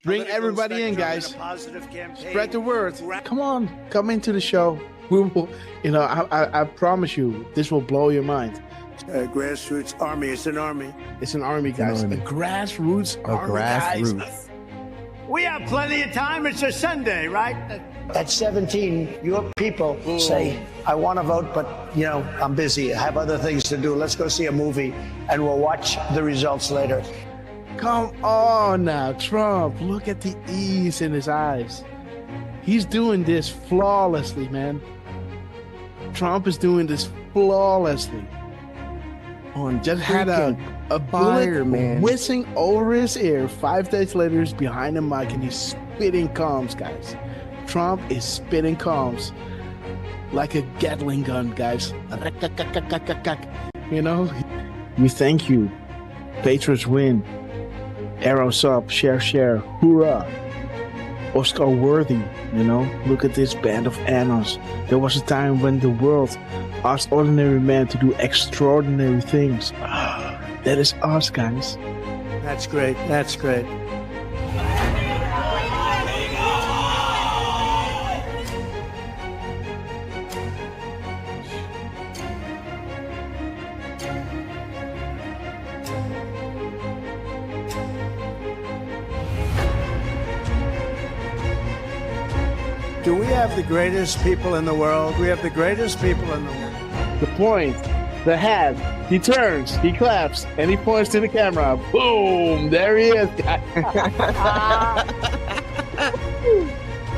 Bring everybody in, guys. Spread the word. Come on, come into the show. We will, I promise you, this will blow your mind. Grassroots Army. It's an army. It's an army, guys. A grassroots army, grassroots. guys. We have plenty of time. It's a Sunday, right? At 17, your people say, I want to vote, but, I'm busy. I have other things to do. Let's go see a movie, and we'll watch the results later. Come on now, Trump. Look at the ease in his eyes. He's doing this flawlessly, man. Trump is doing this flawlessly. Just had a bullet whizzing over his ear. 5 days later, he's behind the mic and he's spitting comms, guys. Trump is spitting comms like a Gatling gun, guys. We thank you. Patriots win. Arrows up, share, hoorah. Oscar worthy, look at this band of annals. There was a time when the world asked ordinary men to do extraordinary things. That is us, guys. That's great. That's great. Do we have the greatest people in the world? We have the greatest people in the world. The point, the hat, he turns, he claps, and he points to the camera. Boom! There he is, guys.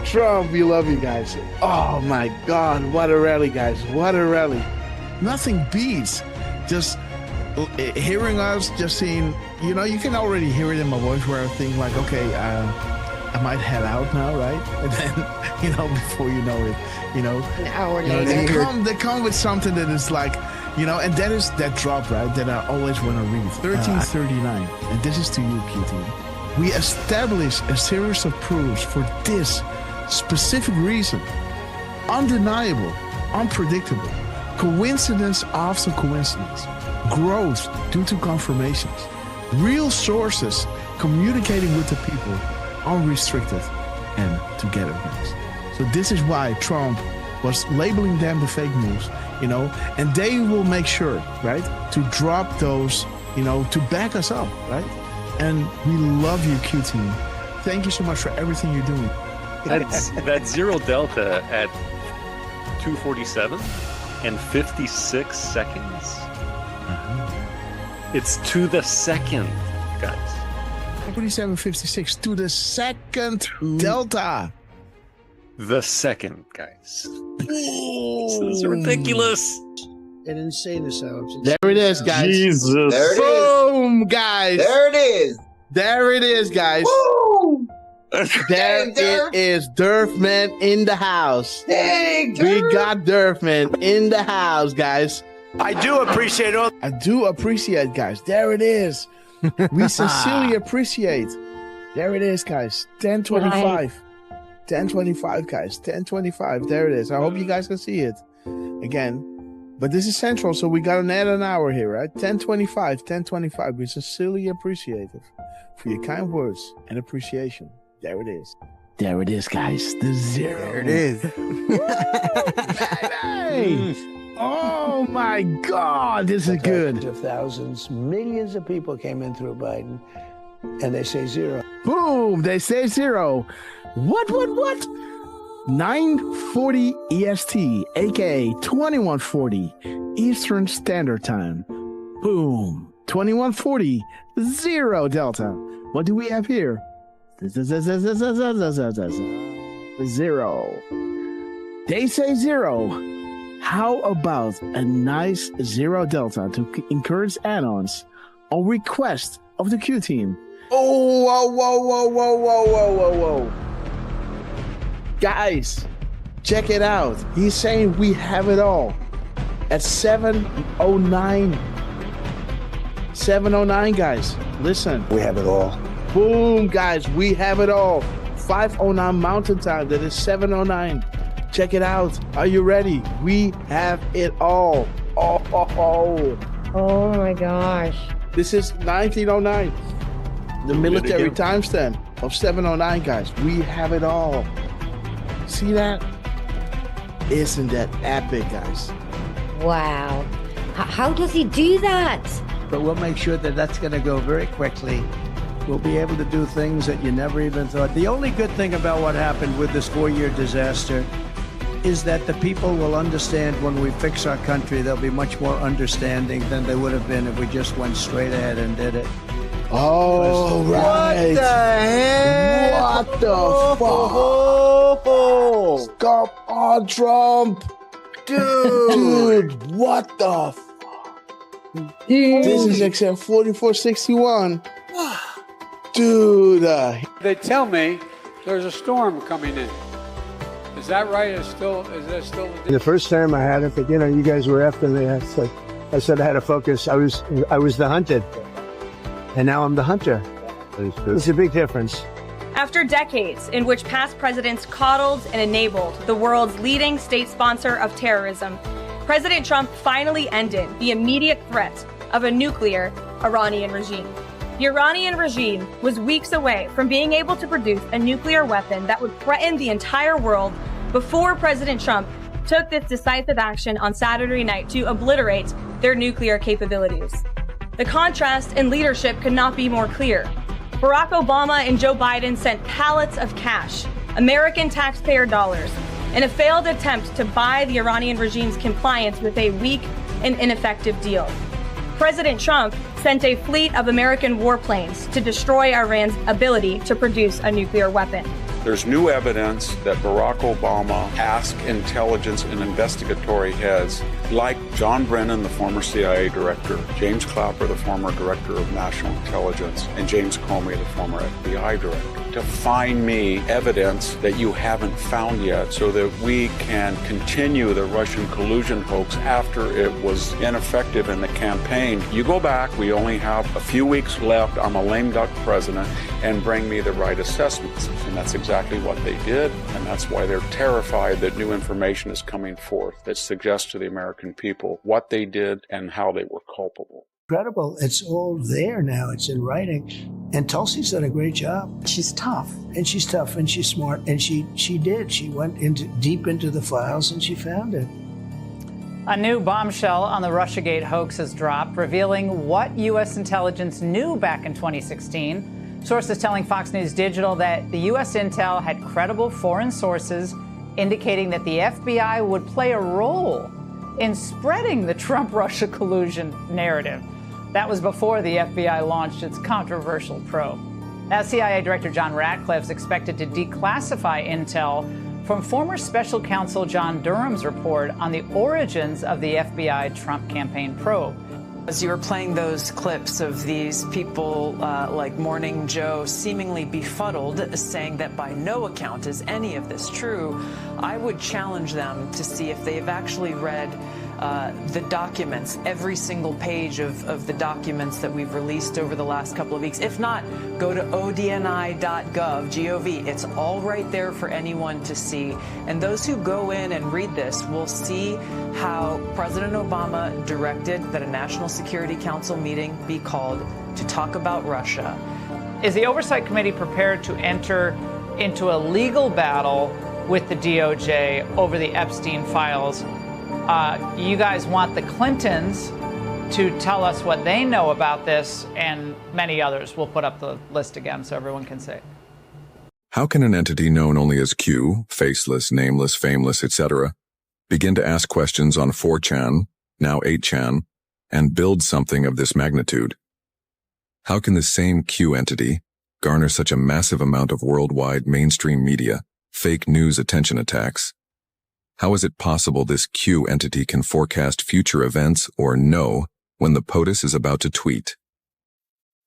Trump, we love you guys. Oh my God, what a rally, guys. What a rally. Nothing beats just hearing us, just seeing, you can already hear it in my voice where I think like, okay, I might head out now, right? And then, before you know it, an hour later. They come with something that is like, and that is that drop, right? That I always want to read. 1339, and this is to you, QT. We establish a series of proofs for this specific reason. Undeniable, unpredictable, coincidence after coincidence, growth due to confirmations, real sources communicating with the people, unrestricted and together, guys. So this is why Trump was labeling them the fake news, and they will make sure, right, to drop those, to back us up, right? And we love you, QT. Thank you so much for everything you're doing. That zero delta at 2:47 and 56 seconds. It's to the second, guys. 47.56 to the second delta. The second, guys. This is ridiculous. They didn't say this out. There it is, guys. Jesus. There it Boom, guys. There it is. There it is, guys. Woo! There it is. Durfman in the house. Dang, We got Durfman in the house, guys. I do appreciate all. I do appreciate, guys. There it is. We sincerely appreciate. There it is, guys. 10:25. 10:25, guys. 10:25. There it is. I hope you guys can see it again. But this is central, so we got an hour here, right? 10:25. 10:25. We sincerely appreciate it for your kind words and appreciation. There it is. There it is, guys. The zero. There it is. Hey! Oh my God, this is good. Of thousands, millions of people came in through Biden, and they say zero. Boom, they say zero. What? 9:40 EST, aka 21:40 Eastern Standard Time. Boom, 21:40, zero Delta. What do we have here? Zero. They say zero. How about a nice zero delta to encourage add-ons on request of the Q team? Oh, whoa. Guys, check it out. He's saying we have it all at 7:09. 7:09, guys. Listen. We have it all. Boom, guys. We have it all. 5:09 Mountain Time. That is 7:09. Check it out. Are you ready? We have it all. Oh my gosh. This is 1909. The military timestamp. of 709, guys. We have it all. See that? Isn't that epic, guys? Wow. How does he do that? But we'll make sure that that's going to go very quickly. We'll be able to do things that you never even thought. The only good thing about what happened with this 4-year disaster is that the people will understand when we fix our country. They'll be much more understanding than they would have been if we just went straight ahead and did it. Oh, right. What the heck? What the fuck? Come on, Trump. Dude, what the fuck? This is XM 4461. Dude. They tell me there's a storm coming in. Is that right? Is that still The first time I had it, but you guys were after me. I said I had to focus. I was the hunted, and now I'm the hunter. It's a big difference. After decades in which past presidents coddled and enabled the world's leading state sponsor of terrorism, President Trump finally ended the immediate threat of a nuclear Iranian regime. The Iranian regime was weeks away from being able to produce a nuclear weapon that would threaten the entire world before President Trump took this decisive action on Saturday night to obliterate their nuclear capabilities. The contrast in leadership could not be more clear. Barack Obama and Joe Biden sent pallets of cash, American taxpayer dollars, in a failed attempt to buy the Iranian regime's compliance with a weak and ineffective deal. President Trump sent a fleet of American warplanes to destroy Iran's ability to produce a nuclear weapon. There's new evidence that Barack Obama asked intelligence and investigatory heads like John Brennan, the former CIA director, James Clapper, the former director of national intelligence, and James Comey, the former FBI director, to find me evidence that you haven't found yet so that we can continue the Russian collusion hoax after it was ineffective in the campaign. You go back, we only have a few weeks left, I'm a lame duck president, and bring me the right assessments. And that's exactly what they did, and that's why they're terrified that new information is coming forth that suggests to the American people what they did and how they were culpable. Incredible. It's all there now. It's in writing. And Tulsi's done a great job. She's tough. And she's tough and she's smart. And she did. She went deep into the files and she found it. A new bombshell on the Russiagate hoax has dropped, revealing what U.S. intelligence knew back in 2016. Sources telling Fox News Digital that the U.S. intel had credible foreign sources indicating that the FBI would play a role in spreading the Trump-Russia collusion narrative. That was before the FBI launched its controversial probe. Now, CIA Director John Ratcliffe is expected to declassify intel from former special counsel John Durham's report on the origins of the FBI Trump campaign probe. As you were playing those clips of these people like Morning Joe seemingly befuddled, saying that by no account is any of this true, I would challenge them to see if they've actually read the documents, every single page of the documents that we've released over the last couple of weeks. If not, go to odni.gov, G-O-V. It's all right there for anyone to see. And those who go in and read this will see how President Obama directed that a National Security Council meeting be called to talk about Russia. Is the Oversight Committee prepared to enter into a legal battle with the DOJ over the Epstein files? You guys want the Clintons to tell us what they know about this, and many others. We'll put up the list again so everyone can see. How can an entity known only as Q, faceless, nameless, fameless, etc., begin to ask questions on 4chan, now 8chan, and build something of this magnitude? How can the same Q entity garner such a massive amount of worldwide mainstream media, fake news attention attacks? How is it possible this Q entity can forecast future events or know when the POTUS is about to tweet?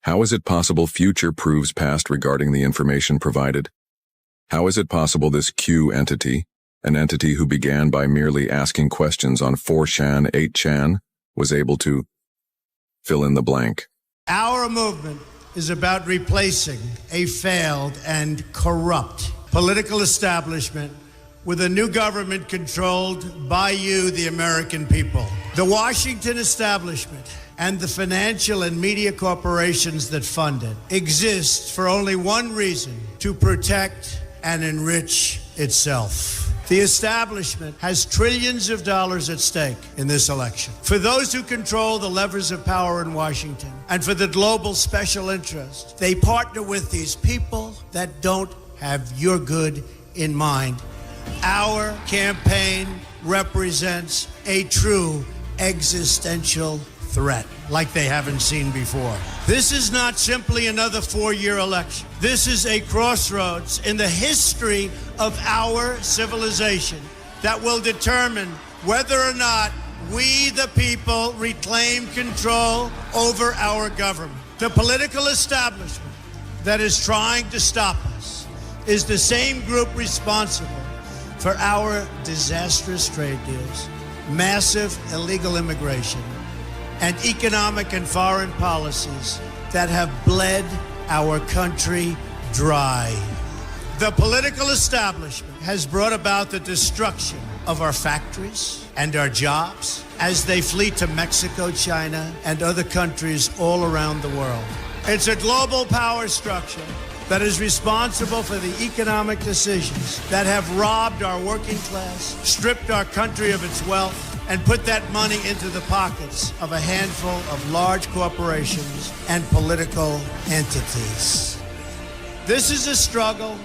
How is it possible future proves past regarding the information provided? How is it possible this Q entity, an entity who began by merely asking questions on 4chan, 8chan, was able to fill in the blank? Our movement is about replacing a failed and corrupt political establishment with a new government controlled by you, the American people. The Washington establishment and the financial and media corporations that fund it exist for only one reason: to protect and enrich itself. The establishment has trillions of dollars at stake in this election. For those who control the levers of power in Washington and for the global special interest, they partner with these people that don't have your good in mind. Our campaign represents a true existential threat like they haven't seen before. This is not simply another four-year election. This is a crossroads in the history of our civilization that will determine whether or not we, the people, reclaim control over our government. The political establishment that is trying to stop us is the same group responsible for our disastrous trade deals, massive illegal immigration, and economic and foreign policies that have bled our country dry. The political establishment has brought about the destruction of our factories and our jobs as they flee to Mexico, China, and other countries all around the world. It's a global power structure that is responsible for the economic decisions that have robbed our working class, stripped our country of its wealth, and put that money into the pockets of a handful of large corporations and political entities. This is a struggle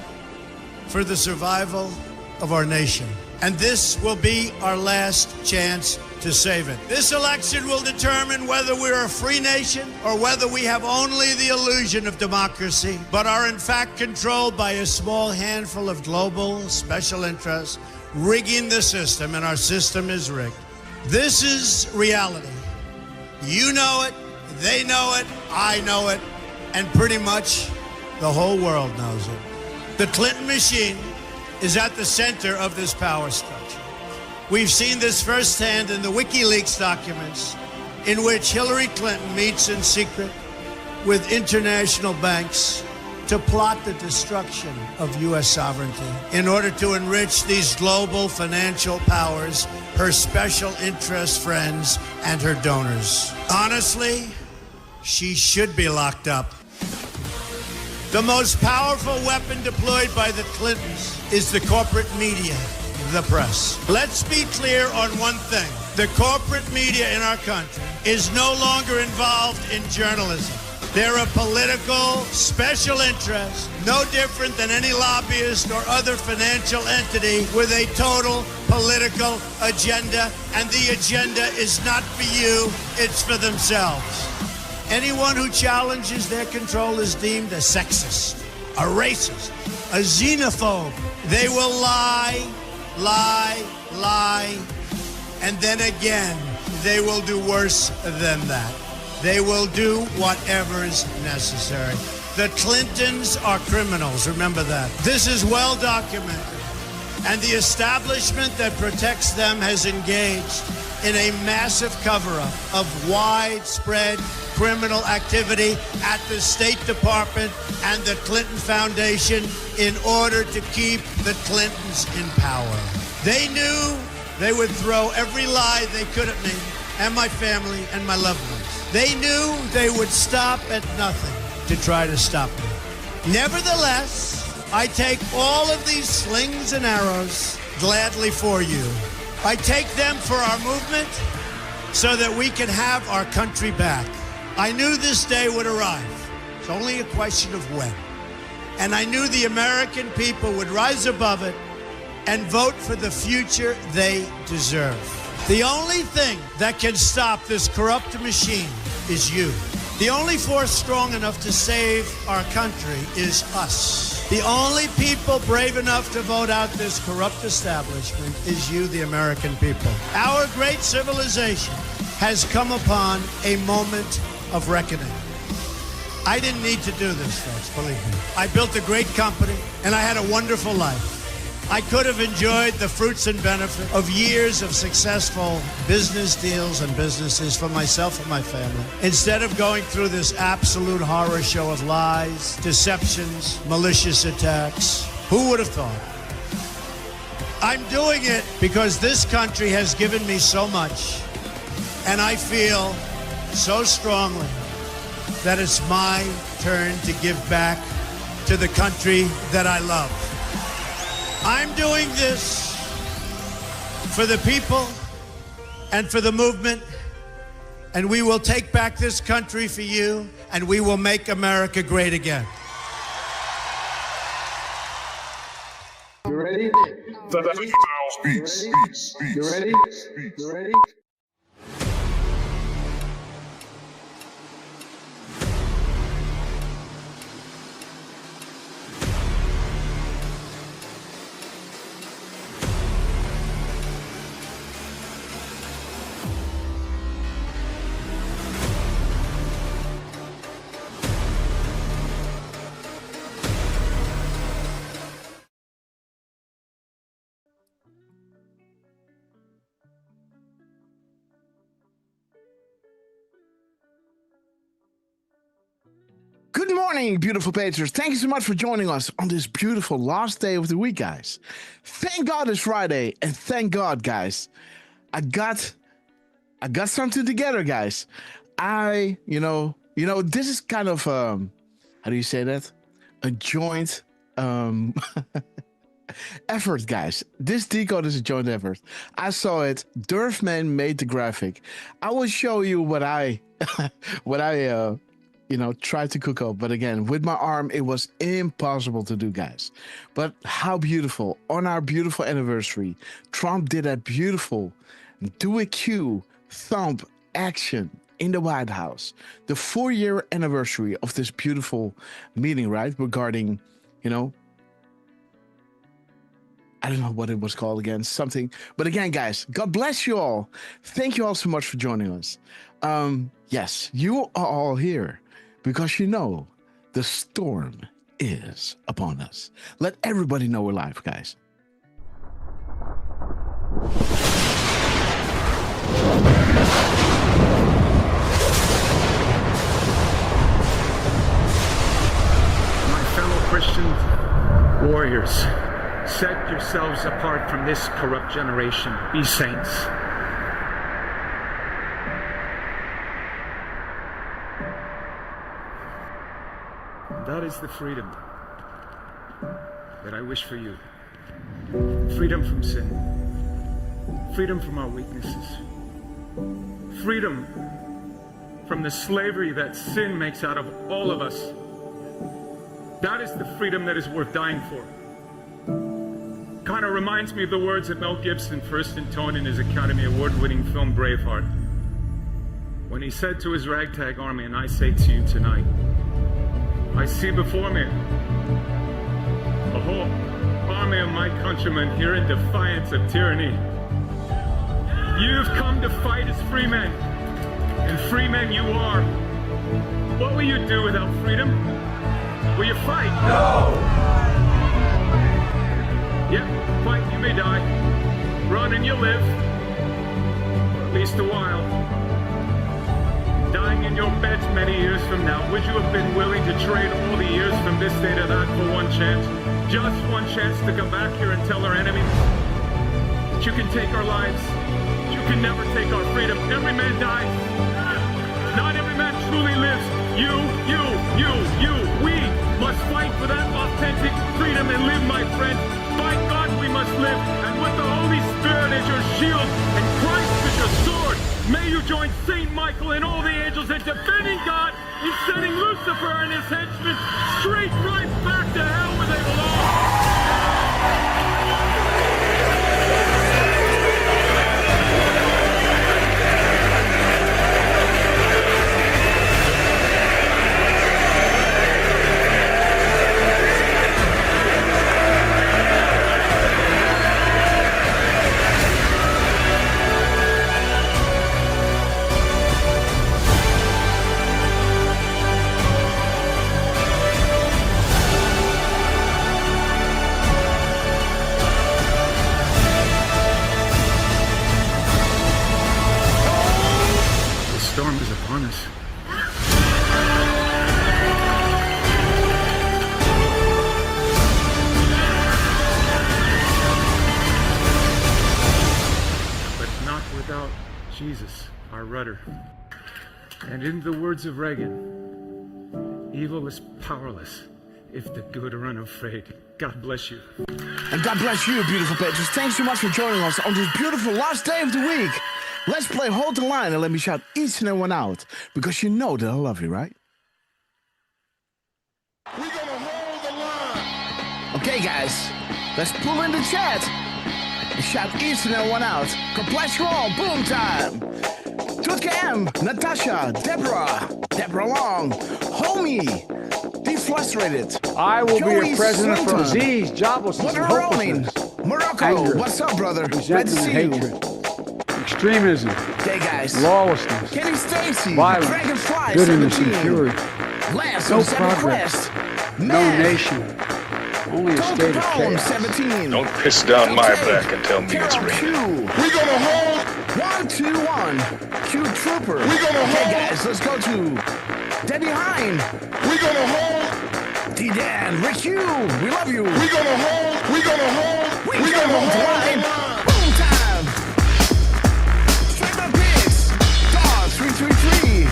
for the survival of our nation, and this will be our last chance to save it. This election will determine whether we're a free nation or whether we have only the illusion of democracy, but are in fact controlled by a small handful of global special interests rigging the system, and our system is rigged. This is reality. You know it, they know it, I know it, and pretty much the whole world knows it. The Clinton machine is at the center of this power structure. We've seen this firsthand in the WikiLeaks documents, in which Hillary Clinton meets in secret with international banks to plot the destruction of U.S. sovereignty in order to enrich these global financial powers, her special interest friends, and her donors. Honestly, she should be locked up. The most powerful weapon deployed by the Clintons is the corporate media, the press. Let's be clear on one thing. The corporate media in our country is no longer involved in journalism. They're a political special interest, no different than any lobbyist or other financial entity with a total political agenda, and the agenda is not for you, it's for themselves. Anyone who challenges their control is deemed a sexist, a racist, a xenophobe. They will lie, and then again, they will do worse than that. They will do whatever is necessary. The Clintons are criminals, remember that. This is well documented, and the establishment that protects them has engaged in a massive cover-up of widespread criminal activity at the State Department and the Clinton Foundation in order to keep the Clintons in power. They knew they would throw every lie they could at me and my family and my loved ones. They knew they would stop at nothing to try to stop me. Nevertheless, I take all of these slings and arrows gladly for you. I take them for our movement so that we can have our country back. I knew this day would arrive. It's only a question of when. And I knew the American people would rise above it and vote for the future they deserve. The only thing that can stop this corrupt machine is you. The only force strong enough to save our country is us. The only people brave enough to vote out this corrupt establishment is you, the American people. Our great civilization has come upon a moment of reckoning. I didn't need to do this, folks, believe me. I built a great company, and I had a wonderful life. I could have enjoyed the fruits and benefit of years of successful business deals and businesses for myself and my family, instead of going through this absolute horror show of lies, deceptions, malicious attacks. Who would have thought? I'm doing it because this country has given me so much, and I feel so strongly that it's my turn to give back to the country that I love. I'm doing this for the people and for the movement, and we will take back this country for you, and we will make America great again. You ready? Beats. You ready? You ready? Good morning, beautiful Patriots. Thank you so much for joining us on this beautiful last day of the week, guys. Thank God it's Friday, and thank God, guys, I got something together, guys. You know, this is kind of how do you say that? A joint effort, guys. This decode is a joint effort. I saw it. Durfman made the graphic. I will show you what I tried to cook up, but again, with my arm, it was impossible to do, guys. But how beautiful. On our beautiful anniversary, Trump did that beautiful do a Q thump action in the White House. The 4-year anniversary of this beautiful meeting, right? Regarding, I don't know what it was called again, something. But again, guys, God bless you all. Thank you all so much for joining us. Yes, you are all here because the storm is upon us. Let everybody know we're live, guys. My fellow Christian warriors, set yourselves apart from this corrupt generation. Be saints. That is the freedom that I wish for you. Freedom from sin. Freedom from our weaknesses. Freedom from the slavery that sin makes out of all of us. That is the freedom that is worth dying for. Kind of reminds me of the words that Mel Gibson first intoned in his Academy Award-winning film Braveheart, when he said to his ragtag army, and I say to you tonight, I see before me a whole army of my countrymen here in defiance of tyranny. You've come to fight as free men, and free men you are. What will you do without freedom? Will you fight? No! Yep, fight, you may die. Run and you'll live. For at least a while. Dying in your beds many years from now, would you have been willing to trade all the years from this day to that for one chance? Just one chance to come back here and tell our enemies that you can take our lives, that you can never take our freedom. Every man dies. Not every man truly lives. You. We must fight for that authentic freedom and live, my friends. By God we must live, and with the Holy Spirit as your shield and Christ as your sword, may you join Saint Michael and all the angels in defending God and sending Lucifer and his henchmen straight right back to hell where they belong. Jesus, our rudder. And in the words of Reagan, evil is powerless if the good are unafraid. God bless you. And God bless you, beautiful patrons. Thanks so much for joining us on this beautiful last day of the week. Let's play Hold the Line and let me shout each and every one out, because you know that I love you, right? We're gonna hold the line. Okay, guys, let's pull in the chat and shout each and every one out. God bless you all. Boom time. Tutke M, Natasha, Deborah Long, Homie, Deflustrated. I will Joey be a president for Swinton, disease, joblessness, and hopelessness. Morocco, Anger, what's up, brother? Great to resentment, see you. hatred, extremism, Okay, guys. lawlessness, Kenny Stacy, violence, Dragonfly, goodness, 17. and purity. Lance No on 7 progress, Quest. no Man, nation, only a Don't state of Capone, chaos. 17. Don't piss down my Okay. back and tell me it's Carol raining. Q. We're gonna hold. 1, 2, 1. Q Trooper. We're gonna Okay, hold. guys, let's go to Debbie Hine. We're gonna hold. D-Dan, Rick Hugh, we love you. We're gonna hold. We're gonna hold. We're We're gonna gonna hold the hold line. the line. Boom time. Straight up Pigs. Dog 333.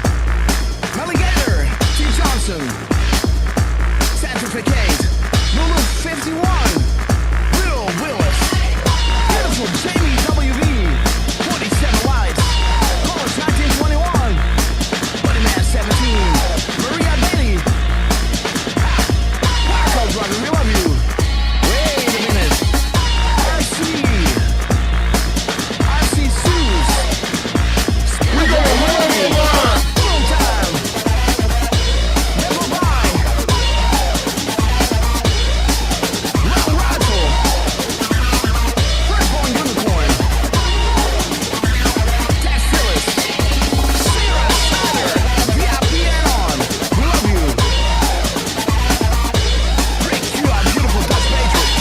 Alligator. T. Johnson. Sanctificate. Lulu 51. Will Willis. Beautiful Jamie WV. 47 lights. College 1921. Buddy Man 17. Maria Bailey. Marco brother, we love you. Wait a minute. RC Sues. We're gonna hold the line. Boom time. Never buy. Round Rifle. Firstborn Unicorn. Ted Phillips. Sarah Snyder. VIP on. We love you. Rick, you are beautiful Dutch Patriot.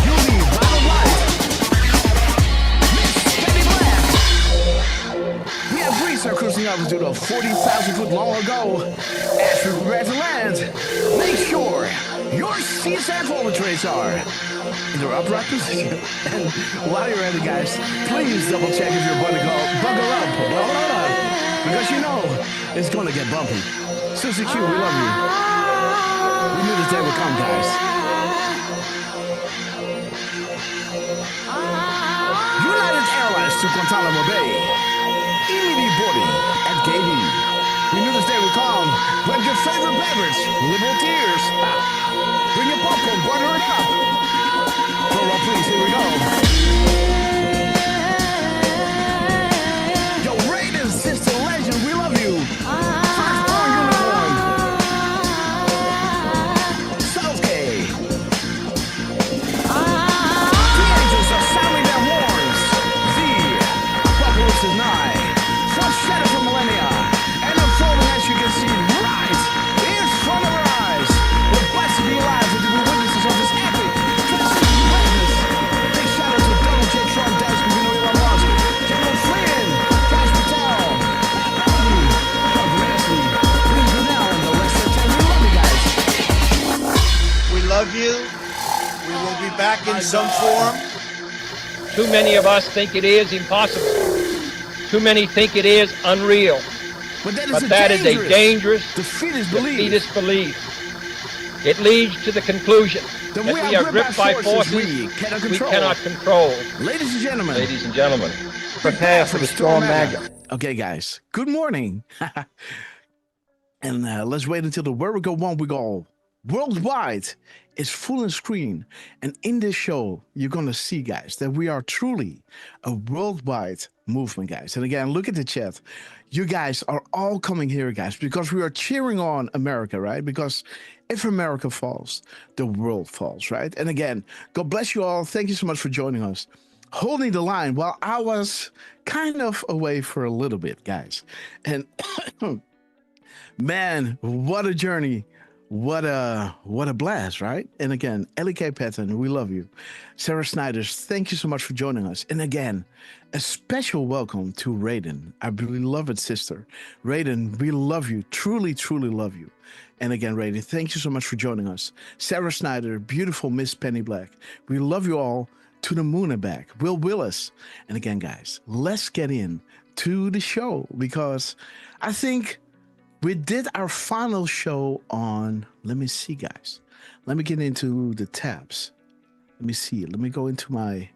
Yuli Vital Light. Miss Penny Black. We have Greece are cruising altitude of 40,000 foot long ago. As we prepare to land, make sure your CSAT volunteers are in their upright position. And while you're at it, guys, please double check if you're buckle up. Because you know it's gonna get bumpy. Susie Q, we love you. We knew this day would come, guys. United Airlines to Guantanamo Bay. Immediate boarding at Gate E. We knew this day would come. Grab your favorite beverage, liberal tears. Bring your popcorn, butter it up. Throw up, please, here we go. Yo, Raiden, sister legend, we love you. Firstborn Unicorn. Southgate. The angels are sounding their horns. The apocalypse is nigh. Shadow from millennia, and unfolding as you can see right in front of our eyes. We're blessed to be alive and to be witnesses of this epic transcendent greatness. Big shout out to Donald J. Trump, Dennis Pavino, Elon Musk, General Flynn, Cash Patel, Andy, Doug Grassley, Vince Brunel, and the rest of the team. We love you guys. We love you. We will be back in some form. Too many of us think it is impossible. Too many think it is unreal. But that is a dangerous, defeatist belief. It leads to the conclusion that we are gripped by forces we cannot control. Ladies and gentlemen, prepare for the storm magma. Okay, guys, good morning. And let's wait until the Where We Go One We Go worldwide is full on screen. And in this show, you're going to see, guys, that we are truly a worldwide movement, guys. And again, look at the chat. You guys are all coming here, guys, because we are cheering on America, right? Because if America falls, the world falls, right? And again, God bless you all. Thank you so much for joining us. Holding the line while I was kind of away for a little bit, guys. And man, what a journey. What a blast, right? And again, Ellie K. Patton, we love you. Sarah Snyders, thank you so much for joining us. And again, a special welcome to Raiden, our beloved sister. Raiden, we love you, truly, truly love you. And again, Raiden, thank you so much for joining us. Sarah Snyder, beautiful Miss Penny Black, we love you all to the moon and back. Will Willis. And again, guys, let's get in to the show because I think we did our final show on. Let me see, guys. Let me get into the tabs. Let me see. Let me go into my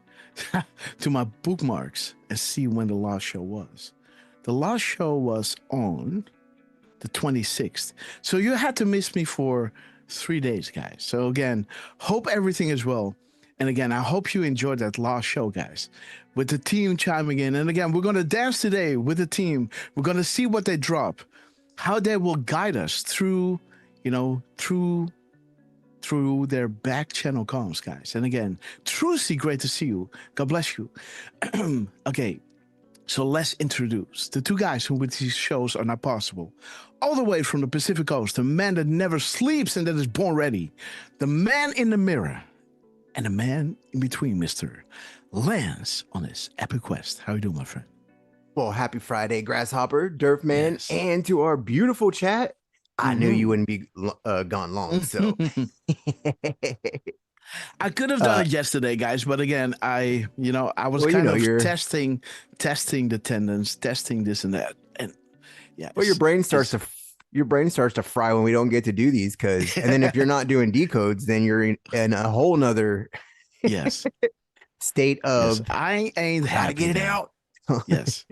to my bookmarks and see when the last show was. The last show was on the 26th. So you had to miss me for 3 days, guys. So again, hope everything is well. And again, I hope you enjoyed that last show, guys, with the team chiming in. And again, we're going to dance today with the team. We're going to see what they drop, how they will guide us through, through their back channel comms, guys. And again, Trucy, great to see you. God bless you. Okay, so let's introduce the two guys who with these shows are not possible. All the way from the Pacific Coast, the man that never sleeps and that is born ready, the man in the mirror, and the man in between, Mr. Lance, on his epic quest. How you doing, my friend? Well, happy Friday, Grasshopper, Durfman, and to our beautiful chat. I knew you wouldn't be gone long, so. I could have done it yesterday, guys, but again, I was testing the tendons, testing this and that, and yeah. Well, your brain starts to fry when we don't get to do these, and then if you're not doing decodes, then you're in a whole nother state of I ain't gotta get it out. Yes.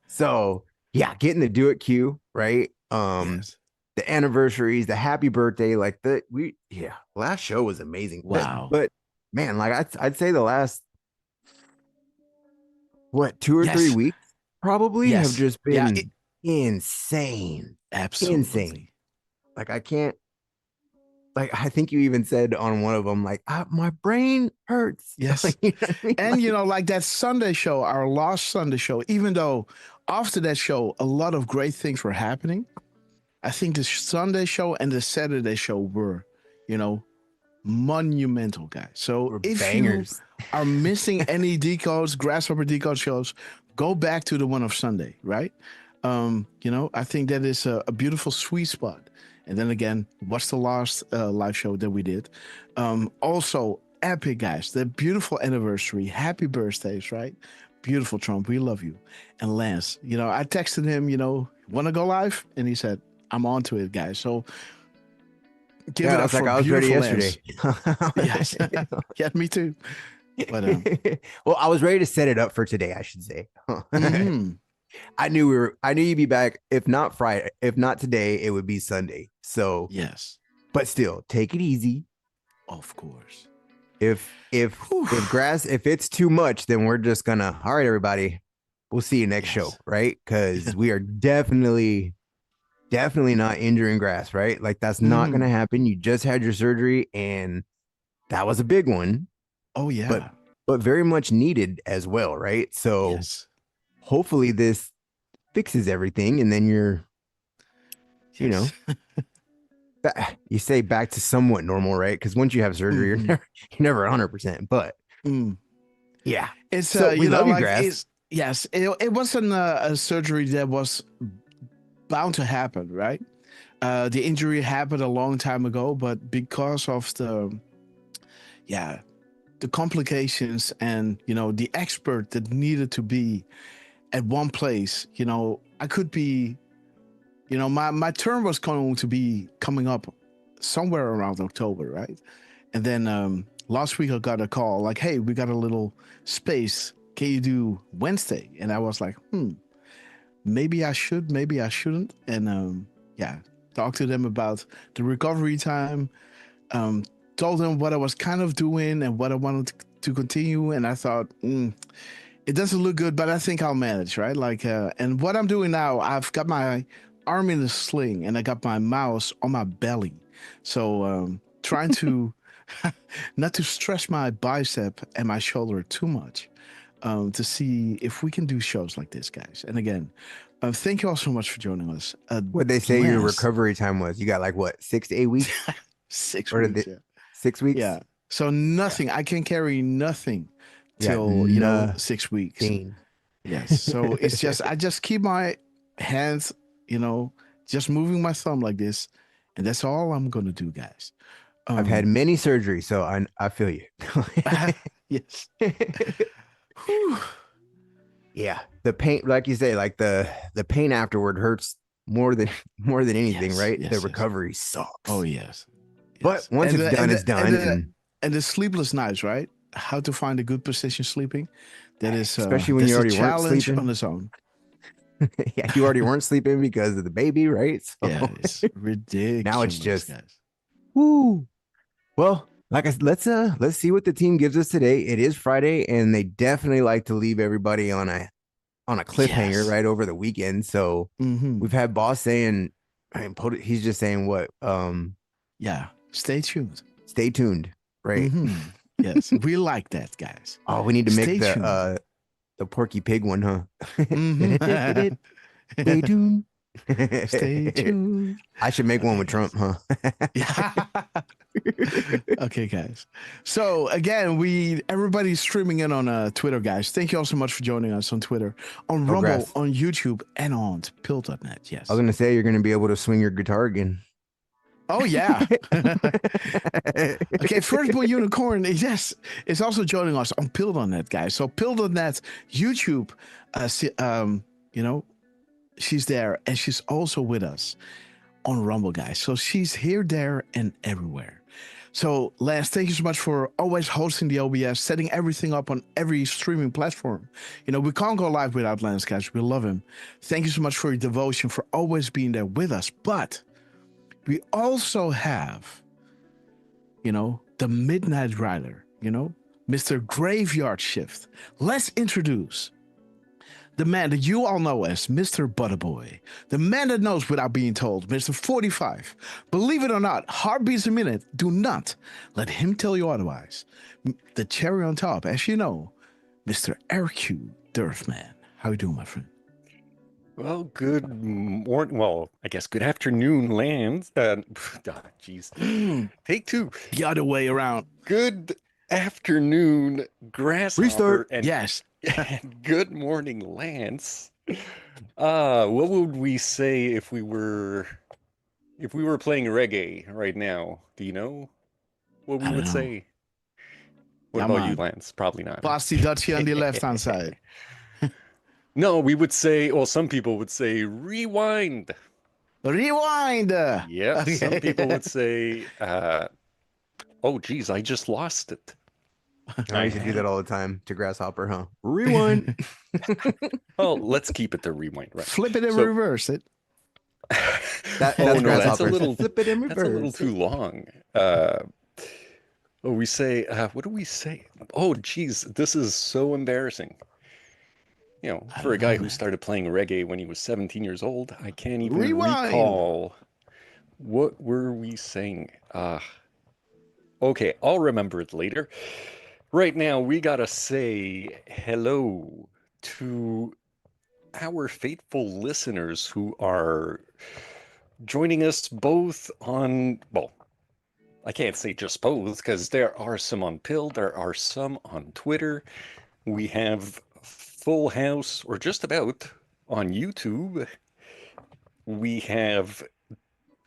So yeah, getting to do it, Q, right? The anniversaries, the happy birthday, last show was amazing. Wow. But man, I'd say the last 2 or 3 weeks probably have just been insane. Absolutely insane. I think you even said on one of them, my brain hurts. Yes. You know what I mean? And like that Sunday show, our last Sunday show, even though after that show a lot of great things were happening, I think the Sunday show and the Saturday show were, monumental, guys. So if bangers. you are missing any decodes, Grasshopper decode shows, go back to the one of Sunday, right? I think that is a beautiful sweet spot. And then again, what's the last live show that we did? Also, epic, guys. The beautiful anniversary. Happy birthdays, right? Beautiful Trump. We love you. And Lance, I texted him, want to go live? And he said, I'm on to it, guys. So give it up for I was ready yesterday. Yes. Yeah, me too. But well, I was ready to set it up for today, I should say. I knew you'd be back. If not Friday, if not today, it would be Sunday. So yes, but still, take it easy. Of course. If it's too much, then we're just gonna. All right, everybody, we'll see you next show, right? Because we are definitely not injuring grass, right? That's not gonna happen. You just had your surgery, and that was a big one. Oh yeah, but very much needed as well, right? So. Yes. Hopefully this fixes everything, and then you're, you say back to somewhat normal, right? Because once you have surgery, you're never 100%. But yeah, it's so we love you, Grass. It wasn't a surgery that was bound to happen, right? The injury happened a long time ago, but because of the complications and the expert that needed to be at one place, I could be, my term was going to be coming up somewhere around October, right? And then last week I got a call like, hey, we got a little space. Can you do Wednesday? And I was like, maybe I should, maybe I shouldn't. And talked to them about the recovery time, told them what I was kind of doing and what I wanted to continue. And I thought, it doesn't look good, but I think I'll manage, right? And what I'm doing now, I've got my arm in a sling and I got my mouse on my belly. So trying to not to stress my bicep and my shoulder too much to see if we can do shows like this, guys. And again, thank you all so much for joining us. What they say your recovery time was? You got 6 to 8 weeks? 6 weeks. 6 weeks? Yeah. So nothing. I can carry nothing till 6 weeks. Yes. So it's just I just keep my hands, just moving my thumb like this, and that's all I'm gonna do, guys. I've had many surgeries, so I feel you. Yes. Yeah, the pain, like you say, like the pain afterward hurts more than anything, right? Yes, The yes. recovery sucks. Oh yes. But once And it's the- done, and it's the- done. And the sleepless nights, right? How to find a good position sleeping. That is Especially when that's you a already weren't challenge sleeping. on its own. Yeah, you already weren't sleeping because of the baby, right? So Yeah, it's ridiculous. now it's just guys. woo. Well, like I said, let's see what the team gives us today. It is Friday, and they definitely like to leave everybody on a cliffhanger Yes. right over the weekend. So we've had Boss saying, I mean, he's just saying what? Yeah, stay tuned. Stay tuned, right? Yes, we like that, guys. Oh, we need to Stay make tuned. the Porky Pig one, huh? Mhm. Stay tuned. Stay tuned. I should make one with Trump, huh? Okay, guys. So again, everybody's streaming in on Twitter, guys. Thank you all so much for joining us on Twitter, on Rumble, Grass. on YouTube, and on Pill.net. Yes. I was gonna say you're gonna be able to swing your guitar again. Oh yeah. Okay, First Boy Unicorn, yes, is also joining us on Pill.net, guys. So Pill.net, YouTube, you know, she's there, and she's also with us on Rumble, guys. So she's here, there, and everywhere. So Lance, thank you so much for always hosting the OBS, setting everything up on every streaming platform. You know, we can't go live without Lance, guys. We love him. Thank you so much for your devotion, for always being there with us. But we also have, you know, the Midnight Rider, you know, Mr. Graveyard Shift. Let's introduce the man that you all know as Mr. Butterboy, the man that knows without being told, Mr. 45. Believe it or not, heartbeats a minute. Do not let him tell you otherwise. The cherry on top, as you know, Mr. RQ Durfman. How you doing, my friend? Well, good morning. Well, I guess good afternoon, Lance. Jeez. Take two. The other way around. Good afternoon, Grasshopper. Restart. And, yes. And good morning, Lance. What would we say if we were playing reggae right now? Do you know what we would say? What about you, Lance? Probably not. Basti Dutchie on the left-hand side. No, we would say, well, some people would say rewind. Rewind. Yeah, Okay. some people would say, oh, geez, I just lost it. I used to do that all the time to Grasshopper, huh? Rewind. Well, let's keep it to rewind, right? Flip it and reverse it. That's that's a little flip it and reverse. That's a little too long. We say, what do we say? Oh, geez, this is so embarrassing. You know, for a guy who started playing reggae when he was 17 years old, I can't even recall. What were we saying? Okay, I'll remember it later. Right now, we gotta say hello to our faithful listeners who are joining us both on, well, I can't say just both, because there are some on Pill, there are some on Twitter. We have Full House, or just about, on YouTube. We have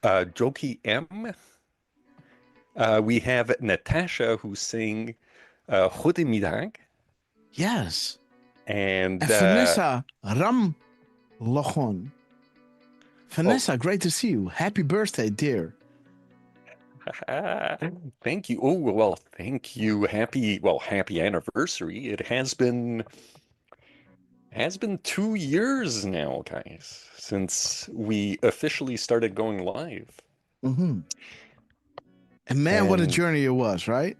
Joki M. We have Natasha, who's saying Goedemiddag. Yes. And Vanessa Ram Lochon. Vanessa, great to see you. Happy birthday, dear. Thank you. Oh, well, thank you. Happy anniversary. It has been 2 years now, guys, since we officially started going live. Mm-hmm. And man, what a journey it was, right?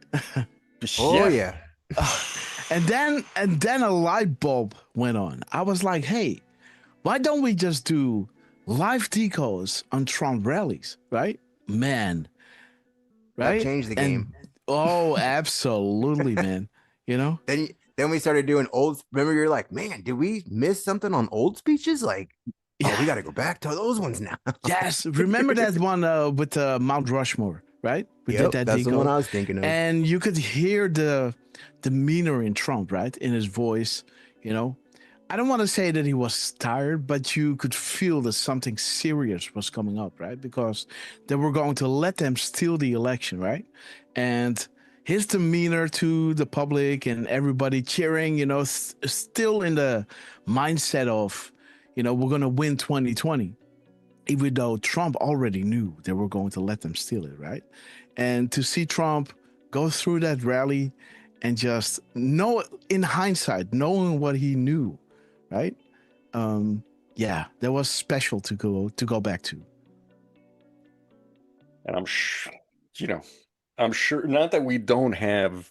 Oh yeah. And then a light bulb went on. I was like, hey, why don't we just do live decodes on Trump rallies, right? Man. Right? That changed the game. Oh, absolutely, man. You know? Then we started doing old. Remember, you're like, man, did we miss something on old speeches? Like, oh, we got to go back to those ones now. Yes. Remember that one with Mount Rushmore, right? We did that that's decode. the one I was thinking of. And you could hear the demeanor in Trump, right? In his voice, you know? I don't want to say that he was tired, but you could feel that something serious was coming up, right? Because they were going to let them steal the election, right? And his demeanor to the public and everybody cheering, still in the mindset of, we're going to win 2020, even though Trump already knew they were going to let them steal it, right? And to see Trump go through that rally and just know, in hindsight, knowing what he knew, right? Yeah, that was special to go back to. And I'm sure, not that we don't have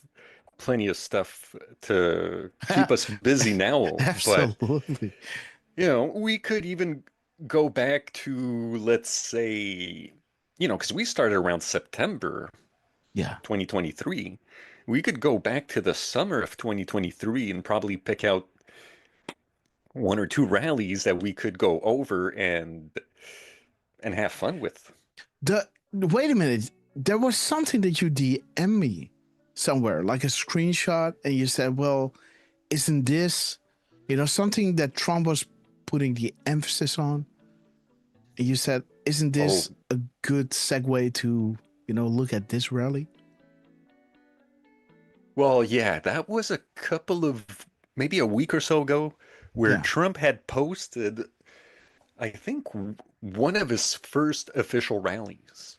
plenty of stuff to keep us busy now, Absolutely. but we could even go back to, let's say, because we started around September 2023. We could go back to the summer of 2023 and probably pick out one or two rallies that we could go over and have fun with. Wait a minute. There was something that you DM me somewhere, like a screenshot, and you said, well, isn't this, something that Trump was putting the emphasis on? And you said, isn't this a good segue to, look at this rally? Well, yeah, that was a couple of, maybe a week or so ago, where Trump had posted, I think, one of his first official rallies.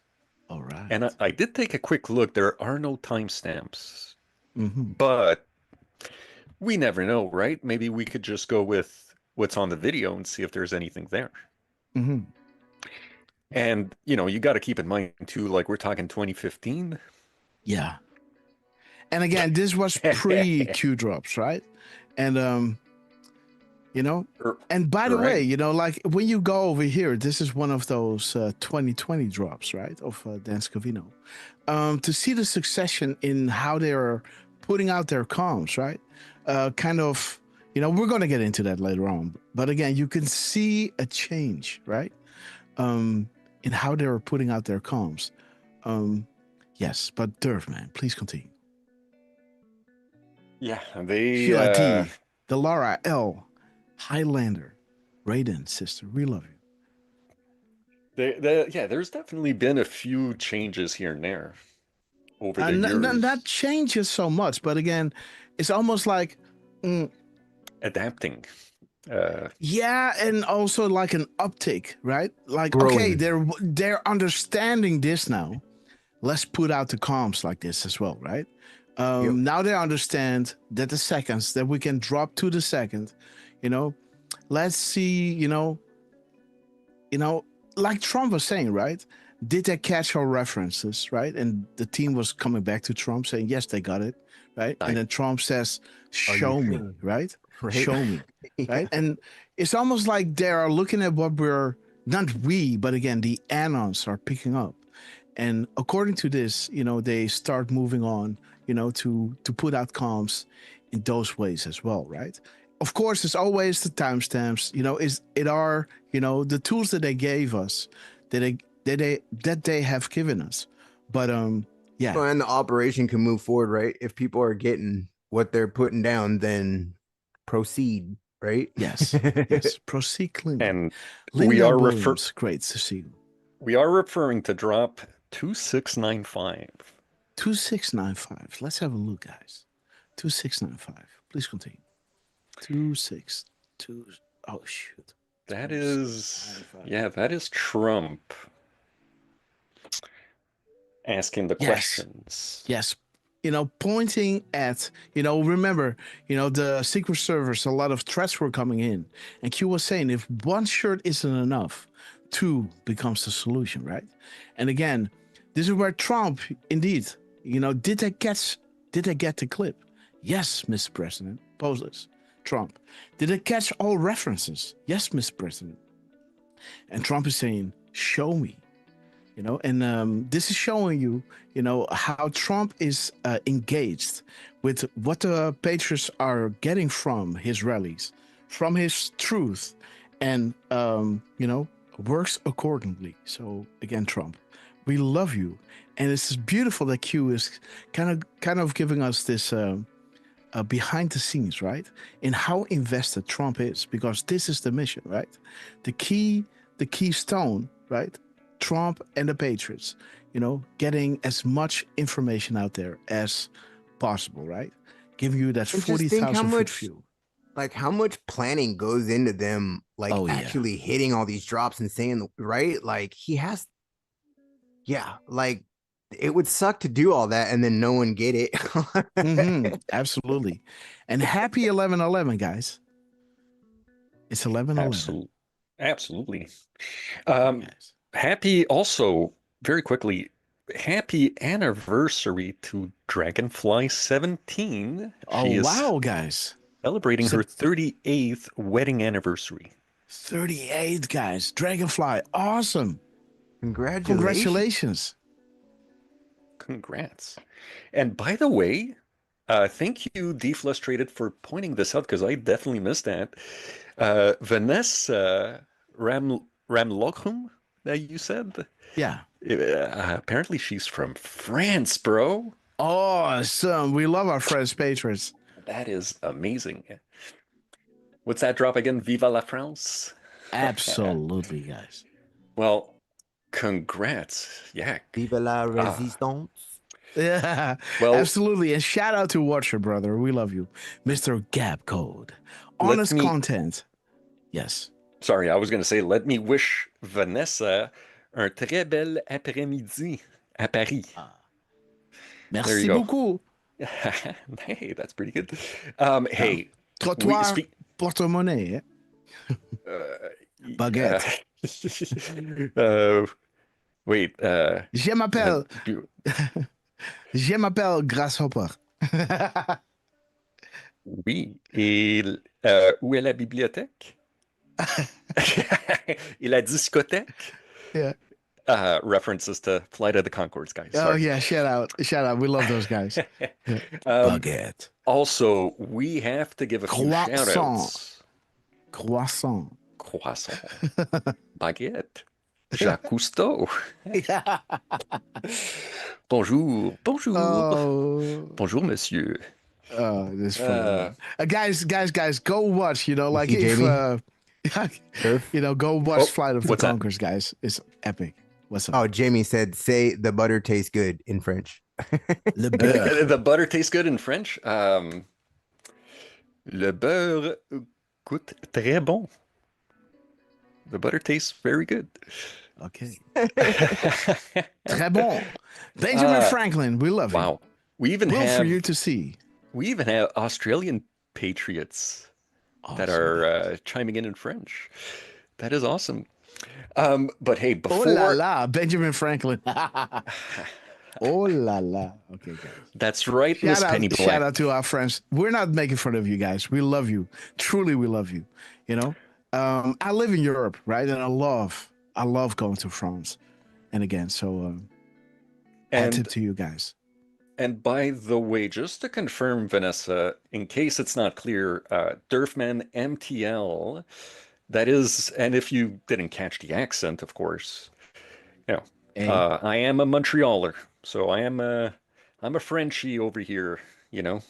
All right. And I did take a quick look. There are no timestamps, but we never know, right? Maybe we could just go with what's on the video and see if there's anything there. And, you got to keep in mind, too, like we're talking 2015. Yeah. And again, this was pre-Q drops, right? And, and by the way, like when you go over here, this is one of those 2020 drops, right? Of Dan Scavino. To see the succession in how they're putting out their comms, right? Kind of, we're going to get into that later on. But again, you can see a change, right? In how they're putting out their comms. Yes, but Durf, man, please continue. Yeah, they... Sheila T, the Laura L, Highlander, Raiden, sister, we love you. There's definitely been a few changes here and there over the years. Not changes so much, but again, it's almost like... adapting. Yeah, and also like an uptick, right? Like, growing. Okay, they're understanding this now. Let's put out the comms like this as well, right? Now they understand that the seconds that we can drop to the second, let's see, like Trump was saying, right? Did they catch our references, right? And the team was coming back to Trump saying, yes, they got it, right? And then Trump says, show me, right? Show me, right? And it's almost like they are looking at what not we, but again, the anons are picking up. And according to this, they start moving on, to put out comms in those ways as well, right? Of course, it's always the timestamps, the tools that they gave us, that they have given us. But yeah. Well, and the operation can move forward, right? If people are getting what they're putting down, then proceed, right? Yes. Yes. Proceed cleanly. And Linda we are Williams, great to see you. We are referring to drop 2695. 2695. Let's have a look, guys. 2695. Please continue. 262. Oh shoot. That is Trump asking the questions. Yes. Pointing at, remember, the Secret Service, a lot of threats were coming in. And Q was saying, if one shirt isn't enough, two becomes the solution, right? And again, this is where Trump, indeed, did they get the clip? Yes, Mr. President. Pose this. Trump. Did it catch all references? Yes, Mr. President. And Trump is saying, show me. And this is showing you, how Trump is engaged with what the Patriots are getting from his rallies, from his truth, and, works accordingly. So again, Trump, we love you. And it's beautiful that Q is kind of giving us this behind the scenes, right? In how invested Trump is, because this is the mission, right? The keystone, right? Trump and the Patriots, getting as much information out there as possible, right? Giving you that And just think 40,000 foot view. Like how much planning goes into them, like Oh, yeah. actually hitting all these drops and saying, right? Like he has, yeah, like it would suck to do all that and then no one get it. Absolutely. And happy 11/11, guys. It's 11/11. Absolutely. Happy also, very quickly, happy anniversary to Dragonfly 17. Oh, She is wow, guys. celebrating her 38th wedding anniversary. 38, guys. Dragonfly. Awesome. Congratulations. Congrats. And by the way, thank you, Deflustrated, for pointing this out because I definitely missed that. Vanessa Ramlochum, that you said? Yeah. Apparently she's from France, bro. Awesome. We love our French patrons. That is amazing. What's that drop again? Viva la France? Absolutely, guys. Well, congrats. Yeah. Viva la resistance. Yeah, well, absolutely. And shout out to Watcher, brother. We love you. Mr. Gap Code. Honest content. Yes. Sorry, I was going to say, let me wish Vanessa un très bel après-midi à Paris. Merci beaucoup. Hey, that's pretty good. Hey. Trottoir, porte-monnaie. Baguette. Wait. Je m'appelle Grasshopper. Oui. Et où est la bibliothèque? Et la discothèque? Yeah. References to Flight of the Conchords, guys. Sorry. Oh, yeah. Shout out. We love those guys. Baguette. Also, we have to give a few shout outs. Croissant. Baguette. Jacques Cousteau. Bonjour. Bonjour, monsieur. Oh, this funny. Guys, go watch. Like if go watch Flight of the Conchords, guys. It's epic. What's up? Oh, Jamie said, "Say the butter tastes good" in French. The butter tastes good in French. Le beurre goûte très bon. The butter tastes very good. Okay. Très bon. Benjamin Franklin, we love you. Wow. We even have for you to see. We even have Australian patriots that are chiming in French. That is awesome. But hey, before... Oh la la, Benjamin Franklin. Oh la la. Okay, guys. That's right, Miss Penny Black. Shout out to our friends. We're not making fun of you guys. We love you. Truly, we love you. I live in Europe, right? And I love going to France. And again, so tip to you guys. And by the way, just to confirm, Vanessa, in case it's not clear, Durfman MTL, that is, and if you didn't catch the accent, of course, I am a Montrealer, so I'm a Frenchie over here, in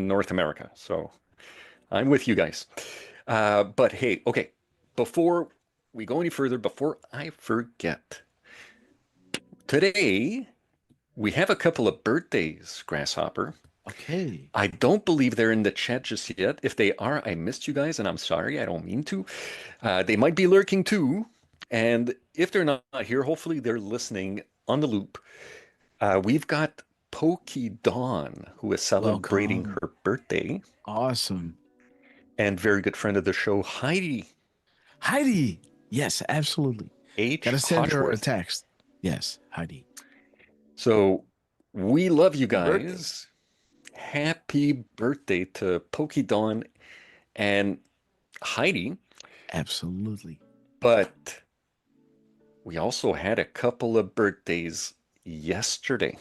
North America. So I'm with you guys. But hey, okay, before we go any further, before I forget, today we have a couple of birthdays, Grasshopper. Okay. I don't believe they're in the chat just yet. If they are, I missed you guys, and I'm sorry. I don't mean to. They might be lurking too. And if they're not here, hopefully they're listening on the loop. We've got Pokey Dawn, who is celebrating her birthday. Awesome. And very good friend of the show, Heidi. Heidi. Yes, absolutely. Gotta send her a Hoshworth. text. Yes, Heidi. So we love you guys. Happy birthday to Pokey Dawn and Heidi. Absolutely. But we also had a couple of birthdays yesterday.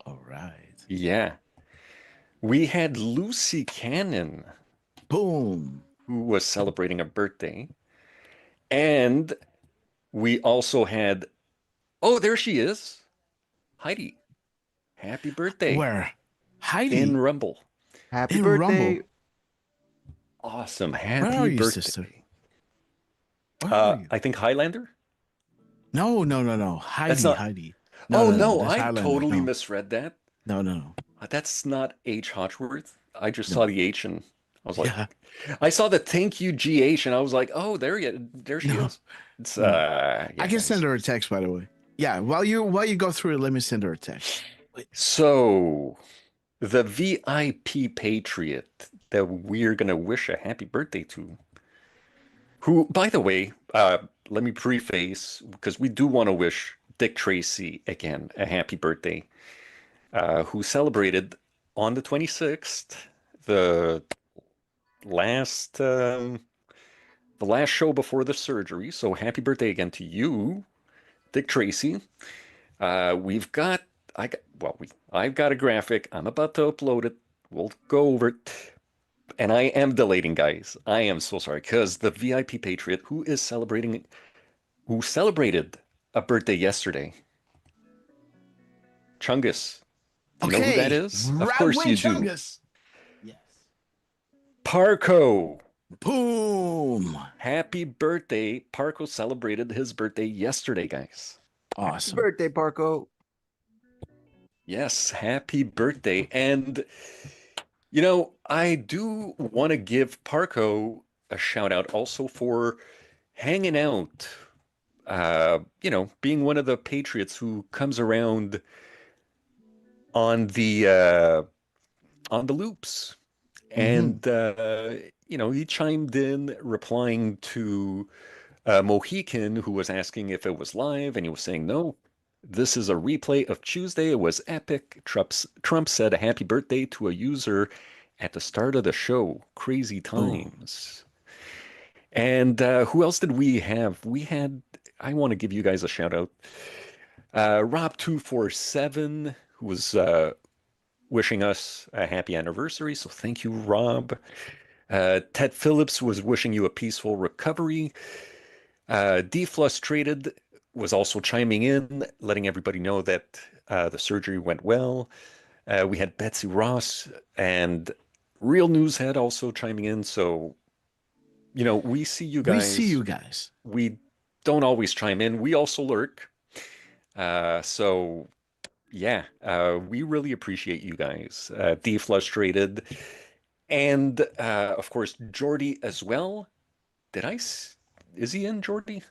All right. Yeah. We had Lucy Cannon. Boom. Who was celebrating a birthday. And we also had, there she is. Heidi. Happy birthday. Where? Heidi? In Rumble. Happy birthday. Rumble. Awesome. Where Happy are you, birthday. sister? I think Highlander? No. That's Heidi, not. Heidi. Oh No. no, That's I Highlander. totally No. misread that. No. That's not H. Hochworth. I just saw No. the H and I was like, Yeah. I saw the thank you GH and I was like, oh, there she No. is. It's No. yeah, I can guys. send her a text, by the way. Yeah. While you go through it, let me send her a text. So the VIP Patriot that we're gonna wish a happy birthday to, who, by the way, let me preface because we do want to wish Dick Tracy again a happy birthday, who celebrated on the 26th, the last um, the last show before the surgery. So happy birthday again to you, Dick Tracy. We've got I've got a graphic. I'm about to upload it. We'll go over it. And I am deleting, guys. I am so sorry because the VIP Patriot who celebrated a birthday yesterday. Chungus. Do you know who that is? Of course you do. Chungus. Yes. Parco. Boom. Happy birthday. Parco celebrated his birthday yesterday, guys. Awesome. Happy birthday, Parco. Yes, happy birthday. And, I do want to give Parco a shout out also for hanging out, being one of the Patriots who comes around on the loops. And, he chimed in replying to Mohican, who was asking if it was live, and he was saying, no, this is a replay of Tuesday. It was epic. Trump said a happy birthday to a user at the start of the show. Crazy times. And who else did we have? I want to give you guys a shout out. Rob247, who was wishing us a happy anniversary. So thank you, Rob. Ted Phillips was wishing you a peaceful recovery. Deflustrated was also chiming in, letting everybody know that the surgery went well. We had Betsy Ross and Real News Head also chiming in. So, we see you guys. We don't always chime in. We also lurk. So, yeah, we really appreciate you guys. Deflustrated. And, of course, Jordy as well. Is he in, Jordy?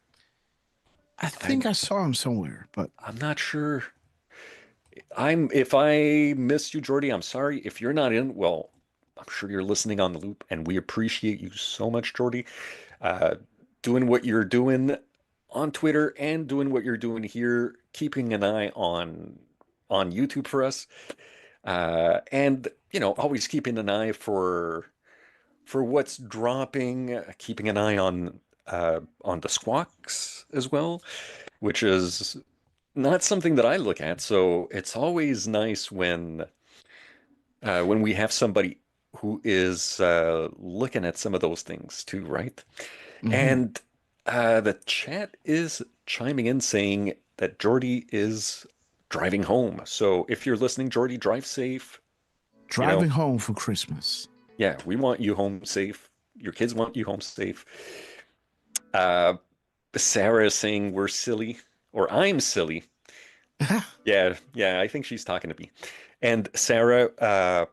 I think I saw him somewhere, but I'm not sure. If I missed you, Jordy, I'm sorry. If you're not in, well, I'm sure you're listening on the loop, and we appreciate you so much, Jordy. Doing what you're doing on Twitter and doing what you're doing here, keeping an eye on YouTube for us. And always keeping an eye for what's dropping, keeping an eye on the squawks as well, which is not something that I look at. So it's always nice when we have somebody who is looking at some of those things too, right? And the chat is chiming in saying that Jordy is driving home. So if you're listening, Jordy, drive safe. Driving home for Christmas. Yeah, we want you home safe. Your kids want you home safe. Sarah is saying we're silly, or I'm silly. Yeah, I think she's talking to me. And Sarah,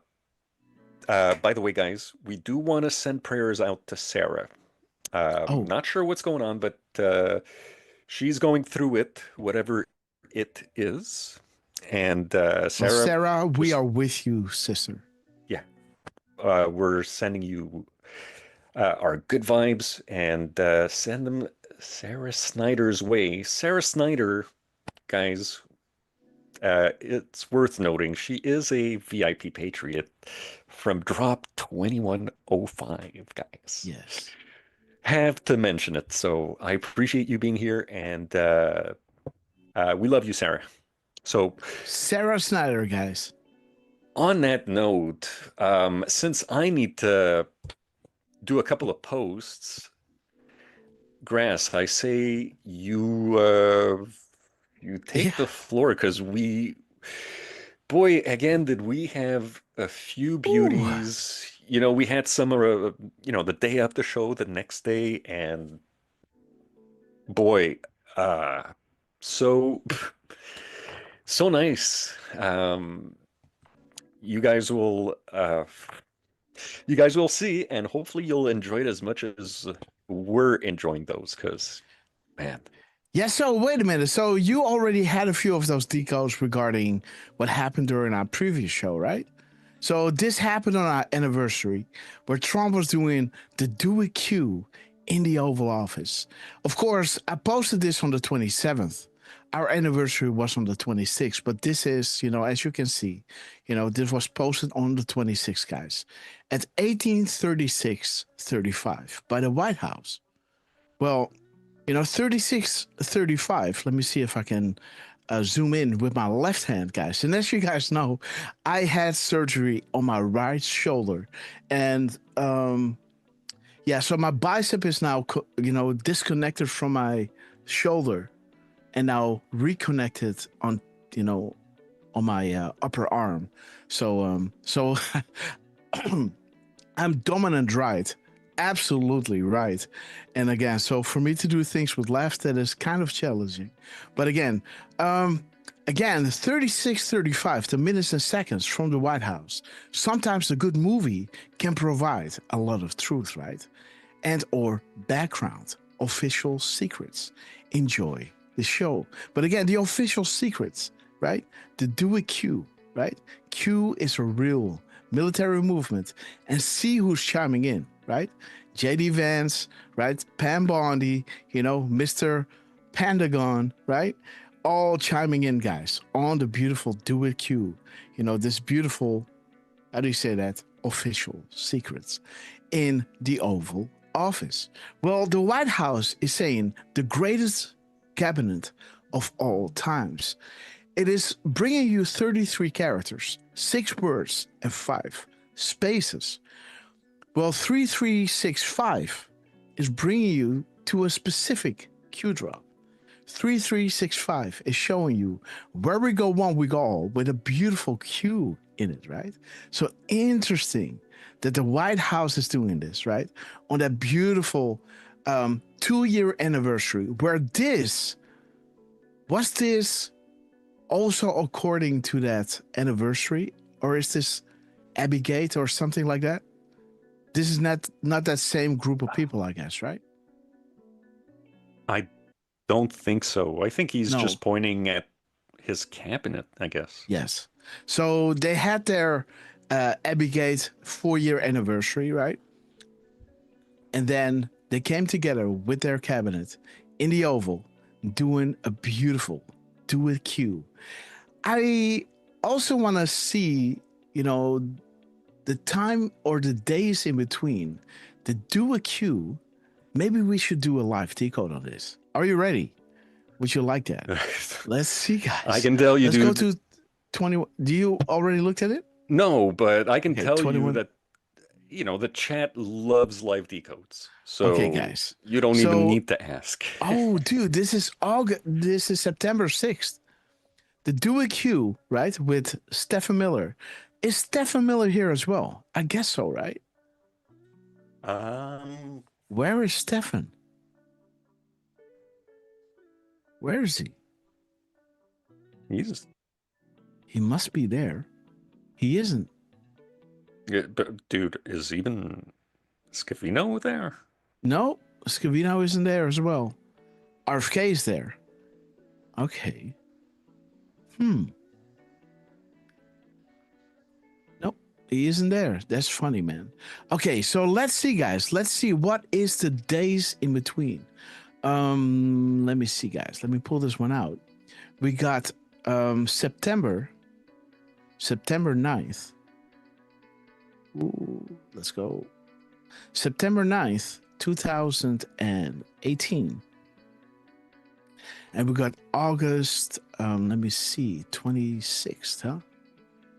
by the way, guys, we do want to send prayers out to Sarah. Not sure what's going on, but she's going through it, whatever it is. And Sarah, we are with you, sister. Yeah. We're sending you our good vibes and send them Sarah Snyder's way. Sarah Snyder, guys, it's worth noting, she is a VIP Patriot from Drop 2105, guys. Yes. Have to mention it. So I appreciate you being here, and we love you, Sarah. So Sarah Snyder, guys. On that note, since I need to do a couple of posts, Grass, I say you take the floor because again, did we have a few beauties? We had some the day of the show, the next day, and boy, so nice. You guys will see, and hopefully you'll enjoy it as much as we're enjoying those, because man. Yeah, so wait a minute. So you already had a few of those decodes regarding what happened during our previous show, right? So this happened on our anniversary where Trump was doing the Do It Q in the Oval Office. Of course, I posted this on the 27th. Our anniversary was on the 26th, but this is, as you can see, this was posted on the 26th, guys, at 1836-35 by the White House. Well, 36-35, let me see if I can zoom in with my left hand, guys. And as you guys know, I had surgery on my right shoulder. And so my bicep is now, disconnected from my shoulder and now reconnected on my upper arm. So I'm dominant right. Absolutely right. And again, so for me to do things with left, that is kind of challenging. But again, 36-35, the minutes and seconds from the White House. Sometimes a good movie can provide a lot of truth, right? And or background, official secrets. Enjoy the show. But again, the official secrets, right? The Do It Q, right? Q is a real military movement. And see who's chiming in, right? J.D. Vance, right? Pam Bondi, Mr. Pentagon, right? All chiming in, guys, on the beautiful Do It Q. This beautiful, how do you say that? Official secrets in the Oval Office. Well, the White House is saying the greatest cabinet of all times. It is bringing you 33 characters, 6 words, and 5 spaces. Well, 3365 is bringing you to a specific Q drop. 3365 is showing you where we go one, we go all, with a beautiful Q in it, right? So interesting that the White House is doing this, right? On that beautiful 2-year anniversary, where was this also according to that anniversary, or is this Abbygate or something like that? This is not that same group of people, I guess, right? I don't think so. I think he's just pointing at his cabinet, I guess. Yes. So they had their Abbygate 4-year anniversary, right? And then they came together with their cabinet in the Oval, doing a beautiful Do It Q. I also want to see, the time or the days in between the Do It Q. Maybe we should do a live decode on this. Are you ready? Would you like that? Let's see, guys. I can tell you, Let's dude. go to 21. Do you already looked at it? No, but I can tell 21. you that, the chat loves live decodes. So okay, guys. You don't even need to ask. Oh, dude, this is September 6th. The Do It Q, right, with Stephen Miller. Is Stephen Miller here as well? I guess so, right? Where is Stephen? Where is he? He must be there. He isn't. Yeah, but dude, is even Scavino there? No, Scavino isn't there as well. RFK is there. Okay. Nope, he isn't there. That's funny, man. Okay, so let's see, guys. Let's see what is the days in between. Let me see, guys. Let me pull this one out. We got September 9th. Ooh, let's go. September 9th, 2018. And we got August, let me see, 26th, huh?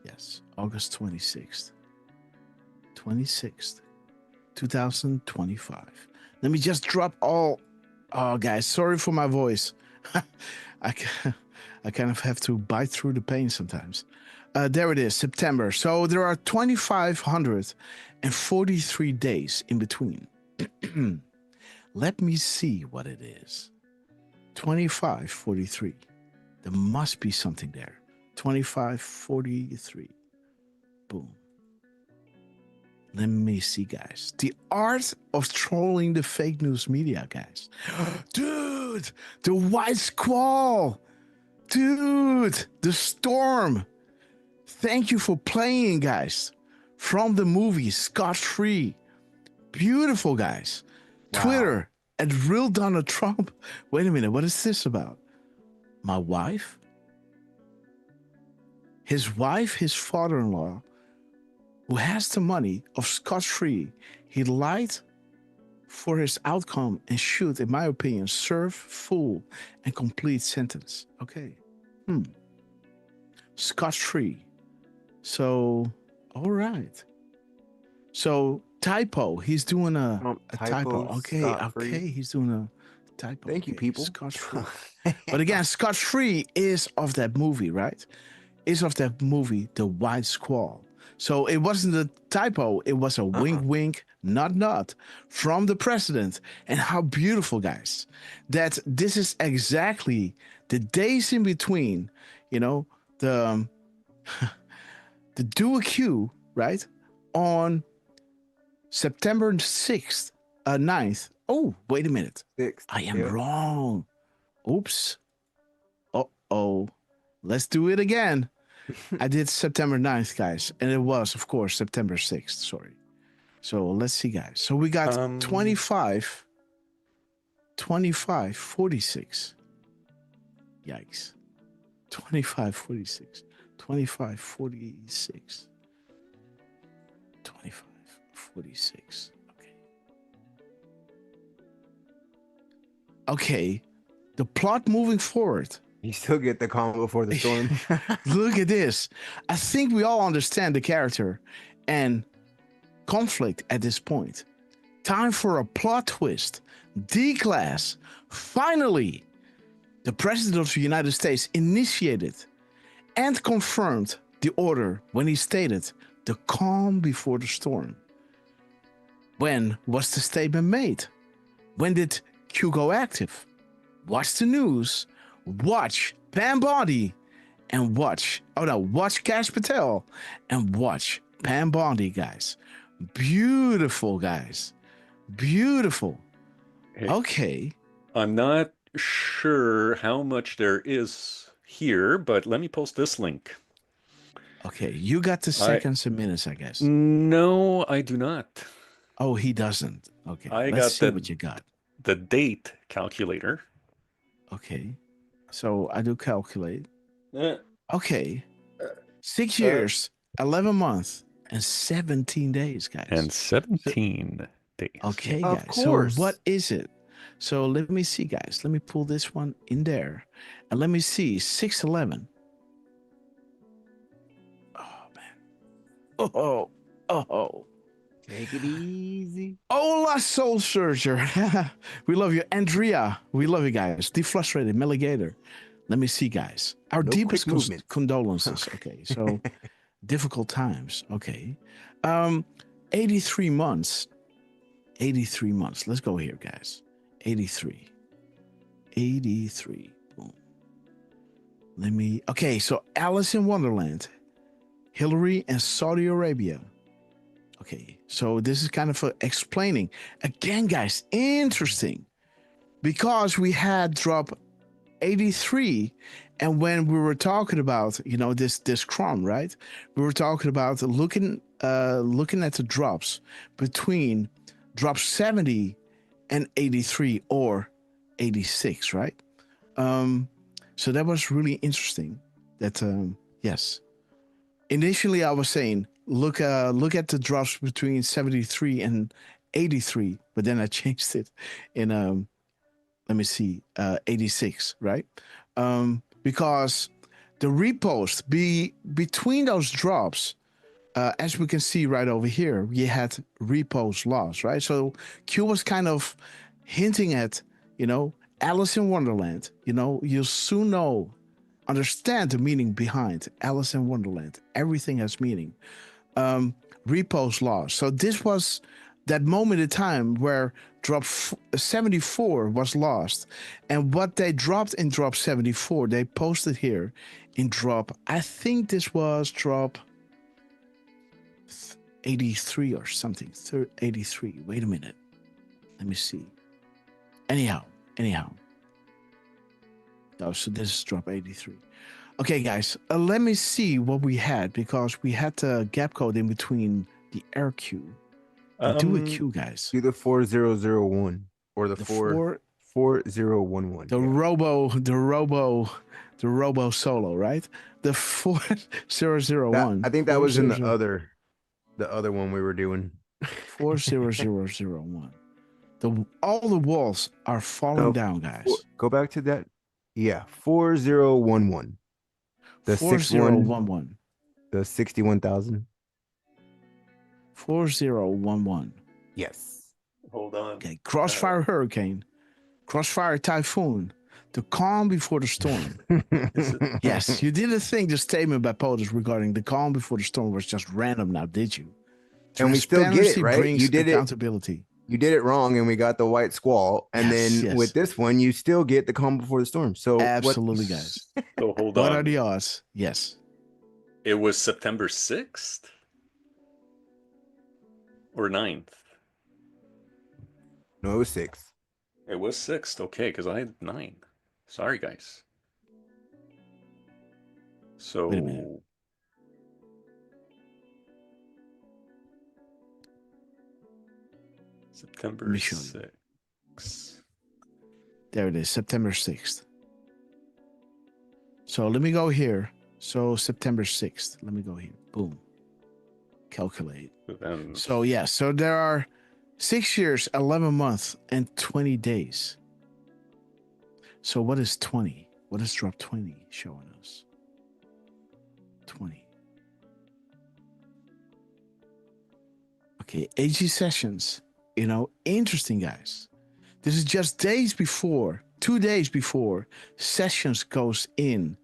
Yes, August 26th. 2025. Let me just drop all. Oh, guys, sorry for my voice. I kind of have to bite through the pain sometimes. There it is, September. So there are 2,543 days in between. Let me see what it is. 2543. There must be something there. 2543. Boom. Let me see, guys. The art of trolling the fake news media, guys. Dude, the white squall. Dude, the storm. Thank you for playing, guys. From the movie Scott Free. Beautiful, guys. Wow. Twitter at Real Donald Trump. Wait a minute, what is this about? My wife? His wife, his father-in-law, who has the money of Scott Free, he lied for his outcome and should, in my opinion, serve full and complete sentence. Okay. Scott Free. So, all right. So, typo. He's doing a typo. Okay, okay. He's doing a typo. Thank you, people. Scott Free. But again, Scott Free is of that movie, right? Is of that movie, The White Squall. So it wasn't a typo. It was a wink, wink, nod, nod from the president. And how beautiful, guys, that this is exactly the days in between, you know, the dual Q, right? On September 6th, 9th. Oh, wait a minute. 6th. I am wrong. Oops. Uh-oh. Let's do it again. I did September 9th, guys. And it was, of course, September 6th. Sorry. So let's see, guys. So we got 25, 46. Yikes. 25, 46. 25, 46. 25, 46. Okay. Okay. The plot moving forward. You still get the calm before the storm. Look at this. I think we all understand the character and conflict at this point. Time for a plot twist. D-Class. Finally, the President of the United States initiated and confirmed the order when he stated the calm before the storm. When was the statement made? When did Q go active? Watch the news. Watch Pam Bondi and watch Cash Patel and watch Pam Bondi, guys. Beautiful, guys. Beautiful. Hey, okay. I'm not sure how much there is here, but let me post this link. Okay, you got the seconds and minutes, I guess. No, I do not. Oh, he doesn't. Okay, let's see what you got. The date calculator. Okay. So I do calculate. Okay. 6 years, 11 months, and 17 days, guys. And 17 days. Okay, guys. Of course. So what is it? So let me see, guys. Let me pull this one in there. And let me see. 6/11. Oh, man. Oh. Take it easy. Hola, Soul Searcher. We love you. Andrea, we love you, guys. Deflustrated, Milligator. Let me see, guys. Our deepest condolences. Okay, so difficult times. Okay. 83 months. 83 months. Let's go here, guys. 83. 83. Boom. Okay, so Alice in Wonderland, Hillary and Saudi Arabia. Okay, so this is kind of explaining. Again, guys, interesting. Because we had drop 83, and when we were talking about, you know, this crumb, right? We were talking about looking at the drops between drop 70 and 83 or 86, right? So that was really interesting. That yes. Initially, I was saying, look at the drops between 73 and 83, but then I changed it in let me see, 86, right? Because the repost between those drops, as we can see right over here, we had repost loss, right? So Q was kind of hinting at, you know, Alice in Wonderland. You know, you'll soon understand the meaning behind Alice in Wonderland. Everything has meaning. Repost loss. So this was that moment in time where drop 74 was lost, and what they dropped in drop 74, they posted here in drop, I think this was drop 83 or something, 83. Wait a minute. Let me see. Anyhow. Oh, so this is drop 83. Okay, guys, let me see what we had, because we had the gap code in between the air queue. Do a queue, guys. Do the 4001 or the 4011. The robo solo, right? The 4001. I think that was in the other one we were doing. 40001. All the walls are falling down, guys. Go back to that. Yeah, 4011. The 4011. The 61,000. 4011. Yes. Hold on. Okay, Crossfire Hurricane, Crossfire Typhoon, the calm before the storm. Yes, you didn't think the statement by POTUS regarding the calm before the storm was just random now, did you? And we still get it, right? Brings you did accountability. You did it wrong, and we got the white squall. And then with this one, you still get the calm before the storm. So absolutely, guys. So hold on. What are the odds? Yes. It was September 6th or 9th? No, it was 6th. It was 6th. Okay, because I had 9. Sorry, guys. So wait a minute. September 6th. There it is, September 6th. So let me go here. So September 6th. Let me go here. Boom. Calculate. So yeah, so there are 6 years, 11 months, and 20 days. So what is 20? What is drop 20 showing us? 20. Okay, AG sessions. You know, interesting, guys. This is just days before, 2 days before Sessions goes in,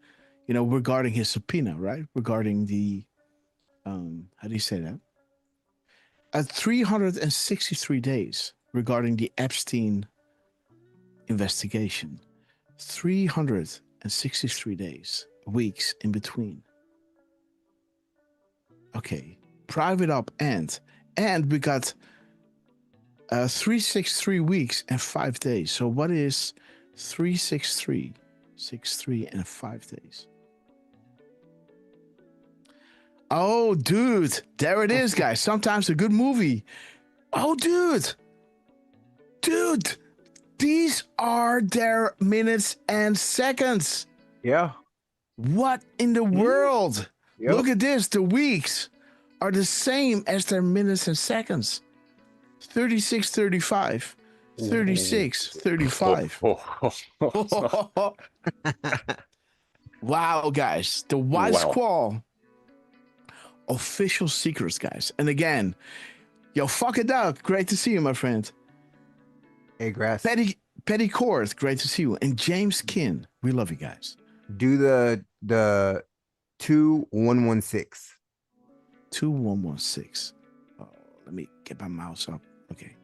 you know, regarding his subpoena, right? Regarding the, how do you say that? 363 days regarding the Epstein investigation. 363 days, weeks in between. Okay, private up and we got 363 weeks and 5 days. So what is 363? 63 and 5 days. Oh, dude, there it is, guys. Sometimes a good movie. Oh, dude, these are their minutes and seconds. Yeah. What in the world? Yep. Look at this. The weeks are the same as their minutes and seconds. 36, 35, 36, 35. Wow, guys. The White Squall. Official secrets, guys. And again, yo, fuck it out. Great to see you, my friend. Hey, Grass. Petty Court, great to see you. And James Kin, we love you guys. Do the 2116. 2116. Oh, let me get my mouse up. Okay.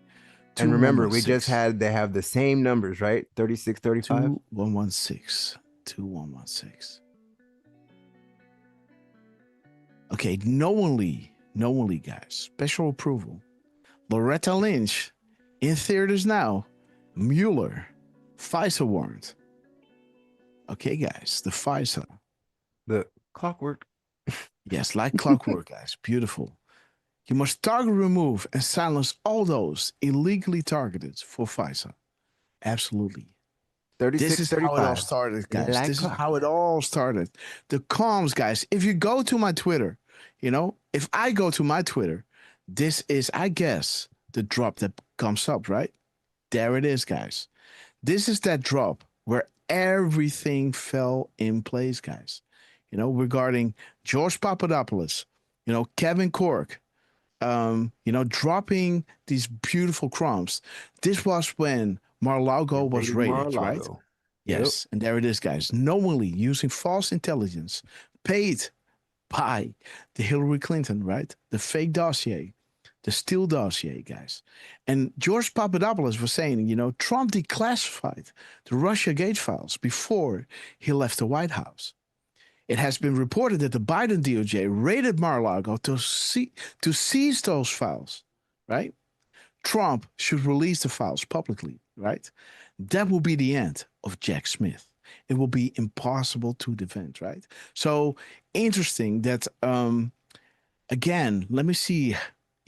And remember, we just had, they have the same numbers, right? 36, 35. 2116. 2116. Okay, knowingly, guys. Special approval. Loretta Lynch in theaters now. Mueller, FISA warrant. Okay, guys, the FISA. The clockwork. Yes, like clockwork, guys. Beautiful. You must target, remove, and silence all those illegally targeted for FISA. Absolutely. 36, this is 35. how it all started, guys. Like this is how it all started. The comms, guys. If you go to my Twitter, you know, if I go to my Twitter, this is, I guess, the drop that comes up, right? There it is, guys. This is that drop where everything fell in place, guys. You know, regarding George Papadopoulos, you know, Kevin Cork, you know, dropping these beautiful crumbs. This was when Mar-a-Lago was raided, right? Yes, and there it is, guys. Knowingly using false intelligence paid by the Hillary Clinton, right? The fake dossier The Steele dossier, guys. And George Papadopoulos was saying, Trump declassified the Russiagate files before he left the White House. It has been reported that the Biden DOJ raided Mar-a-Lago to seize those files, right? Trump should release the files publicly, right? That will be the end of Jack Smith. It will be impossible to defend, right? So interesting that, again, let me see.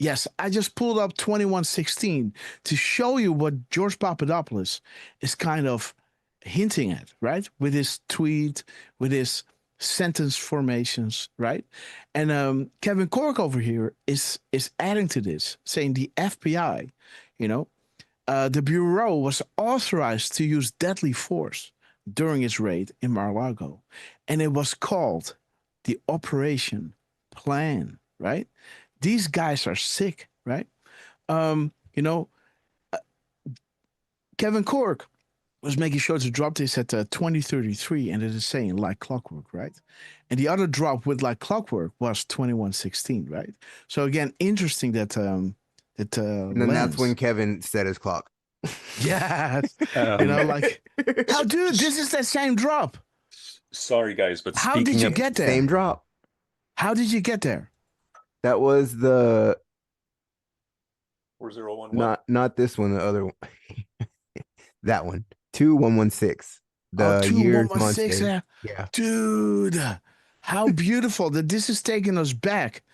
Yes, I just pulled up 2116 to show you what George Papadopoulos is kind of hinting at, right? With his tweet, with his sentence formations, right? And Kevin Cork over here is adding to this, saying the FBI, the Bureau was authorized to use deadly force during its raid in Mar-a-Lago, and it was called the Operation Plan, right? These guys are sick, right? Kevin Cork was making sure to drop this at 2033, and it is saying like clockwork, right? And the other drop with like clockwork was 2116, right? So again, interesting that and then that's when Kevin set his clock. Yes, how dude, this is that same drop. Sorry, guys, but how did you get there? Same drop. How did you get there? That was the 4011. Not this one, the other one. That one. 2116. The year, month, day. Yeah. Dude, how beautiful that this is taking us back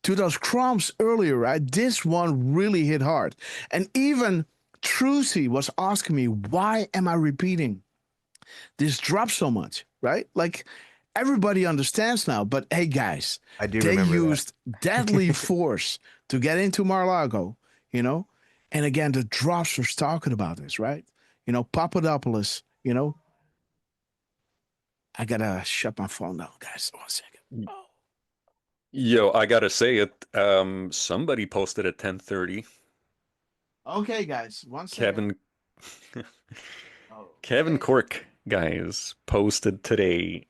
to those crumbs earlier, right? This one really hit hard. And even Trucy was asking me, why am I repeating this drop so much, right? Like, everybody understands now, but hey, guys, they used deadly force to get into Mar-a-Lago, and again, the drops were talking about this, right? Papadopoulos, I gotta shut my phone down, guys. 1 second. Oh. Yo, I gotta say it. Somebody posted at 10:30. Okay, guys. 1 second. Kevin Cork, guys, posted today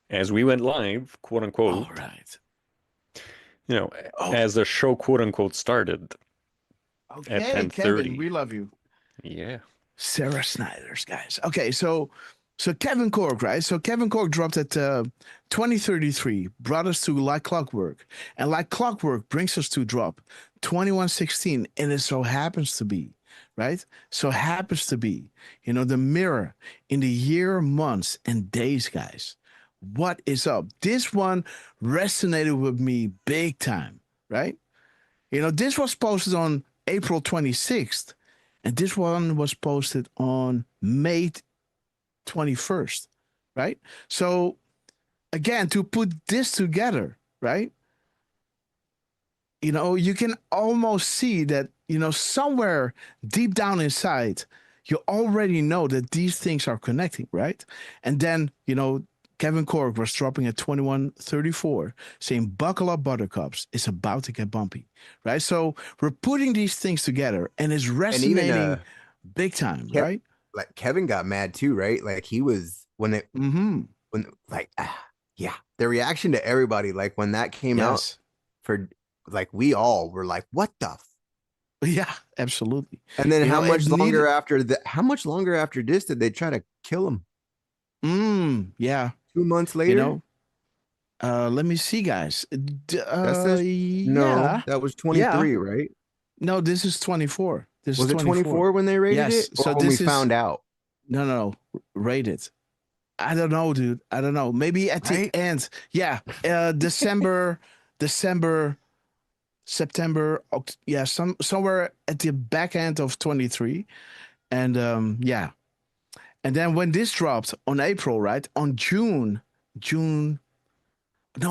as we went live, quote unquote. All right. As the show, quote unquote, started. Okay, at 10:30. Kevin, we love you. Yeah. Sarah Snyder's, guys. Okay, so Kevin Cork, right? So Kevin Cork dropped at 2033, brought us to Like Clockwork. And Like Clockwork brings us to drop 2116. And it so happens to be, right? So happens to be, the mirror in the year, months, and days, guys. What is up? This one resonated with me big time, right? This was posted on April 26th. And this one was posted on May 21st, right? So, again, to put this together, right? You can almost see that, somewhere deep down inside, you already know that these things are connecting, right? And then, Kevin Cork was dropping at 2134, saying, buckle up, buttercups. It's about to get bumpy, right? So we're putting these things together, and it's resonating big time, right? Like Kevin got mad too, right? Like he was the reaction to everybody, like when that came out, for like we all were like, what the? Yeah, absolutely. And then how much longer after this did they try to kill him? Yeah. 2 months later, let me see, guys. No, that was 23, right? No, this is 24. This was is 24. It 24 when they raided it? So when we found out. No, raided. I don't know, dude. I don't know. Maybe at the end. Yeah, December, September. Yeah, somewhere at the back end of 23, and yeah. And then when this dropped on April, right? On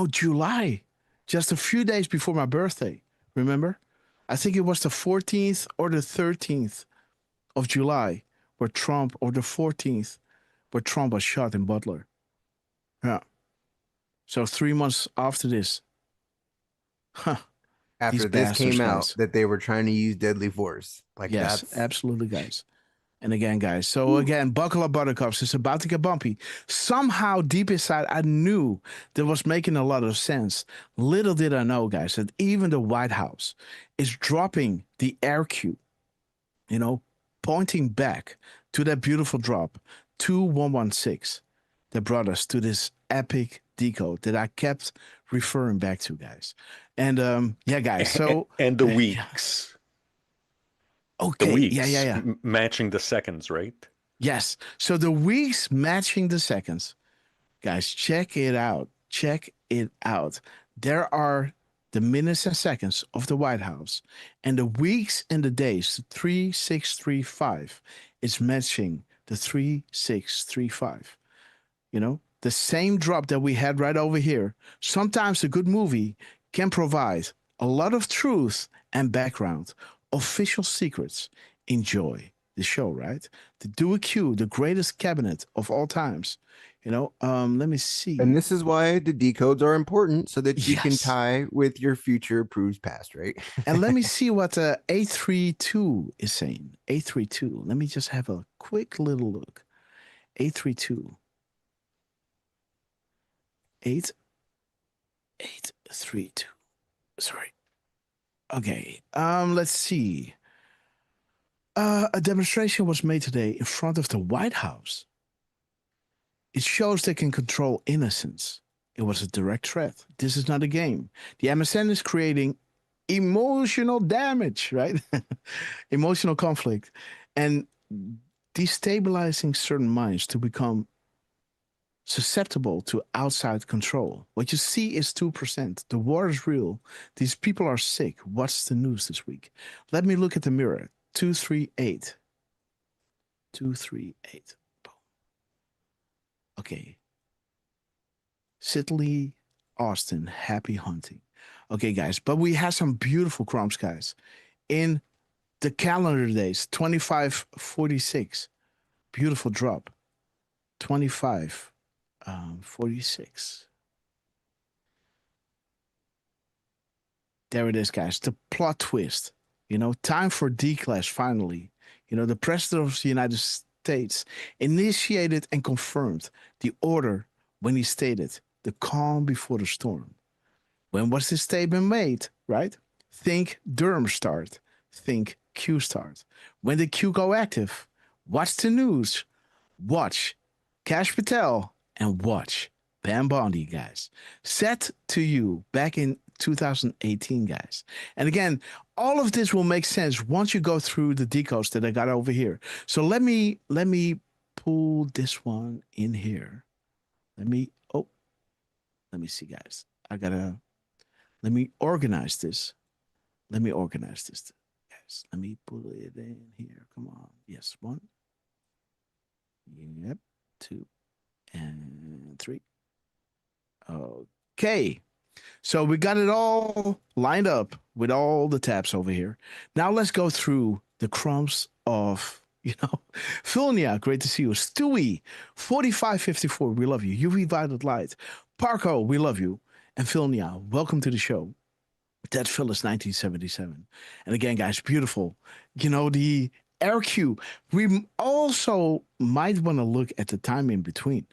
July, just a few days before my birthday, remember? I think it was the 14th or the 13th of July or the 14th, where Trump was shot in Butler. Yeah. So 3 months after this. After this came out, that they were trying to use deadly force. Like yes, absolutely, guys. And again, guys, so again, buckle up, buttercups. It's about to get bumpy. Somehow, deep inside, I knew that was making a lot of sense. Little did I know, guys, that even the White House is dropping the air cue, you know, pointing back to that beautiful drop, 2116, that brought us to this epic decode that I kept referring back to, guys. And yeah, guys, so and the weeks. Okay. The weeks Yeah. matching the seconds, right? Yes. So the weeks matching the seconds. Guys, check it out. Check it out. There are the minutes and seconds of the White House, and the weeks and the days, 3635, is matching the 3635. You know, the same drop that we had right over here. Sometimes a good movie can provide a lot of truth and background, official secrets. Enjoy the show, right? The Do a Q, the greatest cabinet of all times. You know, let me see. And this is why the decodes are important, so that you can tie with your future proves past, right? And let me see what 832 is saying. 832. Let me just have a quick little look. 832. 832. Sorry. Okay. Let's see. A demonstration was made today in front of the White House. It shows they can control innocence. It was a direct threat. This is not a game. The MSN is creating emotional damage, right? Emotional conflict, and destabilizing certain minds to become susceptible to outside control. What you see is 2%. The war is real. These people are sick. What's the news this week? Let me look at the mirror. 238. 238. Okay. Sidley Austin, happy hunting. Okay, guys, but we have some beautiful crumbs, guys. In the calendar days, 2546. Beautiful drop. 2546. There it is, guys. The plot twist. You know, time for D-Clash finally. You know, the President of the United States initiated and confirmed the order when he stated the calm before the storm. When was this statement made, right? Think Durham start. Think Q start. When did Q go active? Watch the news. Watch Cash Patel and watch Pam Bondi, guys. Set to you back in 2018, guys. And again, all of this will make sense once you go through the decodes that I got over here. So let me pull this one in here. Let me see, guys. Let me organize this. Guys. Let me pull it in here. Come on. Yes, 1. Yep, 2 and 3. Okay. So we got it all lined up with all the tabs over here. Now let's go through the crumbs of, Filnia, great to see you. Stewie, 4554, we love you. UV Violet Light. Parco, we love you. And Filnia, welcome to the show. Dead Phyllis, 1977. And again, guys, beautiful. The RQ. We also might want to look at the time in between.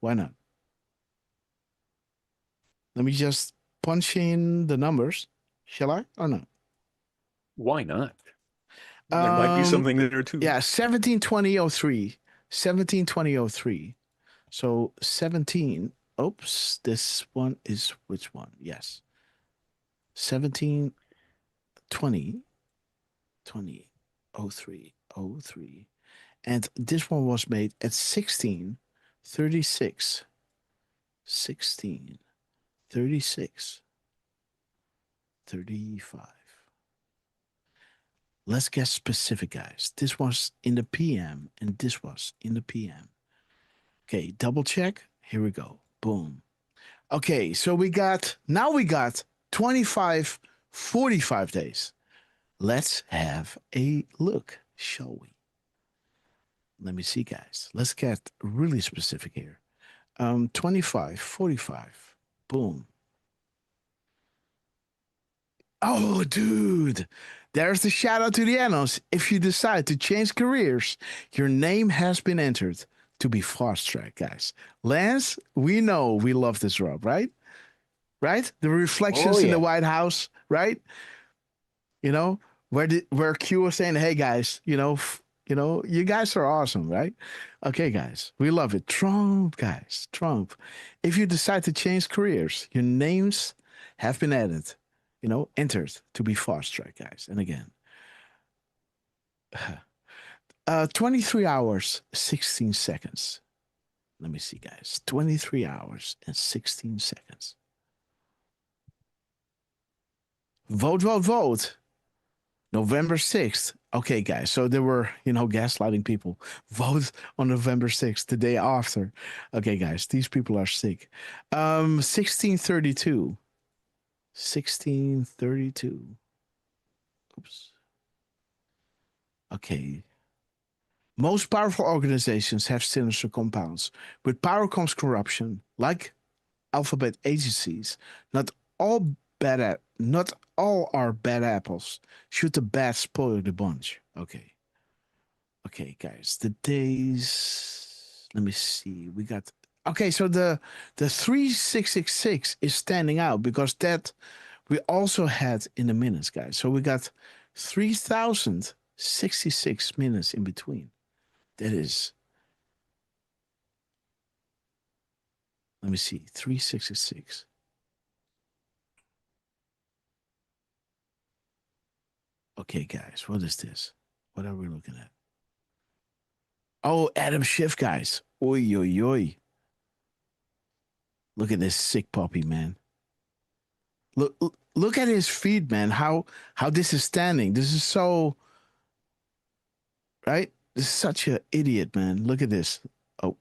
Why not? Let me just punch in the numbers. Shall I or not? Why not? There might be something there too. Yeah, 172003. 172003. So 17. Oops, this one is which one? Yes. 172003. And this one was made at 1636. 1636. 35. Let's get specific, guys. This was in the PM and this was in the PM. Okay, double check. Here we go. Boom. Okay, so we got 45 days. Let's have a look, shall we? Let me see, guys. Let's get really specific here. 25, 45. Boom. Oh, dude. There's the shout out to the annals. If you decide to change careers, your name has been entered to be fast track, guys. Lance, we know we love this drop, right? Right? The reflections in the White House, right? You know, where Q was saying, "Hey guys, you guys are awesome, right?" Okay, guys, we love it. Trump, guys, Trump. If you decide to change careers, your names have been added, entered to be fast track, guys. And again, 23 hours, 16 seconds. Let me see, guys. 23 hours and 16 seconds. Vote, vote, vote. November 6th. Okay, guys. So there were, gaslighting people. Vote on November 6th, the day after. Okay, guys. These people are sick. 1632. 1632. Oops. Okay. Most powerful organizations have sinister compounds. With power comes corruption, like alphabet agencies. Not all are bad apples. Should the bad spoil the bunch? Okay. Okay, guys. The days. Let me see. We got. Okay, so the 3666 is standing out because that we also had in the minutes, guys. So we got 3,066 minutes in between. That is. Let me see. 366. Okay, guys, what is this? What are we looking at? Oh, Adam Schiff, guys. Oi, oi, oi. Look at this sick puppy, man. Look at his feet, man. How this is standing. This is so, right? This is such an idiot, man. Look at this. Oh.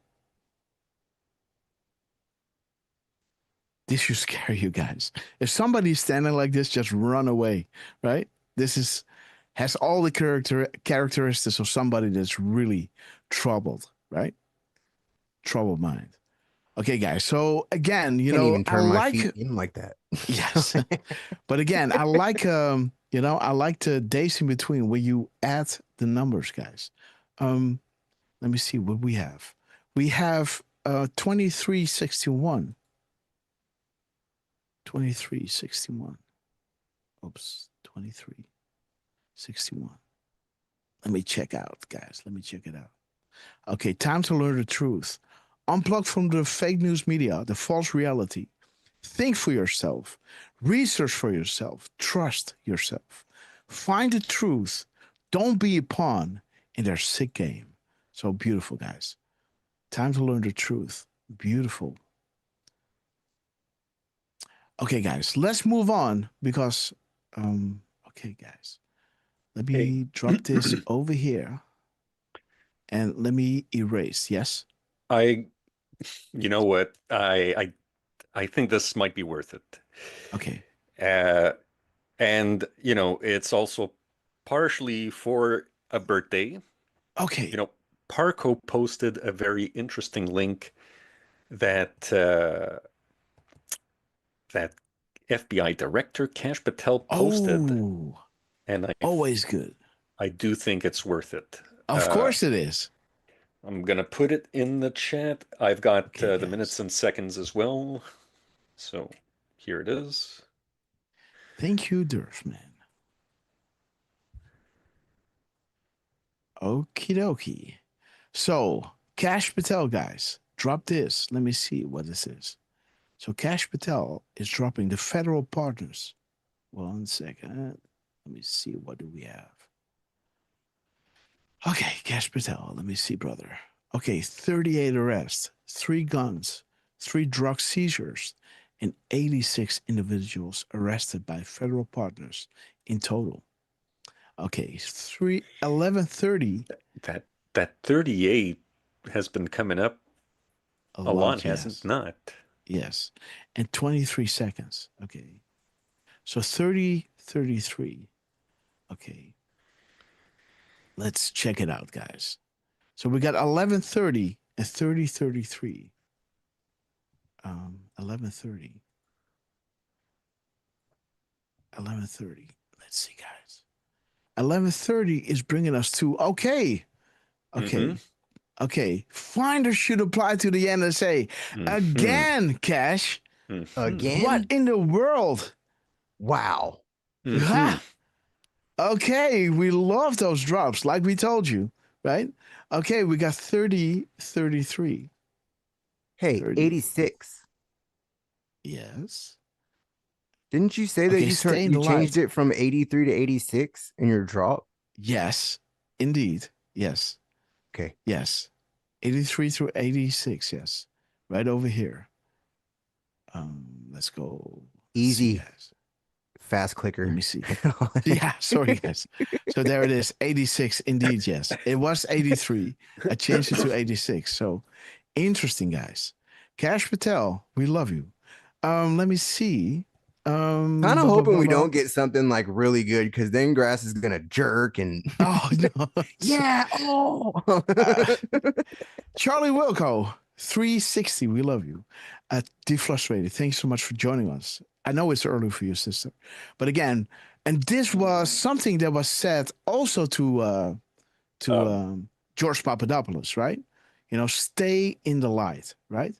This should scare you guys. If somebody's standing like this, just run away, right? This has all the characteristics of somebody that's really troubled, right? Troubled mind. Okay, guys. So again, Can't even turn my feet in like that. Yes, but again, I like I like the days in between where you add the numbers, guys. Let me see what we have. We have 2361. 2361. Oops, 2361. Let me check out, guys. Let me check it out. Okay, time to learn the truth. Unplug from the fake news media, the false reality. Think for yourself. Research for yourself. Trust yourself. Find the truth. Don't be a pawn in their sick game. So beautiful, guys. Time to learn the truth. Beautiful. Okay, guys, let's move on because, okay, guys, let me drop this over here and let me erase. Yes. You know what? I think this might be worth it. Okay. And it's also partially for a birthday. Okay. Parco posted a very interesting link that that FBI director Kash Patel posted. Oh, and always good. I do think it's worth it. Of course it is. I'm gonna put it in the chat. I've got the minutes and seconds as well. So here it is. Thank you, Durfman. Okie dokie. So, Kash Patel, guys, drop this. Let me see what this is. So, Kash Patel is dropping the federal partners. 1 second. Let me see. What do we have? Okay, Kash Patel. Let me see, brother. Okay, 38 arrests, 3 guns, 3 drug seizures, and 86 individuals arrested by federal partners in total. Okay, 11:30. That 38 has been coming up a lot, yes. hasn't not? Yes, and 23 seconds. Okay, so 33. Okay, let's check it out, guys. So we got 11:30 and 33. 11:30. 11:30. Let's see, guys. 11:30 is bringing us to okay. Finder should apply to the NSA again. Cash Again? What in the world? Wow. Ha! Okay, we love those drops, like we told you, right? Okay, we got 30, 33. Hey, 30. 86. Yes. Didn't you say that you changed it from 83 to 86 in your drop? Yes, indeed. Yes. Okay. Yes. 83 through 86, yes. Right over here. Let's go. Easy. Fast clicker. Let me see. Yeah, sorry, guys. So there it is. 86, indeed, yes. It was 83. I changed it to 86. So interesting, guys. Cash Patel, we love you. Let me see. Kind of hoping we don't get something like really good, because then Grass is gonna jerk and oh no. Yeah. Charlie Wilco, 360. We love you. Deflustrated. Thanks so much for joining us. I know it's early for you, sister, but again, and this was something that was said also to George Papadopoulos, right? You know, stay in the light, right?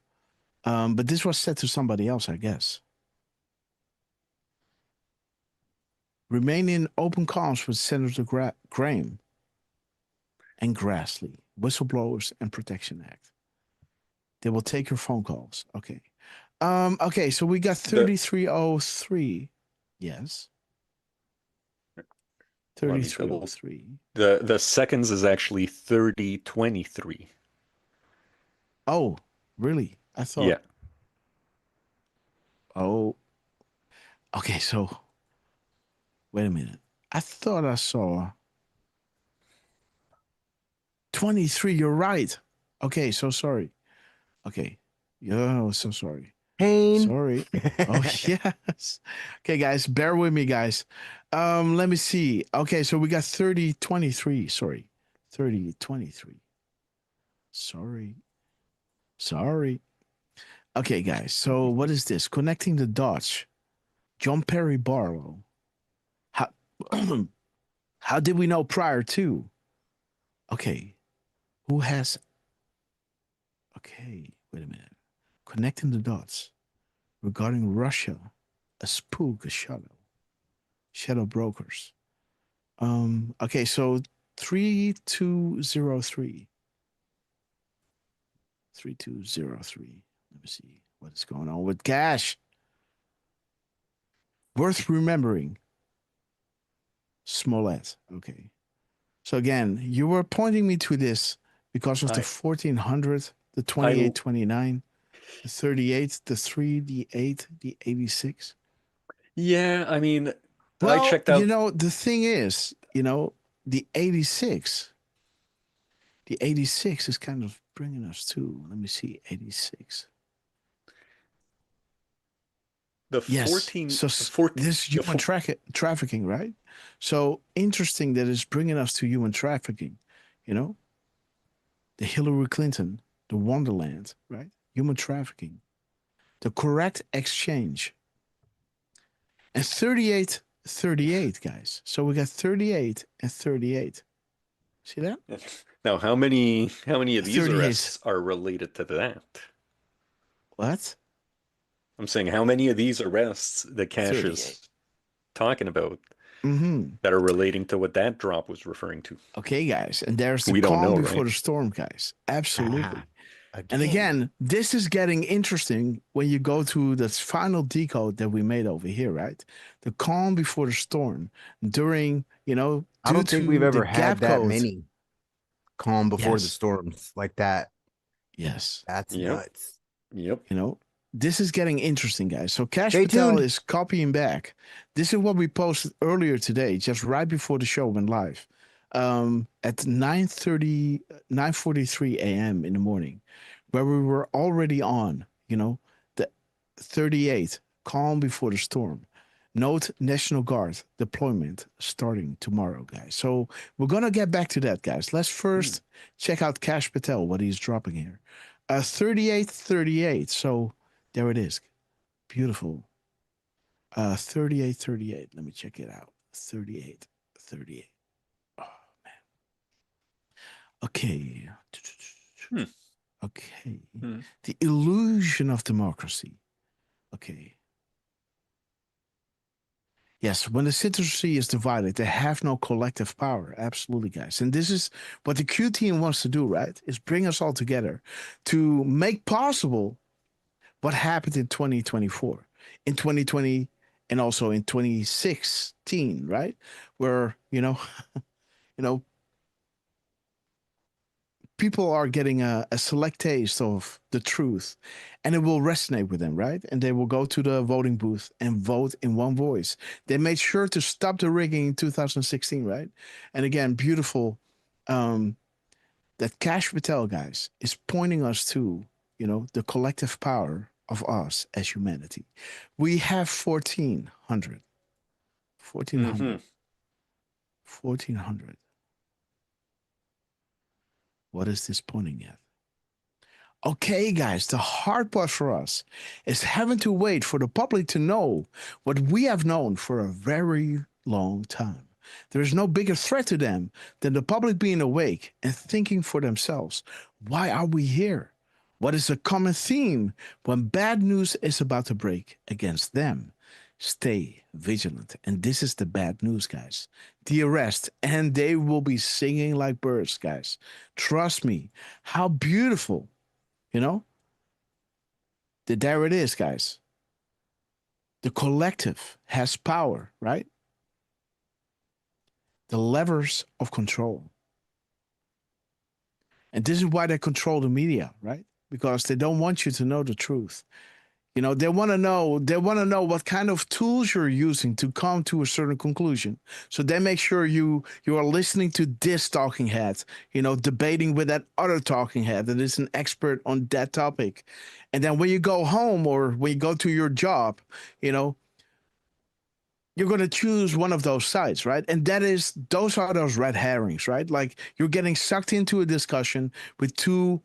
But this was said to somebody else, I guess. Remain in open comms with Senator Graham and Grassley, Whistleblowers and Protection Act. They will take your phone calls. Okay. Okay, so we got 3303. Yes. 3303. The seconds is actually 3023. Oh, really? I thought. Yeah. Oh. Okay, so wait a minute. I thought I saw 23. You're right. Okay, so sorry. Okay. Yeah, so sorry. Pain. Sorry. Oh, yes. Okay, guys, bear with me, guys. Let me see. Okay, so we got 3023. Sorry. 3023. Sorry. Okay, guys. So what is this? Connecting the dots. John Perry Barlow. How did we know prior to? Okay. Who has... Okay, wait a minute. Connecting the dots regarding Russia, a spook, a shadow brokers. Okay, so 3203. 3203. Let me see what is going on with Cash. Worth remembering. Smollett. Okay. So again, you were pointing me to this because of the 1400, the 2829. The 38, the 3, the 8, the 86. Yeah, I mean, well, I checked out. You know, the thing is, the 86. The 86 is kind of bringing us to, let me see, 86. The 14. So 14, this is human trafficking, right? So interesting that it's bringing us to human trafficking, The Hillary Clinton, the Wonderland, right? Human trafficking, the correct exchange, and 38, guys. So we got 38 and 38. See that? Now, how many of these arrests are related to that? What? I'm saying, how many of these arrests that Cash is talking about that are relating to what that drop was referring to? Okay, guys, and there's the calm before the storm, guys. Absolutely. And again, this is getting interesting when you go to the final decode that we made over here, right? The calm before the storm during, I don't think we've ever had that many calm before the storms like that. Yes. That's nuts. Yep. This is getting interesting, guys. So Cash Patel is copying back. This is what we posted earlier today, just right before the show went live. At 9:43 a.m. in the morning, where we were already on, the 38, calm before the storm. Note National Guard deployment starting tomorrow, guys. So we're going to get back to that, guys. Let's first check out Cash Patel, what he's dropping here. 38. So there it is. Beautiful. 38. Let me check it out. 38. Oh man. Okay. Okay. The illusion of democracy. Okay. Yes, when the citizenry is divided, they have no collective power. Absolutely, guys. And this is what the Q team wants to do, right? Is bring us all together to make possible what happened in 2024, in 2020, and also in 2016, right? Where, you know, people are getting a select taste of the truth and it will resonate with them, right? And they will go to the voting booth and vote in one voice. They made sure to stop the rigging in 2016, right? And again, beautiful that Cash Patel, guys, is pointing us to, the collective power of us as humanity. We have 1,400. 1,400. What is this pointing at? Okay, guys, the hard part for us is having to wait for the public to know what we have known for a very long time. There is no bigger threat to them than the public being awake and thinking for themselves. Why are we here? What is a common theme when bad news is about to break against them? Stay vigilant. And this is the bad news, guys. The arrest, and they will be singing like birds, guys. Trust me. How beautiful. There it is, guys. The collective has power, right? The levers of control. And this is why they control the media, right? Because they don't want you to know the truth. They want to know what kind of tools you're using to come to a certain conclusion. So they make sure you are listening to this talking head, debating with that other talking head that is an expert on that topic. And then when you go home or when you go to your job, you're going to choose one of those sides, right? And those are those red herrings, right? Like you're getting sucked into a discussion with two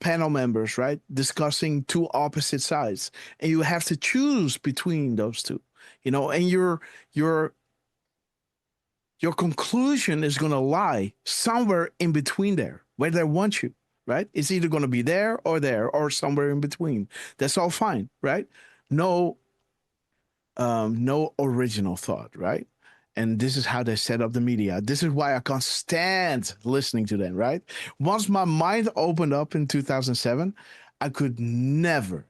panel members, right, discussing two opposite sides, and you have to choose between those two, and your conclusion is going to lie somewhere in between there, where they want you, right? It's either going to be there or somewhere in between. That's all fine, right? No original thought, right? And this is how they set up the media. This is why I can't stand listening to them, right? Once my mind opened up in 2007, I could never,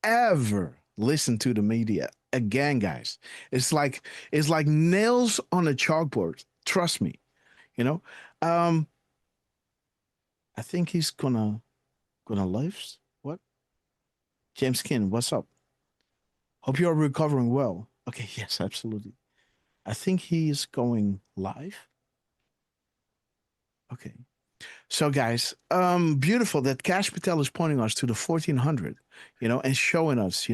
ever listen to the media again, guys. It's like nails on a chalkboard. Trust me, I think he's gonna live. What? James Kin, what's up? Hope you're recovering well. Okay, yes, absolutely. I think he is going live. Okay. So guys, beautiful that Cash Patel is pointing us to the 1,400, and showing us,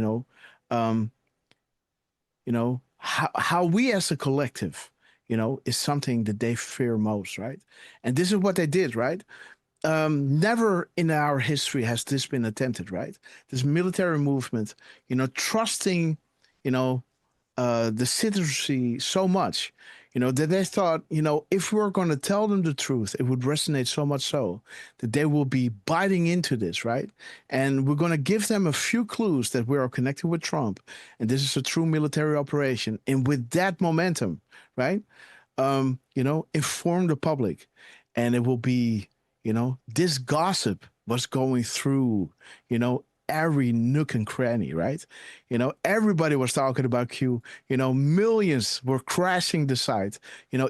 how we as a collective, is something that they fear most, right? And this is what they did, right? Never in our history has this been attempted, right? This military movement, trusting, the citizenry so much, that they thought, if we're going to tell them the truth, it would resonate so much so that they will be biting into this, right? And we're going to give them a few clues that we are connected with Trump, and this is a true military operation. And with that momentum, right, inform the public, and it will be, this gossip was going through, every nook and cranny, right? Everybody was talking about Q. Millions were crashing the site.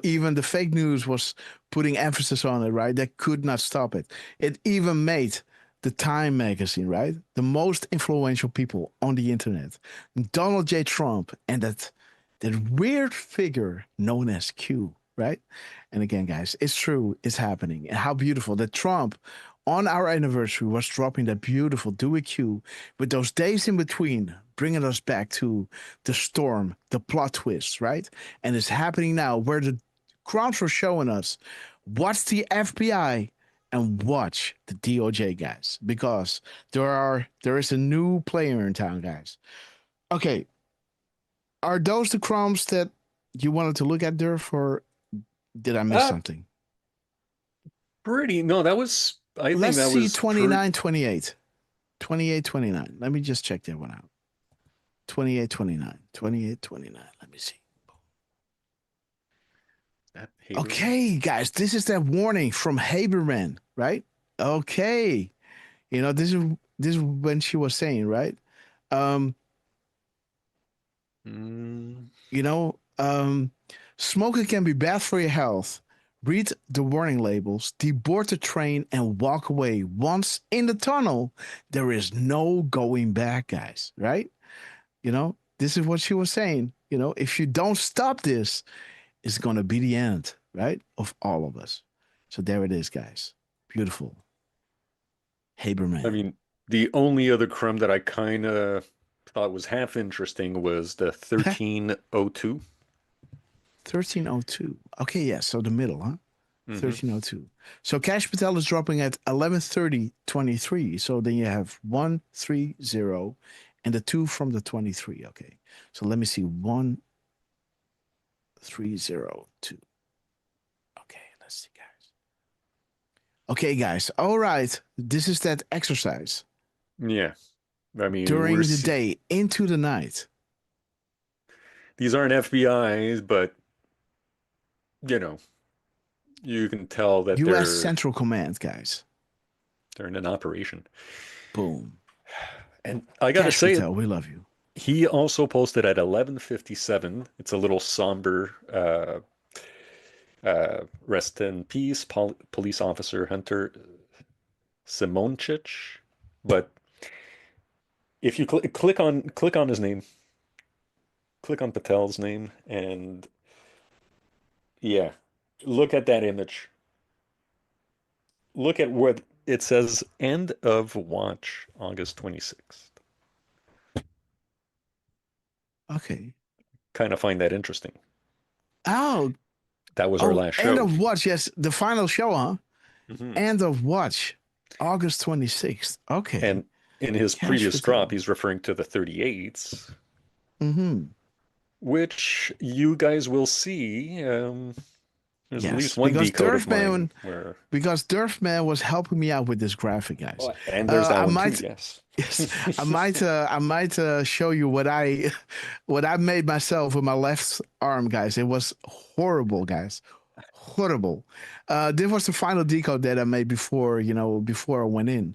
Even the fake news was putting emphasis on it, right? They could not stop it. It even made the Time magazine, right? The most influential people on the internet, Donald J. Trump, and that weird figure known as Q, right? And again, guys, it's true, it's happening. And how beautiful that Trump on our anniversary was dropping that beautiful Dewey Q with those days in between, bringing us back to the storm, the plot twist, right? And it's happening now where the crowds were showing us, watch the FBI and watch the DOJ, guys, because there is a new player in town, guys. Okay. are those the crumbs that you wanted to look at, Durf, or did I miss something? No, that was, I Let's think that see was 29, 28. 28, 29. Let me just check that one out. 28, 29. 28, 29. Let me see. Okay, guys, this is that warning from Haberman, right? Okay. You know, this is when she was saying, right? You know, smoking can be bad for your health. Read the warning labels, deboard the train, and walk away. Once in the tunnel, there is no going back, guys, right? You know, this is what she was saying. You know, if you don't stop this, it's going to be the end, right? Of all of us. So there it is, guys. Beautiful. Haberman. I mean, the only other crumb that I kind of thought was half interesting was the 1302. 1302. Okay, yeah, so the middle, huh? 1302. So Cash Patel is dropping at 11:30:23. So then you have 130 and the 2 from the 23. Okay. So let me see. 1302. Okay, let's see, guys. Okay, guys. All right. This is that exercise. Yeah. I mean, during the day into the night. These aren't FBI's, but you know, you can tell that U.S. they're Central Command, guys. They're in an operation. Boom. And I gotta Cash say, Patel, we love you. He also posted at 11:57. It's a little somber. Rest in peace, police officer Hunter Simonchich. But if you click on his name, click on Patel's name, and yeah, look at that image. Look at what it says. End of watch, August 26th. Okay. Kind of find that interesting. Oh. That was our last show. End of watch, yes. The final show, huh? End of watch, August 26th. Okay. And in his previous drop, he's referring to the 38s. Which you guys will see. There's at least one decode of mine where... Because Durfman was helping me out with this graphic, guys. Oh, and there's that one too, yes. Yes, I might show you what I made myself with my left arm, guys. It was horrible, guys. Horrible. This was the final decode that I made before I went in.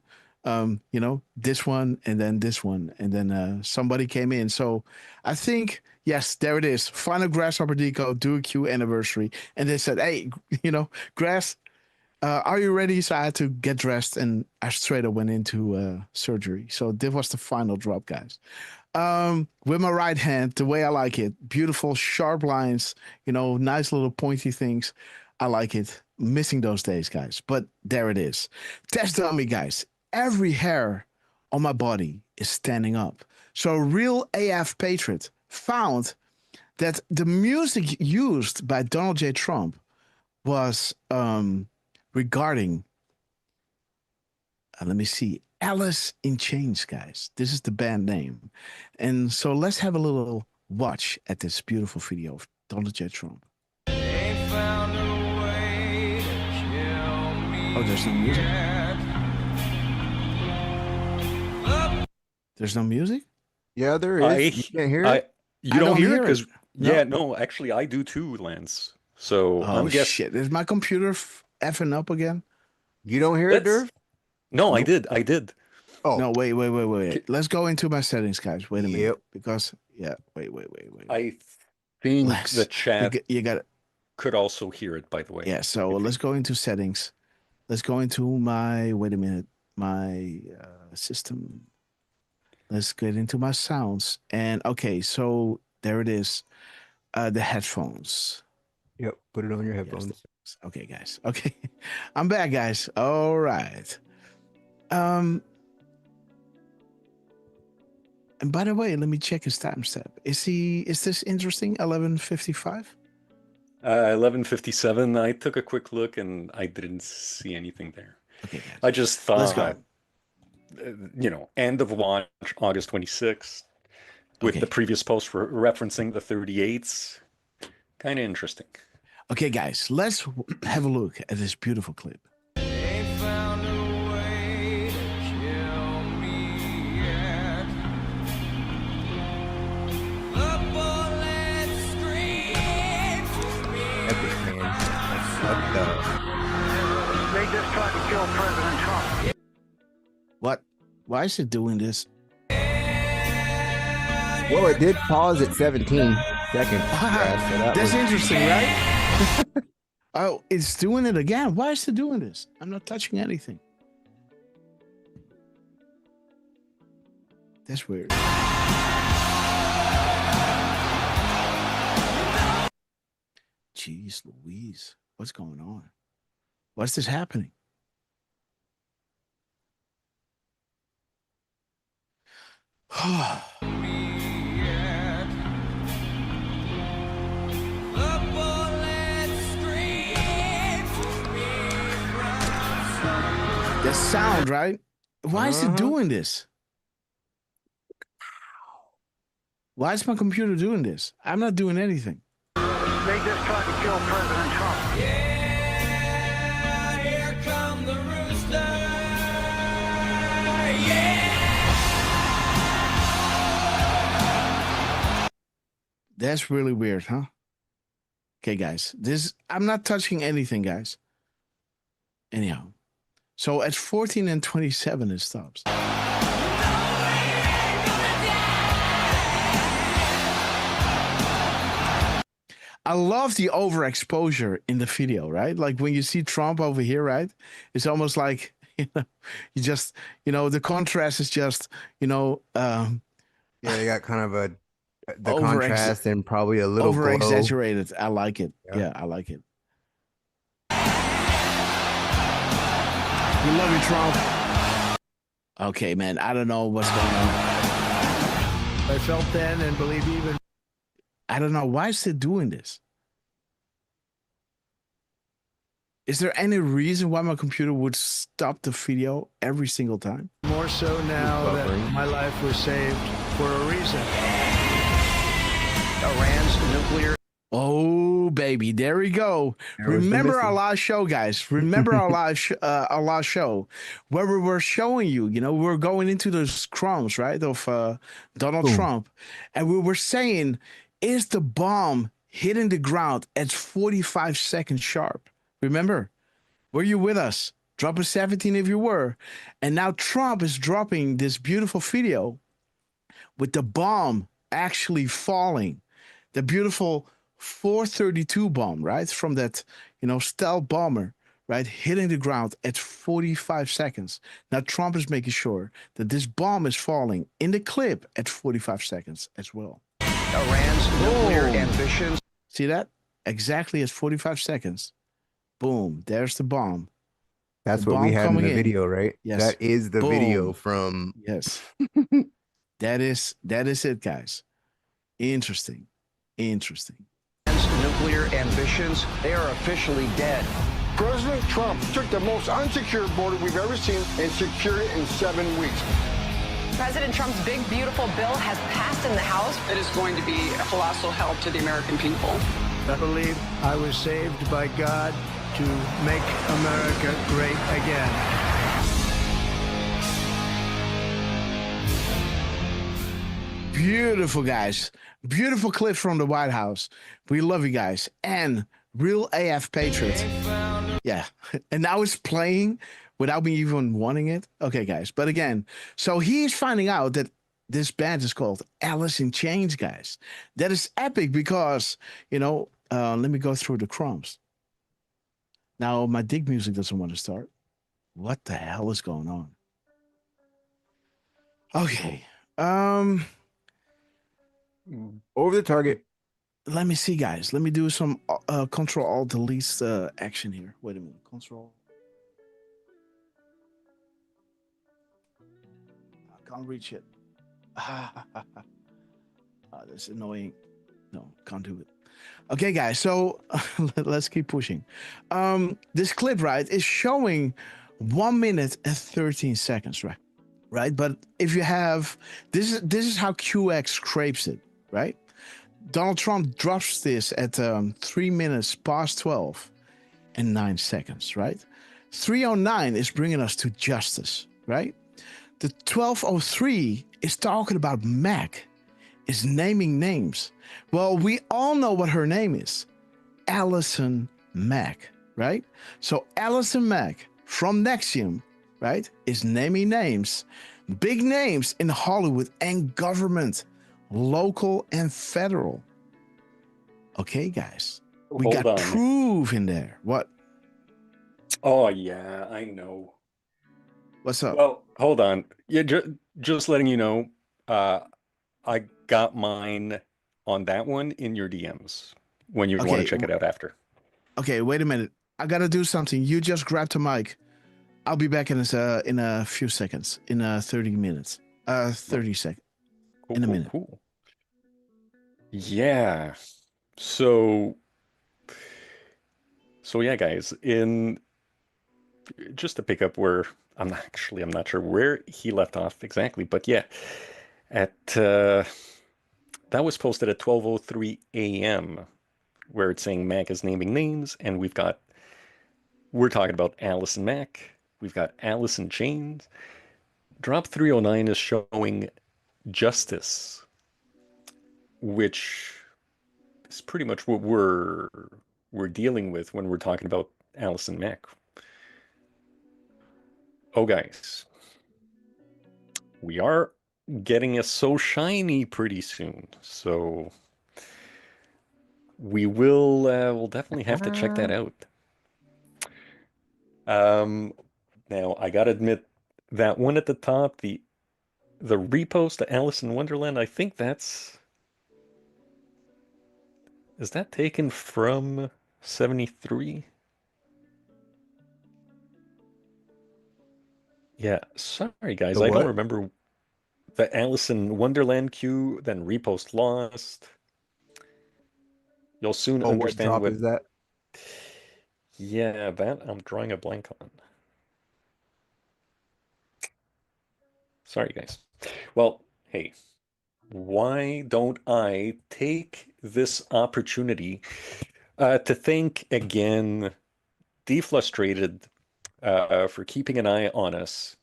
This one and then this one, and then somebody came in. So I think, yes, there it is. Final Grasshopper decode, do a Q anniversary. And they said, hey, Grass, are you ready? So I had to get dressed, and I straight up went into surgery. So this was the final drop, guys. With my right hand, the way I like it. Beautiful, sharp lines, nice little pointy things. I like it. Missing those days, guys. But there it is. Test dummy, guys. Every hair on my body is standing up. So real AF Patriot found that the music used by Donald J. Trump was regarding, let me see, Alice in Chains, guys. This is the band name. And so let's have a little watch at this beautiful video of Donald J. Trump. Oh, there's no music? There's no music? Yeah, there is. You can't hear it? You don't hear it? Because, no, actually, I do too, Lance. So I'm guessing. Shit. Is my computer effing up again? You don't hear it, Durf? No, I did. Oh. No, wait. Let's go into my settings, guys. Wait a minute. Because, wait. I think the chat you got it. Could also hear it, by the way. Yeah, so let's go into settings. Let's go into my, my system. Let's get into my sounds. And okay, so there it is. The headphones. Yep, put it on your headphones. Yes. Okay, guys. Okay. I'm back, guys. All right. And by the way, let me check his timestamp. Is this interesting? 11:55? 11:57. I took a quick look and I didn't see anything there. Okay, guys. I just thought, let's go. End of watch, August 26th. with the previous post referencing the 38s. Kind of interesting. Okay, guys, let's have a look at this beautiful clip. Epic, man. That's fucked up. They just tried to kill President Trump. What? Why is it doing this? Well, it did pause at 17 seconds. That's interesting, right? Oh, it's doing it again. Why is it doing this? I'm not touching anything. That's weird. Jeez Louise. What's going on? What's this happening? The sound, right? Why is it doing this? Why is my computer doing this? I'm not doing anything. They just tried to kill President Trump. Yeah, here come the rooster. Yeah. That's really weird, huh? Okay, guys. I'm not touching anything, guys. Anyhow. So at 14 and 27 it stops. I love the overexposure in the video, right? Like when you see Trump over here, right? It's almost like, you just, the contrast is just, yeah, you got kind of the contrast and probably a little over exaggerated. I like it. Yeah, I like it. We love you, Trump. Okay, man. I don't know what's going on. I felt then and believe even. I don't know. Why is it doing this? Is there any reason why my computer would stop the video every single time? More so now that my life was saved for a reason. Iran's nuclear. Oh, baby. There we go. Remember our last show, guys. Remember our last show where we were showing you, we were going into those crumbs, right, of Donald Trump. And we were saying, is the bomb hitting the ground at 45 seconds sharp? Remember? Were you with us? Drop a 17 if you were. And now Trump is dropping this beautiful video with the bomb actually falling. The beautiful 432 bomb, right? From that, stealth bomber, right? Hitting the ground at 45 seconds. Now Trump is making sure that this bomb is falling in the clip at 45 seconds as well. Iran's nuclear ambitions. See that? Exactly at 45 seconds. Boom. There's the bomb. That's what we had in the video, right? Yes. That is the video from. Yes. That is it, guys. Interesting. Nuclear ambitions, they are officially dead. President Trump took the most unsecure border we've ever seen and secured it in 7 weeks. President Trump's big, beautiful bill has passed in the House. It is going to be a colossal help to the American people. I believe I was saved by God to make America great again. Beautiful, guys. Beautiful clip from the White House. We love you guys. And real AF Patriot. Yeah. And now it's playing without me even wanting it. Okay, guys. But again, so he's finding out that this band is called Alice in Chains, guys. That is epic because, let me go through the crumbs. Now, my dig music doesn't want to start. What the hell is going on? Okay. Over the target. Let me see, guys. Let me do some Control-Alt-Delete action here. Wait a minute. Control. I can't reach it. That's annoying. No, can't do it. Okay, guys. So let's keep pushing. This clip, right, is showing 1 minute and 13 seconds, right? right? But if you have this is how QX scrapes it, right? Donald Trump drops this at 3 minutes past 12 and 9 seconds, right? 3:09 is bringing us to justice, right? The 12:03 is talking about Mac, is naming names. Well, we all know what her name is, Allison Mack, right? So Allison Mack from Nexium, right, is naming names, big names in Hollywood and government, local and federal. Okay, guys, we Hold got on. proof in there. What? Oh yeah, I know. What's up? Well, hold on. Yeah, just letting you know, I got mine on that one in your DMs when you want to check it out after. Okay, wait a minute. I gotta do something. You just grabbed the mic. I'll be back in a few seconds. In 30 minutes. 30 seconds. Cool, in a minute. Cool. Yeah. So yeah, guys. Just to pick up where I'm not sure where he left off exactly, but yeah, at that was posted at 12:03 a.m. where it's saying Mac is naming names, and we're talking about Allison Mack. We've got Allison Chains. Drop 309 is showing justice, which is pretty much what we're dealing with when we're talking about Allison Mack. Oh, guys, we are getting a So Shiny pretty soon, so we'll definitely have to check that out. Now I gotta admit that one at the top, the repost to Alice in Wonderland, I think is that taken from 73? Yeah, sorry guys, I don't remember the Alice in Wonderland queue, then repost lost. You'll soon understand what drop is that? Yeah, that I'm drawing a blank on. Sorry, guys. Well, hey, why don't I take this opportunity to thank again Deflustrated for keeping an eye on us.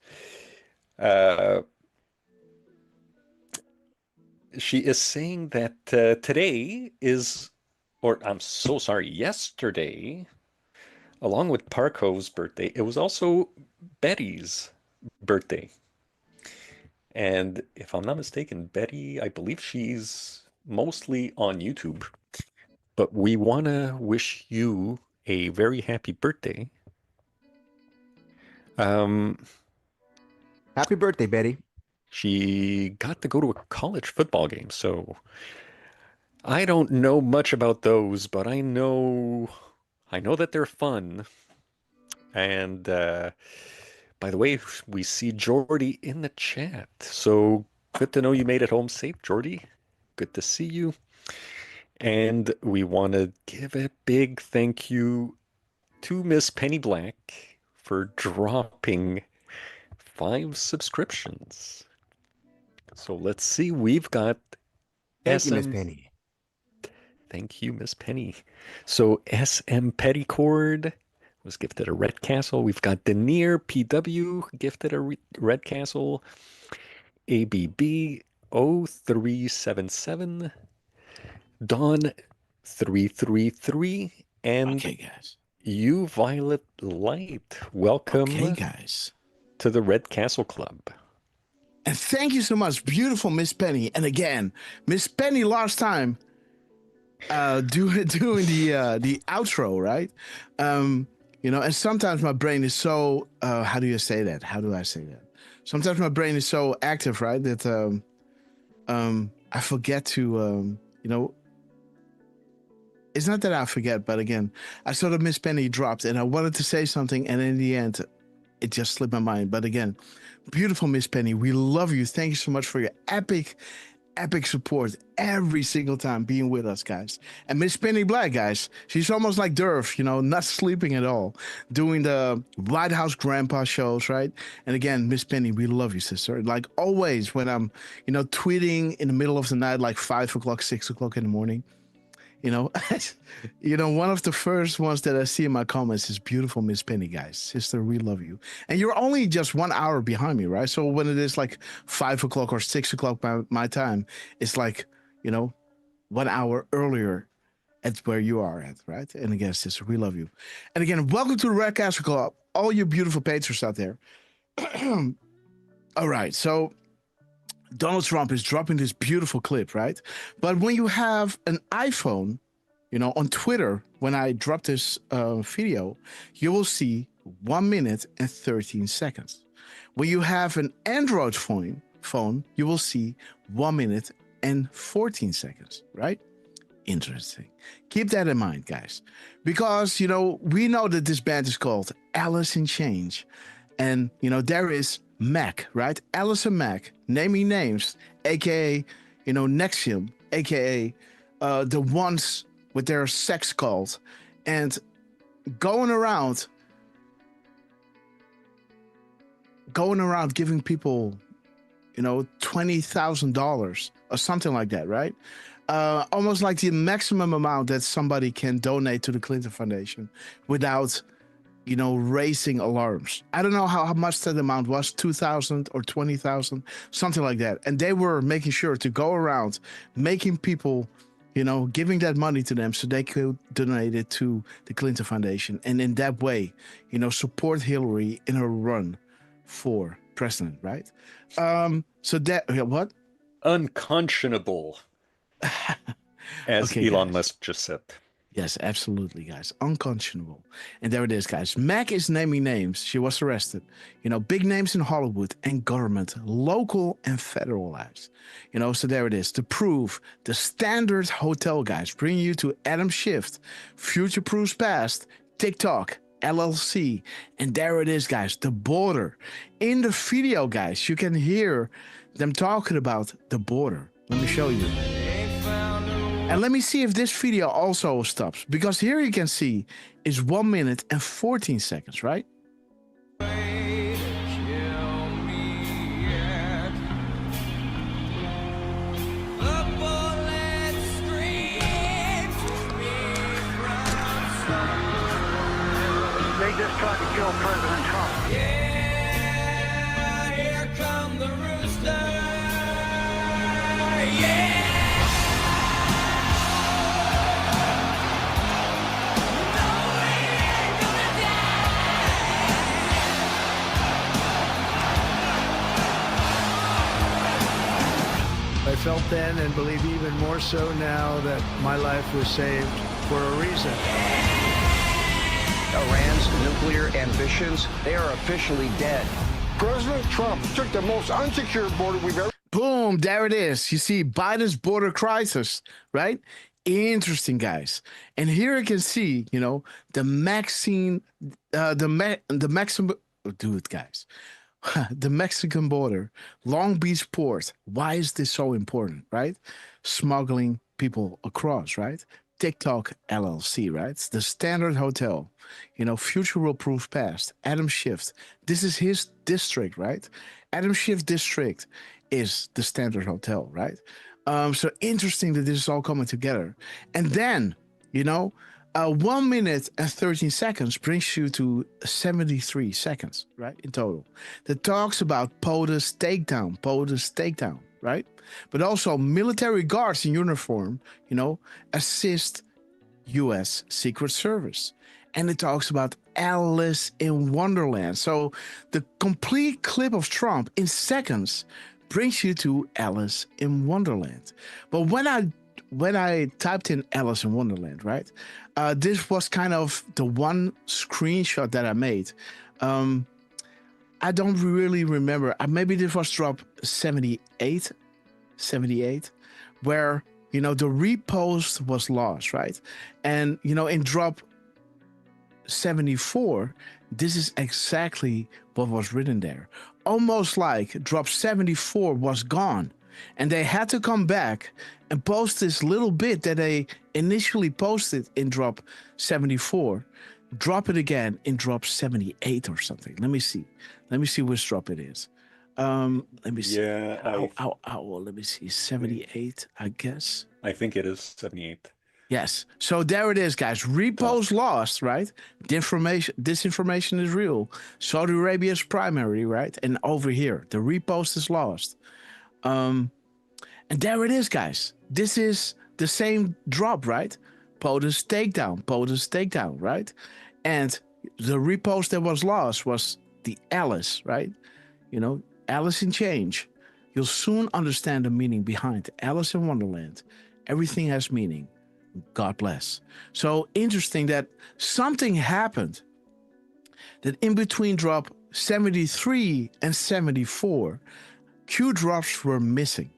She is saying that today is, or I'm so sorry, yesterday, along with Parkov's birthday, it was also Betty's birthday. And if I'm not mistaken, Betty, I believe she's mostly on YouTube. But we want to wish you a very happy birthday. Happy birthday, Betty. She got to go to a college football game, so I don't know much about those, but I know that they're fun. And by the way, we see Jordy in the chat. So good to know you made it home safe, Jordy. Good to see you. And we want to give a big thank you to Miss Penny Black for dropping 5 subscriptions. So let's see. We've got Thank you, Miss Penny. Thank you, Miss Penny. So SM Petticord was gifted a Red Castle. We've got Denier PW gifted a Red Castle. ABB 0377. Dawn 333. And okay, guys. You Violet Light. Welcome, guys, to the Red Castle Club. And thank you so much, beautiful Miss Penny. And again, Miss Penny last time doing the outro, right? And sometimes my brain is so how do you say that? How do I say that? Sometimes my brain is so active, right, that I forget to it's not that I forget, but again, I saw that Miss Penny dropped and I wanted to say something, and in the end it just slipped my mind. But again, beautiful Miss Penny, we love you. Thank you so much for your epic epic support every single time being with us, guys. And Miss Penny Black, guys, she's almost like Durf, you know, not sleeping at all, doing the White House Grandpa shows, right? And again, Miss Penny, we love you, sister. Like always, when I'm, you know, tweeting in the middle of the night, like 5 o'clock, 6 o'clock in the morning, you know, one of the first ones that I see in my comments is beautiful Miss Penny, guys. Sister, we love you. And you're only just 1 hour behind me, right? So when it is like 5 o'clock or 6 o'clock by my time, it's like, 1 hour earlier at where you are at, right? And again, sister, we love you. And again, welcome to the Red Castle Club, all you beautiful patrons out there. All right, so Donald Trump is dropping this beautiful clip, right? But when you have an iPhone, on Twitter, when I drop this video, you will see 1 minute and 13 seconds. When you have an Android phone, you will see 1 minute and 14 seconds, right? Interesting. Keep that in mind, guys, because, we know that this band is called Alice in Change. And, there is Mac, right? Alice and Mac, naming names, aka, Nexium, aka the ones with their sex cult, and going around giving people, $20,000 or something like that, right? Almost like the maximum amount that somebody can donate to the Clinton Foundation without raising alarms. I don't know how much that amount was, 2,000 or 20,000, something like that. And they were making sure to go around making people, giving that money to them so they could donate it to the Clinton Foundation. And in that way, support Hillary in her run for president, right? So that, what? Unconscionable, as Okay, Elon guys. Musk just said. Yes, absolutely, guys. Unconscionable. And there it is, guys. Mac is naming names. She was arrested. Big names in Hollywood and government, local and federal lives. So there it is. To prove the Standard Hotel, guys, bring you to Adam Schiff, Future Proofs Past, TikTok, LLC. And there it is, guys. The border. In the video, guys, you can hear them talking about the border. Let me show you. And let me see if this video also stops, because here you can see is 1 minute and 14 seconds, right? They just tried to kill President Trump. Yeah, here come the rooster. Yeah. I felt then and believe even more so now that my life was saved for a reason. Iran's nuclear ambitions, they are officially dead. President Trump took the most unsecured border we've ever... Boom, there it is. You see Biden's border crisis, right? Interesting, guys. And here you can see, the Mexican, dude, guys. The Mexican border, Long Beach port. Why is this so important, right? Smuggling people across, right? TikTok LLC, right? The Standard Hotel, Future Will Proof Past, Adam Schiff. This is his district, right? Adam Schiff district is the Standard Hotel, right? So interesting that this is all coming together. And then, 1 minute and 13 seconds brings you to 73 seconds, right? In total. That talks about POTUS takedown, right? But also military guards in uniform, assist U.S. Secret Service. And it talks about Alice in Wonderland. So the complete clip of Trump in seconds brings you to Alice in Wonderland. But when I typed in Alice in Wonderland, right? This was kind of the one screenshot that I made. I don't really remember. Maybe this was drop 78, where, the repost was lost, right? And, in drop 74, this is exactly what was written there. Almost like drop 74 was gone, And they had to come back and post this little bit that they initially posted in drop 74, drop it again in drop 78 or something. Let me see which drop it is. Let me see. Yeah. Let me see. 78, I guess. I think it is 78. Yes. So there it is, guys. Repost lost, right? Disinformation is real. Saudi Arabia's primary, right? And over here, the repost is lost. And there it is, guys. This is the same drop, right? POTUS takedown, right? And the repost that was lost was the Alice, right? You know, Alice in Change. You'll soon understand the meaning behind Alice in Wonderland. Everything has meaning. God bless. So interesting that something happened that in between drop 73 and 74, Q drops were missing,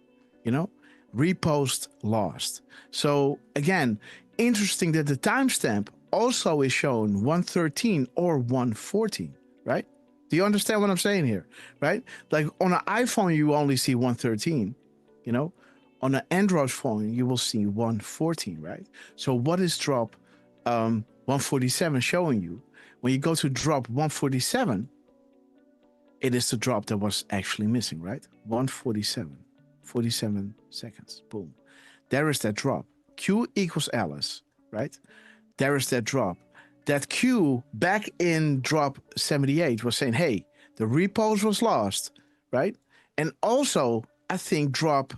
you know, repost lost. So again, interesting that the timestamp also is shown 113 or 114, right? Do you understand what I'm saying here, right? Like on an iPhone, you only see 113, you know? On an Android phone, you will see 114, right? So what is drop 147 showing you? When you go to drop 147, it is the drop that was actually missing, right? 147, 47 seconds, boom. There is that drop. Q equals Alice, right? There is that drop. That Q back in drop 78 was saying, hey, the repost was lost, right? And also, I think drop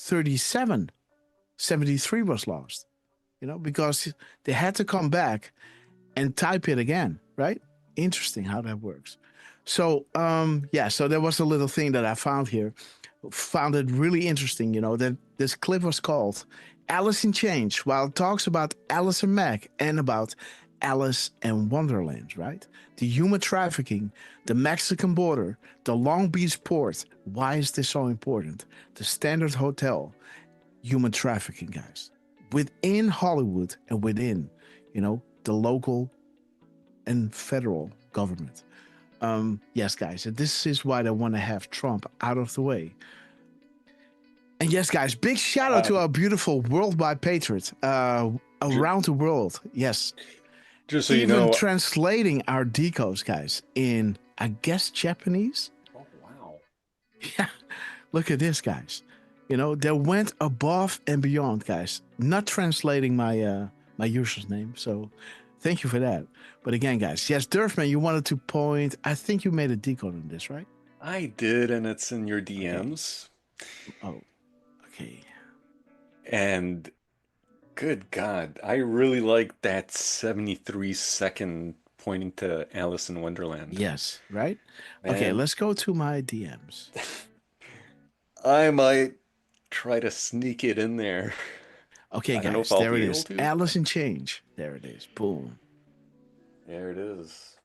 37, 73 was lost, you know, because they had to come back and type it again, right? Interesting how that works. So, so there was a little thing that I found here. Found it really interesting, you know, that this clip was called Alice in Change, while it talks about Alice and Mac and about Alice and Wonderland, right? The human trafficking, the Mexican border, the Long Beach port. Why is this so important? The Standard Hotel, human trafficking, guys. Within Hollywood and within, you know, the local and federal government. Yes, guys, and this is why they want to have Trump out of the way. And yes, guys, big shout out to our beautiful worldwide Patriot around the world. Yes. Just so even you know, translating our decodes, guys, in, I guess, Japanese. Oh, wow. Yeah. Look at this, guys. You know, they went above and beyond, guys. Not translating my my user's name. So thank you for that. But again, guys, yes, Durfman, you wanted to point. I think you made a decode on this, right? I did, and it's in your DMs. Oh, okay. And good God, I really like that 73-second pointing to Alice in Wonderland. Yes, right? Man. Okay, let's go to my DMs. I might try to sneak it in there. Okay, guys, there it is. Alice in Change. There it is. Boom. There it is.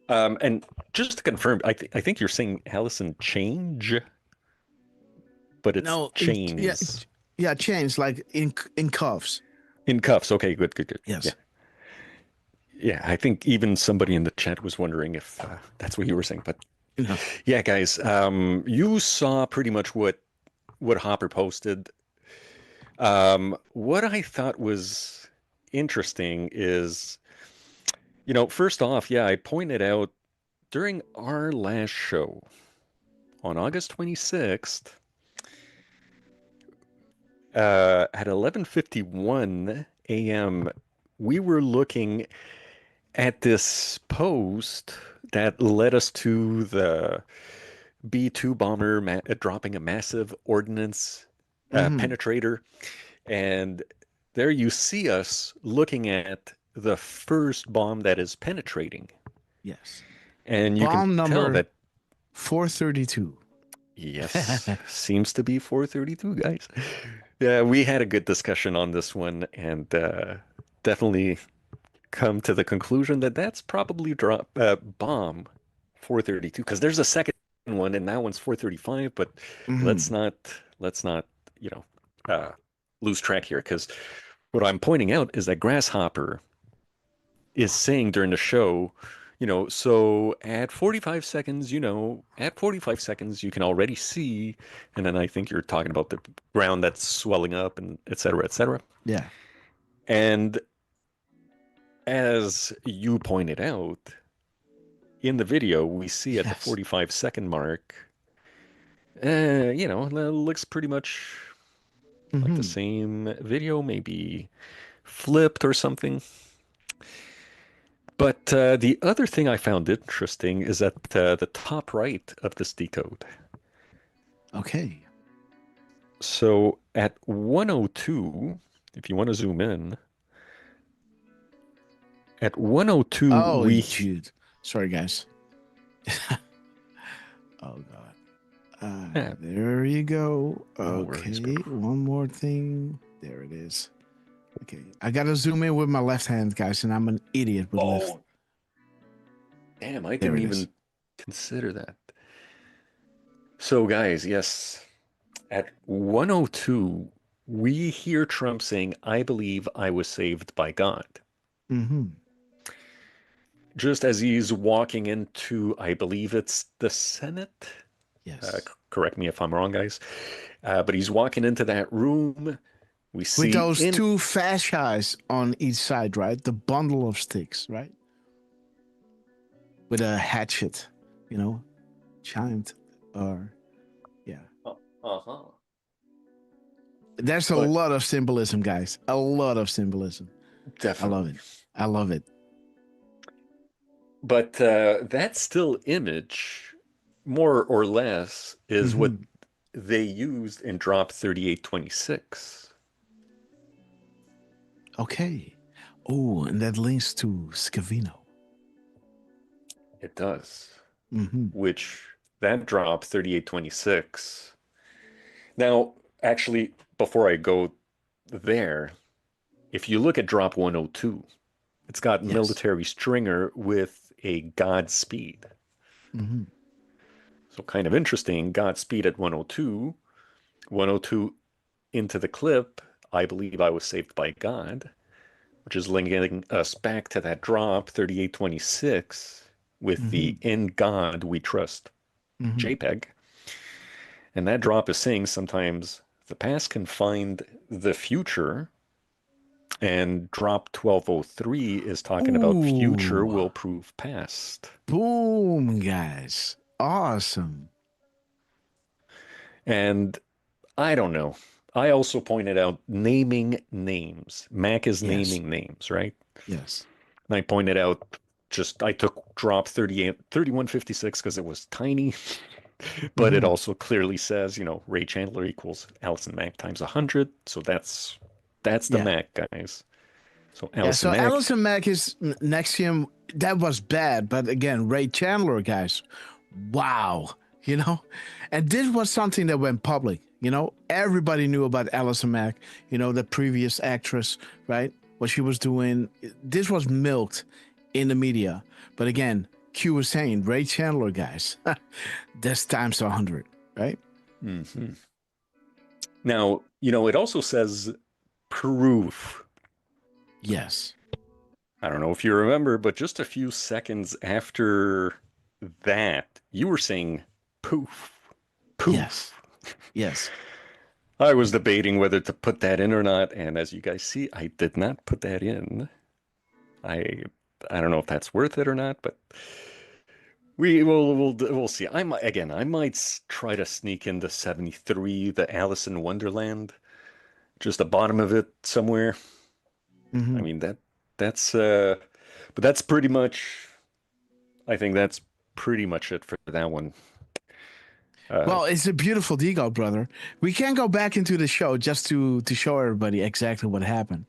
And just to confirm, I think you're saying Alice in Change, but it's chains. Yeah, chains, like in cuffs. In cuffs. Okay, good. Yes. Yeah, I think even somebody in the chat was wondering if that's what you were saying. But yeah, guys, you saw pretty much what Hopper posted. What I thought was interesting is, you know, first off, I pointed out during our last show on August 26th, at 11:51 a.m., we were looking at this post that led us to the B-2 bomber dropping a massive ordnance penetrator. And there you see us looking at the first bomb that is penetrating. Yes. And you bomb can tell that 432. Yes, seems to be 432, guys. Yeah, we had a good discussion on this one, and definitely come to the conclusion that that's probably bomb 432, because there's a second one, and that one's 435. But let's not lose track here, because what I'm pointing out is that Grasshopper is saying during the show, So at 45 seconds, at 45 seconds, you can already see, and then I think you're talking about the ground that's swelling up and et cetera, et cetera. Yeah. And as you pointed out, in the video, we see at the 45-second mark, it looks pretty much like the same video, maybe flipped or something. But the other thing I found interesting is at the top right of this decode. Okay. So at 102, if you want to zoom in, at 102, dude. Sorry, guys. Oh, God. There you go. Okay, one more thing. There it is. Okay, I gotta zoom in with my left hand, guys, and I'm an idiot with left. Damn, I didn't even consider that. So, guys, yes, at 102, we hear Trump saying, "I believe I was saved by God." Mm-hmm. Just as he's walking into, I believe it's the Senate. Yes. Correct me if I'm wrong, guys. But he's walking into that room. We see with those two fascias on each side, right? The bundle of sticks, right? With a hatchet, chimed, or yeah. Uh-huh. There's a lot of symbolism, guys. A lot of symbolism. Definitely. I love it. But that still image, more or less, is what they used in drop 3826. Okay. Oh, and that links to Scavino. It does. Which, that drop 3826. Now, actually, before I go there, if you look at drop 102, it's got military stringer with a Godspeed. So kind of interesting. Godspeed at 102. 102 into the clip. I believe I was saved by God, which is linking us back to that drop 3826 with the "In God We Trust" JPEG. And that drop is saying sometimes the past can find the future, and drop 1203 is talking about future will prove past. Boom, guys. Awesome. And I don't know. I also pointed out naming names. Mac is naming names, right? Yes. And I pointed out I took drop 3156 because it was tiny, but it also clearly says, Ray Chandler equals Allison Mack times 100. So that's the Mac, guys. So Allison Mack. Allison Mack is next to him. That was bad. But again, Ray Chandler, guys. Wow. And this was something that went public. Everybody knew about Allison Mack, the previous actress, right? What she was doing. This was milked in the media. But again, Q was saying, Ray Chandler, guys, that's times 100, right? Now, it also says proof. Yes. I don't know if you remember, but just a few seconds after that, you were saying poof. Poof. Yes. I was debating whether to put that in or not, and as you guys see, I did not put that in. I don't know if that's worth it or not, but we'll see. I might try to sneak into 73, the Alice in Wonderland, just the bottom of it somewhere. I mean but that's pretty much. I think that's pretty much it for that one. Well, it's a beautiful decode, brother. We can go back into the show just to show everybody exactly what happened.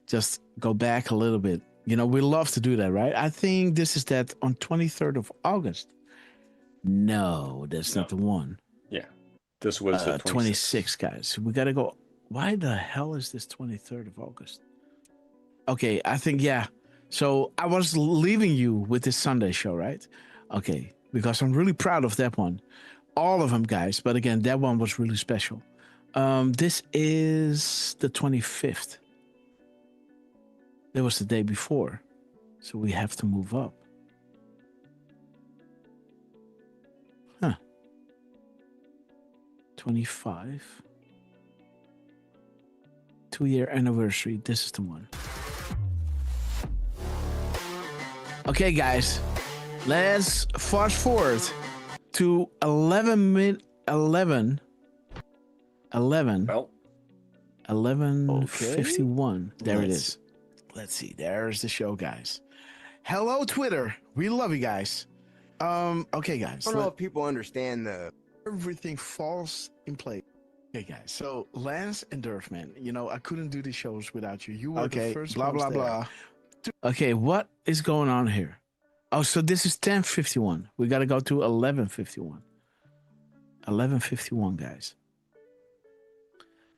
Just go back a little bit. We love to do that, right? I think this is that on 23rd of August. No, that's not the one. Yeah, this was the 26th, guys. We got to go. Why the hell is this 23rd of August? Okay, I think, yeah. So I was leaving you with this Sunday show, right? Okay, because I'm really proud of that one. All of them, guys. But again, that one was really special. This is the 25th. That was the day before. So we have to move up. 25. 2-year anniversary. This is the one. Okay, guys. Let's fast forward to 11. Well, 11:51. There it is. Let's see. There's the show, guys. Hello, Twitter. We love you guys. Okay, guys. I don't know if people understand everything falls in place. Okay, guys. So Lance and Durfman, I couldn't do these shows without you. You were the first. Blah blah blah. Okay, what is going on here? Oh, so this is 10:51. We got to go to 11:51. 11:51, guys.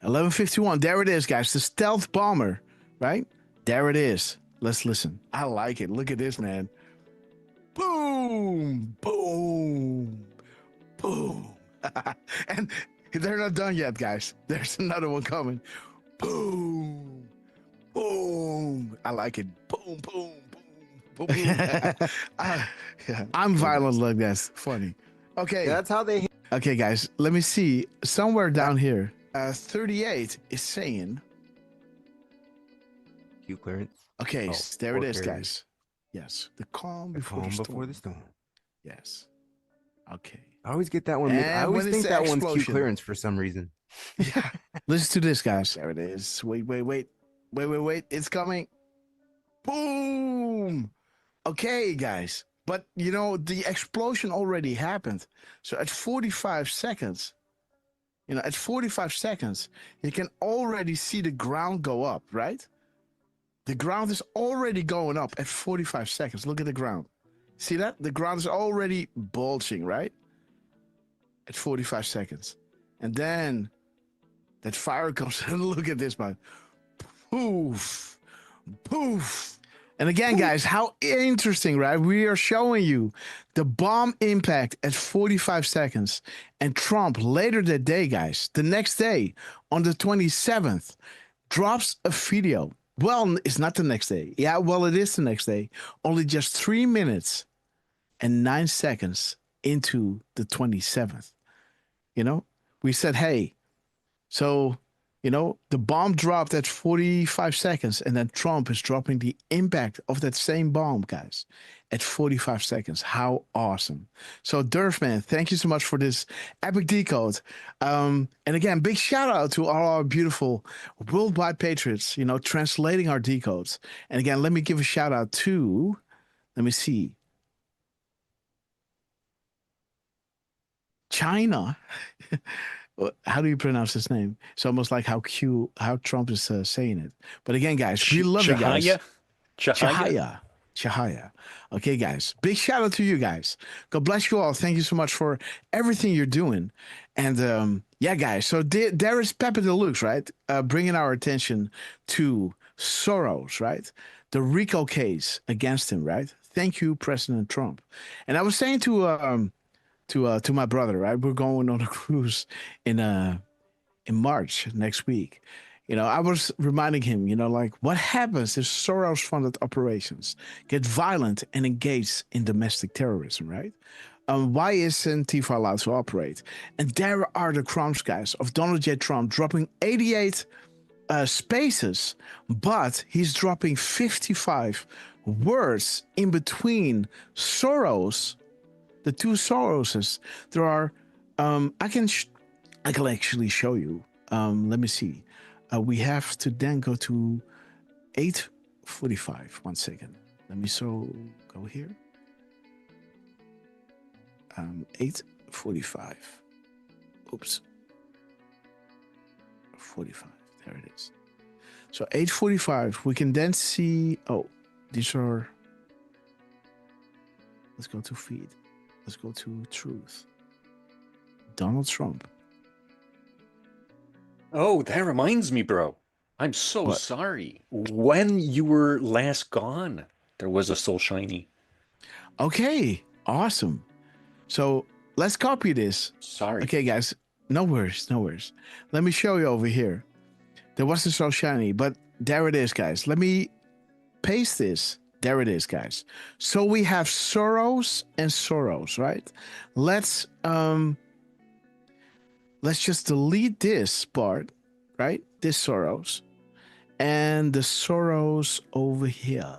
11:51. There it is, guys. The stealth bomber, right? There it is. Let's listen. I like it. Look at this, man. Boom, boom, boom. And they're not done yet, guys. There's another one coming. Boom, boom. I like it. Boom, boom. I'm violent like that. Funny. Okay. That's how they. Okay, guys. Let me see. Somewhere down here, 38 is saying. Q clearance. Okay, there it is, guys. Yes, the calm before the storm. Yes. Okay. I always get that one. I always think that one's Q clearance for some reason. Yeah. Listen to this, guys. There it is. Wait. It's coming. Boom. Okay, guys. But, the explosion already happened. So at 45 seconds, you can already see the ground go up, right? The ground is already going up at 45 seconds. Look at the ground. See that? The ground is already bulging, right? At 45 seconds. And then that fire comes and look at this, man. Poof. Poof. And again, guys, how interesting, right? We are showing you the bomb impact at 45 seconds. And Trump, later that day, guys, the next day, on the 27th, drops a video. Well, it's not the next day. Yeah, well, it is the next day. Only just 3 minutes and 9 seconds into the 27th. We said, hey, so... the bomb dropped at 45 seconds, and then Trump is dropping the impact of that same bomb, guys, at 45 seconds. How awesome. So, Durfman, thank you so much for this epic decode. And again, big shout out to all our beautiful worldwide patriots, translating our decodes. And again, let me give a shout out to, let me see, China. How do you pronounce his name? It's almost like how Trump is saying it. But again, guys, we love you guys. Chahaya. Okay, guys. Big shout out to you guys. God bless you all. Thank you so much for everything you're doing. And yeah, guys. So there is Pepe Deluxe, right? Bringing our attention to Soros, right? The RICO case against him, right? Thank you, President Trump. And I was saying to my brother, right? We're going on a cruise in March next week. I was reminding him, what happens if Soros-funded operations get violent and engage in domestic terrorism, right? Why isn't Antifa allowed to operate? And there are the crumbs, guys, of Donald J. Trump dropping 88 spaces, but he's dropping 55 words in between Soros. The two Soroses, there are, I can actually show you. Let me see. We have to then go to 8:45. 1 second. Let me go here. 8:45. Oops. 45. There it is. So 8:45. We can then see. Oh, these are. Let's go to feed. Let's go to truth. Donald Trump. Oh, that reminds me, bro. I'm so sorry. When you were last gone, there was a Soul Shiny. Okay, awesome. So let's copy this. Sorry. Okay, guys. No worries. Let me show you over here. There was a Soul Shiny, but there it is, guys. Let me paste this. There it is, guys. So we have Soros and Soros, right? Let's let's just delete this part, right? This Soros. And the Soros over here,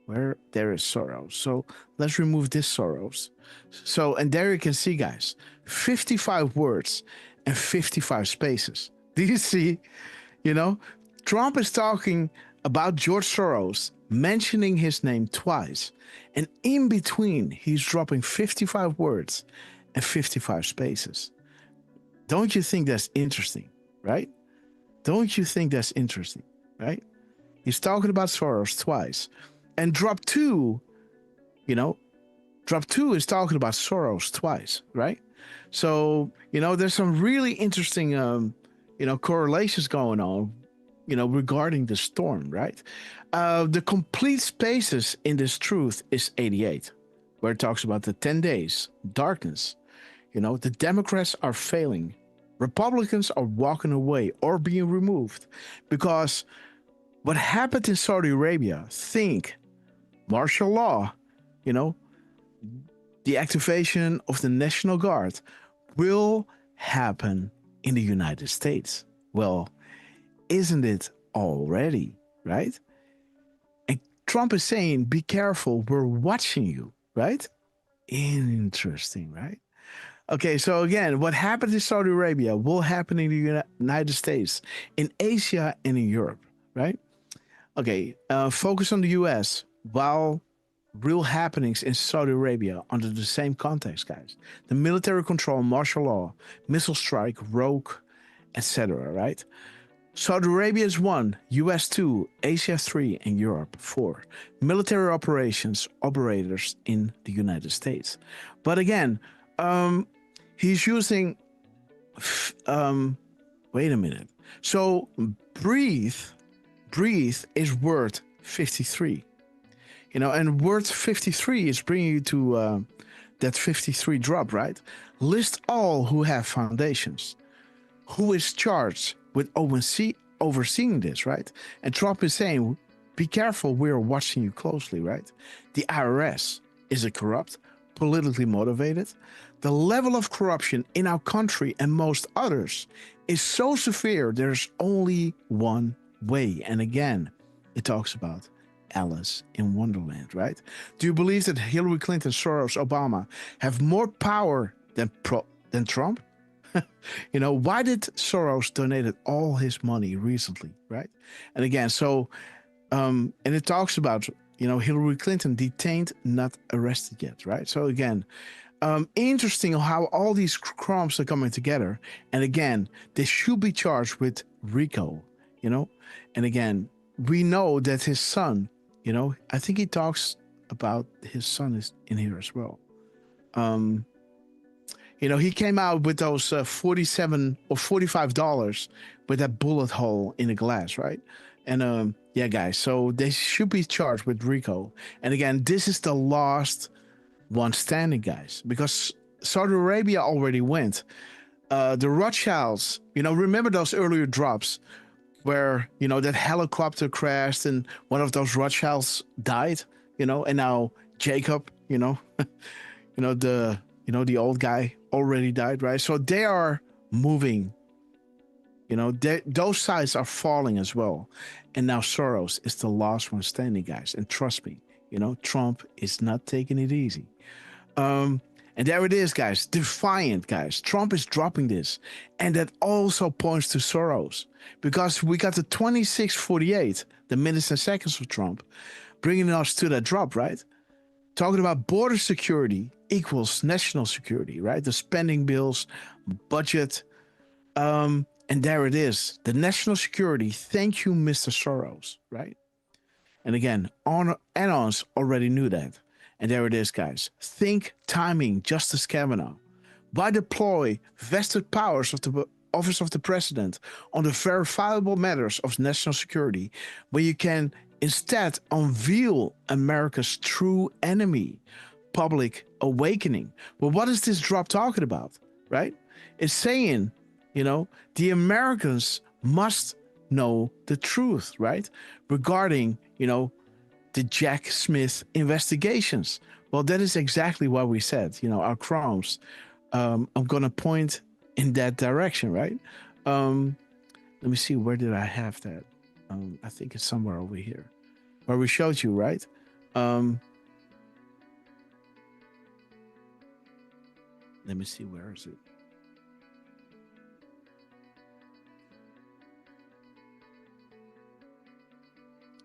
where there is Soros. So let's remove this Soros. So, and there you can see, guys, 55 words and 55 spaces. Do you see? You know, Trump is talking about George Soros, mentioning his name twice. And in between, he's dropping 55 words and 55 spaces. Don't you think that's interesting, right? Don't you think that's interesting, right? He's talking about Soros twice. And drop 2, you know, drop 2 is talking about Soros twice, right? So, you know, there's some really interesting, you know, correlations going on, you know, regarding the storm, right? The complete spaces in this truth is 88, where it talks about the 10 days, darkness. You know, the Democrats are failing. Republicans are walking away or being removed because what happened in Saudi Arabia, think martial law, you know, the activation of the National Guard will happen in the United States. Well, isn't it already, right? And Trump is saying, be careful, we're watching you, right? Interesting, right? Okay, so again, what happened in Saudi Arabia will happen in the United States, in Asia, and in Europe, right? Okay, focus on the US while real happenings in Saudi Arabia under the same context, guys. The military control, martial law, missile strike, rogue, etc., right? Saudi Arabia is 1, US 2, Asia 3, and Europe 4. Military operations, operators in the United States. But again, he's using, wait a minute. So breathe is word 53. You know, and word 53 is bringing you to that 53 drop, right? List all who have foundations. Who is charged with overseeing this, right? And Trump is saying, be careful, we're watching you closely, right? The IRS, is it corrupt, politically motivated? The level of corruption in our country and most others is so severe, there's only one way. And again, it talks about Alice in Wonderland, right? Do you believe that Hillary Clinton, Soros, Obama have more power than Trump? You know, why did Soros donated all his money recently, right? And again, so, and it talks about, you know, Hillary Clinton detained, not arrested yet, right? So again, interesting how all these crumbs are coming together. And again, they should be charged with RICO, you know? And again, we know that his son, you know, I think he talks about his son is in here as well. You know, he came out with those $47 or $45 with that bullet hole in the glass, right? And yeah, guys, so they should be charged with RICO. And again, this is the last one standing, guys, because Saudi Arabia already went. The Rothschilds, you know, remember those earlier drops where, you know, that helicopter crashed and one of those Rothschilds died, you know, and now Jacob, you know, the old guy already died, right? So they are moving, you know, those sides are falling as well. And now Soros is the last one standing, guys. And trust me, you know, Trump is not taking it easy. And there it is, guys. Defiant, guys. Trump is dropping this. And that also points to Soros. Because we got the 2648, the minutes and seconds of Trump, bringing us to that drop, right? Talking about border security equals national security, right? The spending bills, budget. And there it is. The national security. Thank you, Mr. Soros, right? And again, Anons already knew that. And there it is, guys. Think timing, Justice Kavanaugh. Why deploy vested powers of the office of the president on the verifiable matters of national security when you can instead unveil America's true enemy, public awakening? Well, what is this drop talking about, right? It's saying, you know, the Americans must know the truth, right? Regarding, you know, the Jack Smith investigations. Well, that is exactly what we said, you know, our crimes. I'm going to point in that direction, right? Let me see, where did I have that? I think it's somewhere over here where we showed you, right? Let me see, where is it?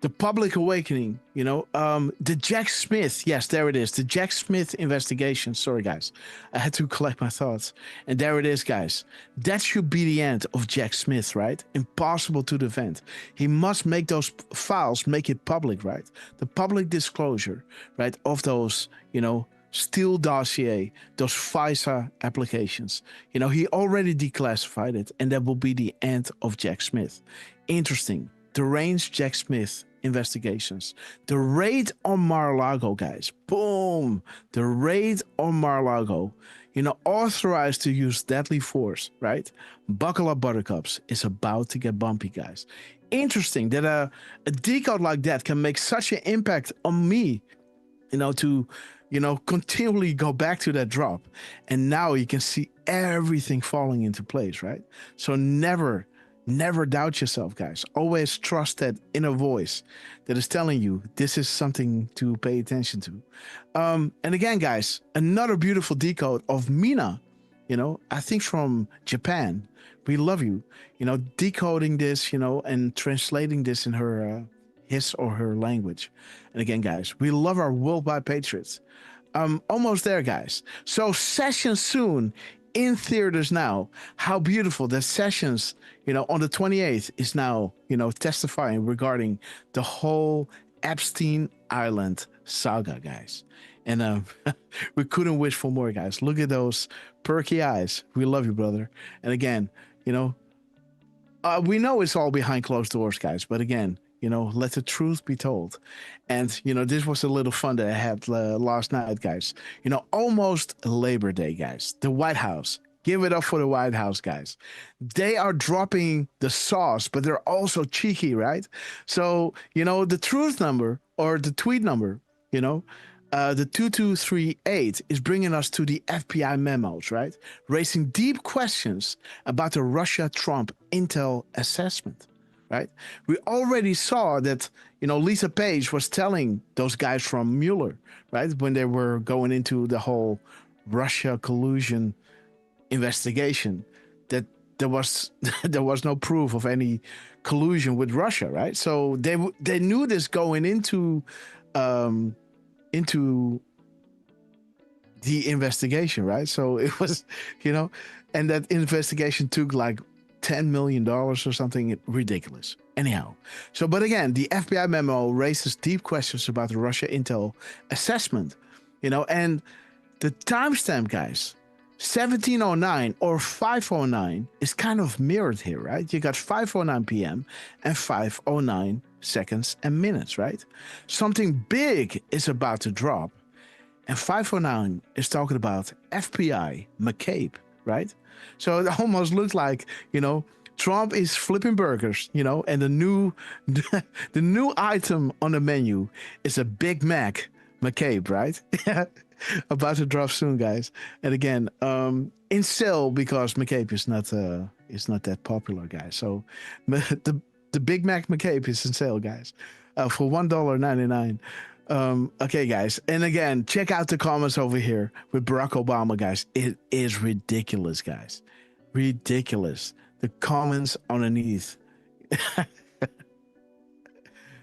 The public awakening, the Jack Smith. Yes, there it is. The Jack Smith investigation. Sorry, guys. I had to collect my thoughts. And there it is, guys. That should be the end of Jack Smith, right? Impossible to defend. He must make those files, make it public, right? The public disclosure, right, of those, Steele dossier, those FISA applications. He already declassified it, and that will be the end of Jack Smith. Interesting. Deranged Jack Smith investigations. The raid on Mar-a-Lago, guys. Boom. The raid on Mar-a-Lago. Authorized to use deadly force, right? Buckle up, buttercups. It's about to get bumpy, guys. Interesting that a decode like that can make such an impact on me, to, continually go back to that drop. And now you can see everything falling into place, right? So never doubt yourself, guys. Always trust that inner voice that is telling you this is something to pay attention to. And again, guys, another beautiful decode of Mina, I think from Japan. We love you, decoding this, and translating this in her, his or her language. And again, guys, we love our worldwide patriots. Almost there, guys. So Sessions soon. In theaters now. How beautiful that Sessions, on the 28th is now, testifying regarding the whole Epstein Island saga, guys. And we couldn't wish for more, guys. Look at those perky eyes. We love you, brother. And again, we know it's all behind closed doors, guys. But again, let the truth be told. And, this was a little fun that I had last night, guys. Almost Labor Day, guys. The White House. Give it up for the White House, guys. They are dropping the sauce, but they're also cheeky, right? So, the truth number or the tweet number, the 2238 is bringing us to the FBI memos, right? Raising deep questions about the Russia-Trump intel assessment. Right? We already saw that, Lisa Page was telling those guys from Mueller, right, when they were going into the whole Russia collusion investigation, that there was no proof of any collusion with Russia, right? So they knew this going into the investigation, right? So it was, and that investigation took like $10 million or something ridiculous. Anyhow, but again, the FBI memo raises deep questions about the Russia intel assessment, and the timestamp, guys, 1709 or 509 is kind of mirrored here, right? You got 5:09 p.m. and 5:09 seconds and minutes, right? Something big is about to drop, and 5:09 is talking about FBI McCabe, right? So it almost looks like, Trump is flipping burgers, and the new item on the menu is a Big Mac McCabe, right? About to drop soon, guys. And again, in sale because McCabe is not that popular, guys. So the Big Mac McCabe is in sale, guys, for $1.99. Okay, guys. And again, check out the comments over here with Barack Obama, guys. It is ridiculous, guys. Ridiculous. The comments underneath.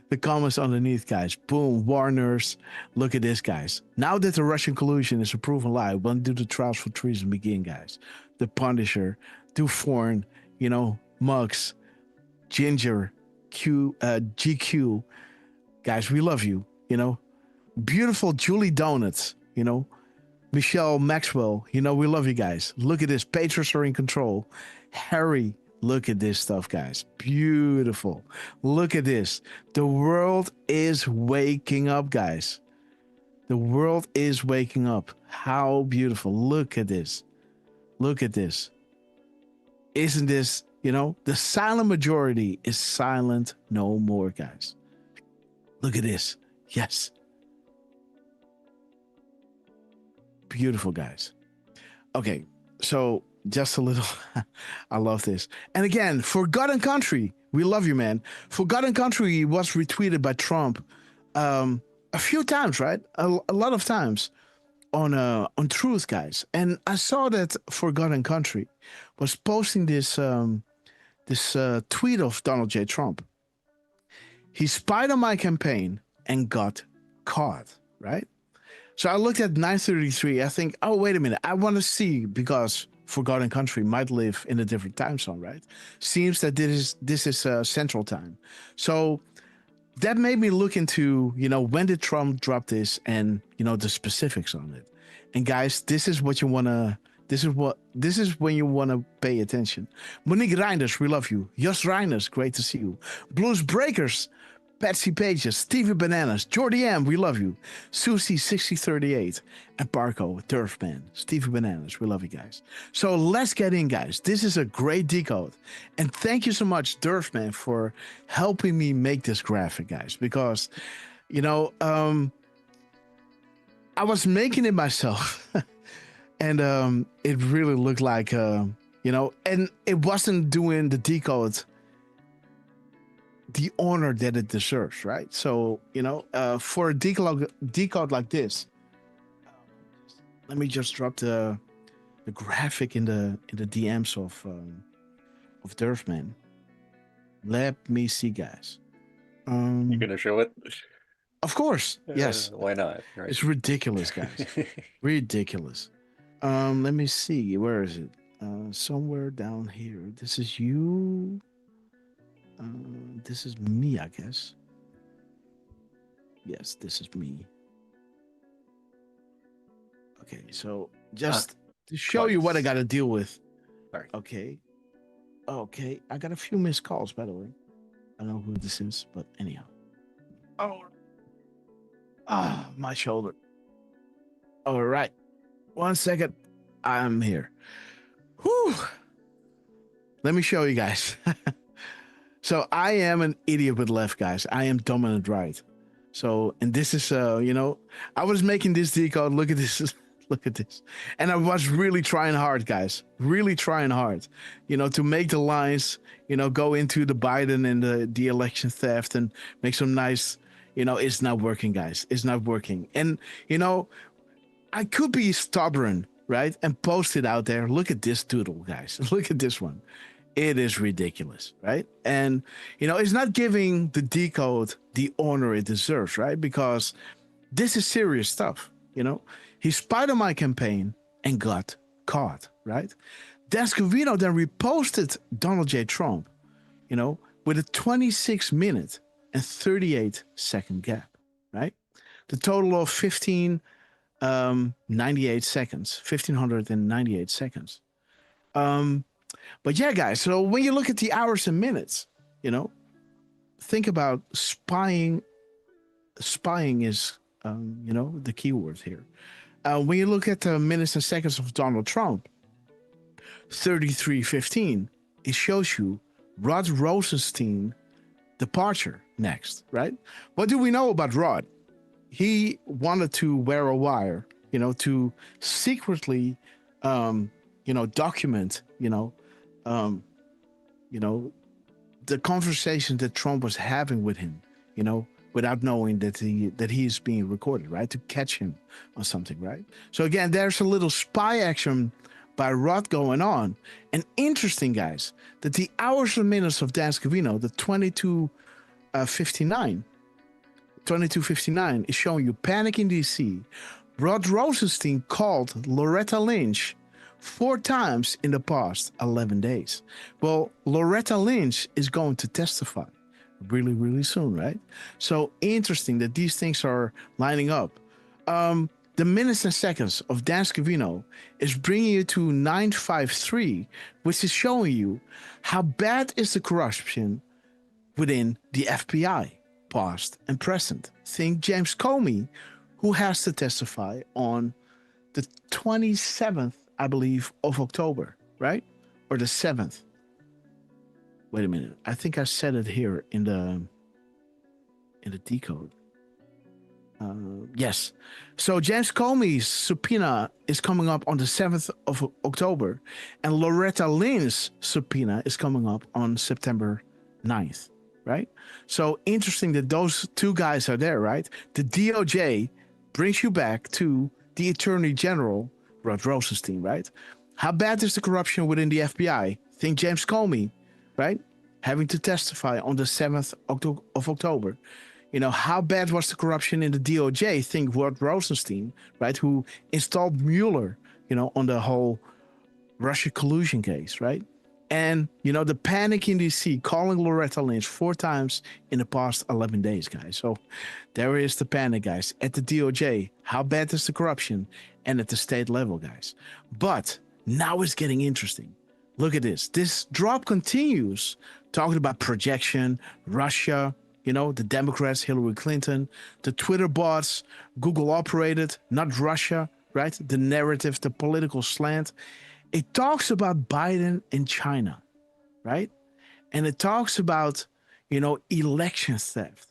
The comments underneath, guys. Boom. Warners. Look at this, guys. Now that the Russian collusion is a proven lie, when do the trials for treason begin, guys? The Punisher, Dufresne, Muggs, Ginger, GQ. Guys, we love you. Beautiful Julie Donuts, Michelle Maxwell, we love you guys. Look at this. Patriots are in control. Harry, look at this stuff, guys. Beautiful. Look at this. The world is waking up, guys. The world is waking up. How beautiful. Look at this. Look at this. Isn't this, the silent majority is silent no more, guys. Look at this. Yes. Beautiful, guys. Okay, so just a little. I love this. And again, Forgotten Country. We love you, man. Forgotten Country was retweeted by Trump a few times, right? A lot of times on Truth, guys. And I saw that Forgotten Country was posting this tweet of Donald J. Trump. He spied on my campaign and got caught, right? So I looked at 933. I think, oh, wait a minute. I want to see, because Forgotten Country might live in a different time zone, right? Seems that this is Central Time. So that made me look into, when did Trump drop this and, the specifics on it. And guys, this is what you want to, this is when you want to pay attention. Monique Reinders, we love you. Jos Reinders, great to see you. Blues Breakers, Patsy Pages, Stevie Bananas, Jordy M, we love you. Susie 6038 and Parco, Turfman, Stevie Bananas, we love you guys. So let's get in, guys. This is a great decode. And thank you so much, Turfman, for helping me make this graphic, guys, because, I was making it myself and it really looked like, and it wasn't doing the decode the honor that it deserves, right? So, for a decode like this, let me just drop the graphic in the DMs of Durfman. Let me see, guys. You're gonna show it? Of course, yes. Why not? Right. It's ridiculous, guys. Ridiculous. Let me see. Where is it? Somewhere down here. This is you. This is me, I guess. Yes, this is me. Okay, so just to show you what I got to deal with. Sorry. Okay, I got a few missed calls, by the way. I don't know who this is, but anyhow. My shoulder. All right. 1 second. I'm here. Whew. Let me show you guys. So I am an idiot with left, guys. I am dominant right. So, and this is, I was making this decode. Look at this. Look at this. And I was really trying hard, guys. Really trying hard, to make the lines, go into the Biden and the election theft and make some nice, it's not working, guys. It's not working. And, I could be stubborn, right? And post it out there. Look at this doodle, guys. Look at this one. It is ridiculous, right? And, it's not giving the decode the honor it deserves, right? Because this is serious stuff, He spied on my campaign and got caught, right? Dascovino then reposted Donald J. Trump, with a 26-minute and 38-second gap, right? The total of 1598 seconds. But yeah, guys, so when you look at the hours and minutes, think about spying. Spying is, the keyword here. When you look at the minutes and seconds of Donald Trump, 33:15, it shows you Rod Rosenstein departure next, right? What do we know about Rod? He wanted to wear a wire, to secretly, document, the conversation that Trump was having with him, without knowing that he is being recorded, right? To catch him on something, right? So again, there's a little spy action by Rod going on. And interesting, guys, that the hours and minutes of Dan Scavino, the 22:59 is showing you panic in D.C. Rod Rosenstein called Loretta Lynch 4 times in the past 11 days. Well, Loretta Lynch is going to testify really, really soon, right? So interesting that these things are lining up. The minutes and seconds of Dan Scavino is bringing you to 953, which is showing you how bad is the corruption within the FBI, past and present. Think James Comey, who has to testify on the 27th, I believe, of October, right? Or the 7th. Wait a minute. I think I said it here in the decode. Yes. So James Comey's subpoena is coming up on the 7th of October, and Loretta Lynn's subpoena is coming up on September 9th, right? So interesting that those two guys are there, right? The DOJ brings you back to the Attorney General, Rod Rosenstein, right? How bad is the corruption within the FBI? Think James Comey, right? Having to testify on the 7th of October. You know, how bad was the corruption in the DOJ? Think Rod Rosenstein, right? Who installed Mueller, you know, on the whole Russia collusion case, right? And, you know, the panic in DC, calling Loretta Lynch 4 times in the past 11 days, guys. So there is the panic, guys. At the DOJ, how bad is the corruption? And at the state level, guys. But now it's getting interesting. Look at this. This drop continues talking about projection, Russia, you know, the Democrats, Hillary Clinton, the Twitter bots, Google operated, not Russia, right? The narrative, the political slant. It talks about Biden and China, right? And it talks about, you know, election theft,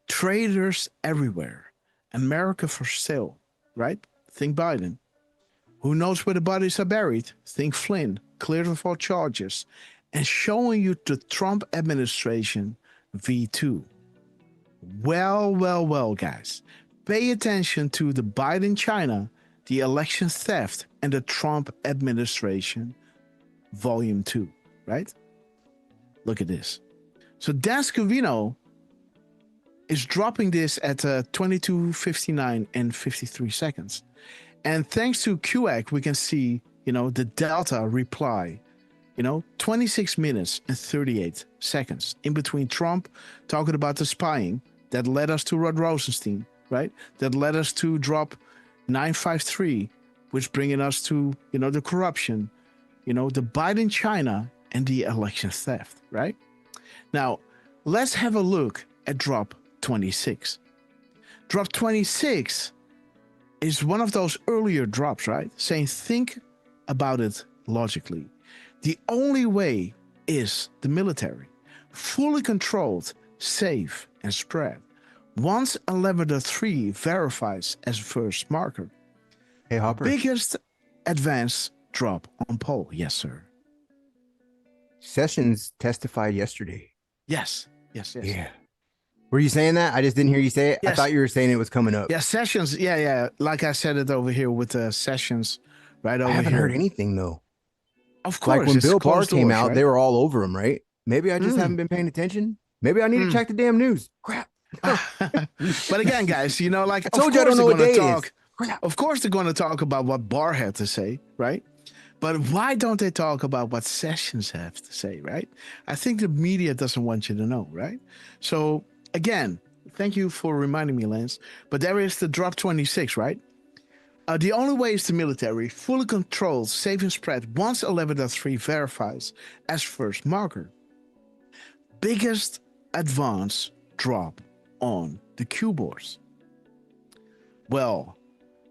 traitors everywhere, America for sale, right? Think Biden. Who knows where the bodies are buried? Think Flynn, cleared of all charges, and showing you the Trump administration V2. Well, guys. Pay attention to the Biden China, the election theft, and the Trump administration volume 2, right? Look at this. So Dan Scavino is dropping this at 22:59 and 53 seconds. And thanks to QAC, we can see, you know, the Delta reply, you know, 26 minutes and 38 seconds in between Trump talking about the spying that led us to Rod Rosenstein, right? That led us to drop 953, which bringing us to, you know, the corruption, you know, the Biden China and the election theft, right? Now, let's have a look at drop 26. Drop 26 is one of those earlier drops, right? Saying, think about it logically. The only way is the military, fully controlled, safe, and spread. Once 11.3 verifies as first marker. Hey, Hopper. Biggest advance drop on poll. Yes, sir. Sessions testified yesterday. Yes. Yeah. Were you saying that? I just didn't hear you say it. Yes. I thought you were saying it was coming up. Yeah, Sessions. Yeah. Like I said it over here with Sessions right over here. I haven't heard anything, though. Of course. Like when Bill Barr came out, right? they were all over him, right? Maybe I just haven't been paying attention. Maybe I need to check the damn news. Crap. But again, guys, you know, like, I told you I don't know what day it is. Of course, they're going to talk about what Barr had to say, right? But why don't they talk about what Sessions have to say, right? I think the media doesn't want you to know, right? So again, thank you for reminding me, Lance. But there is the drop 26, right? The only way is the military, fully controlled, safe and spread, once 11.3 verifies as first marker. Biggest advance drop on the Q boards. Well,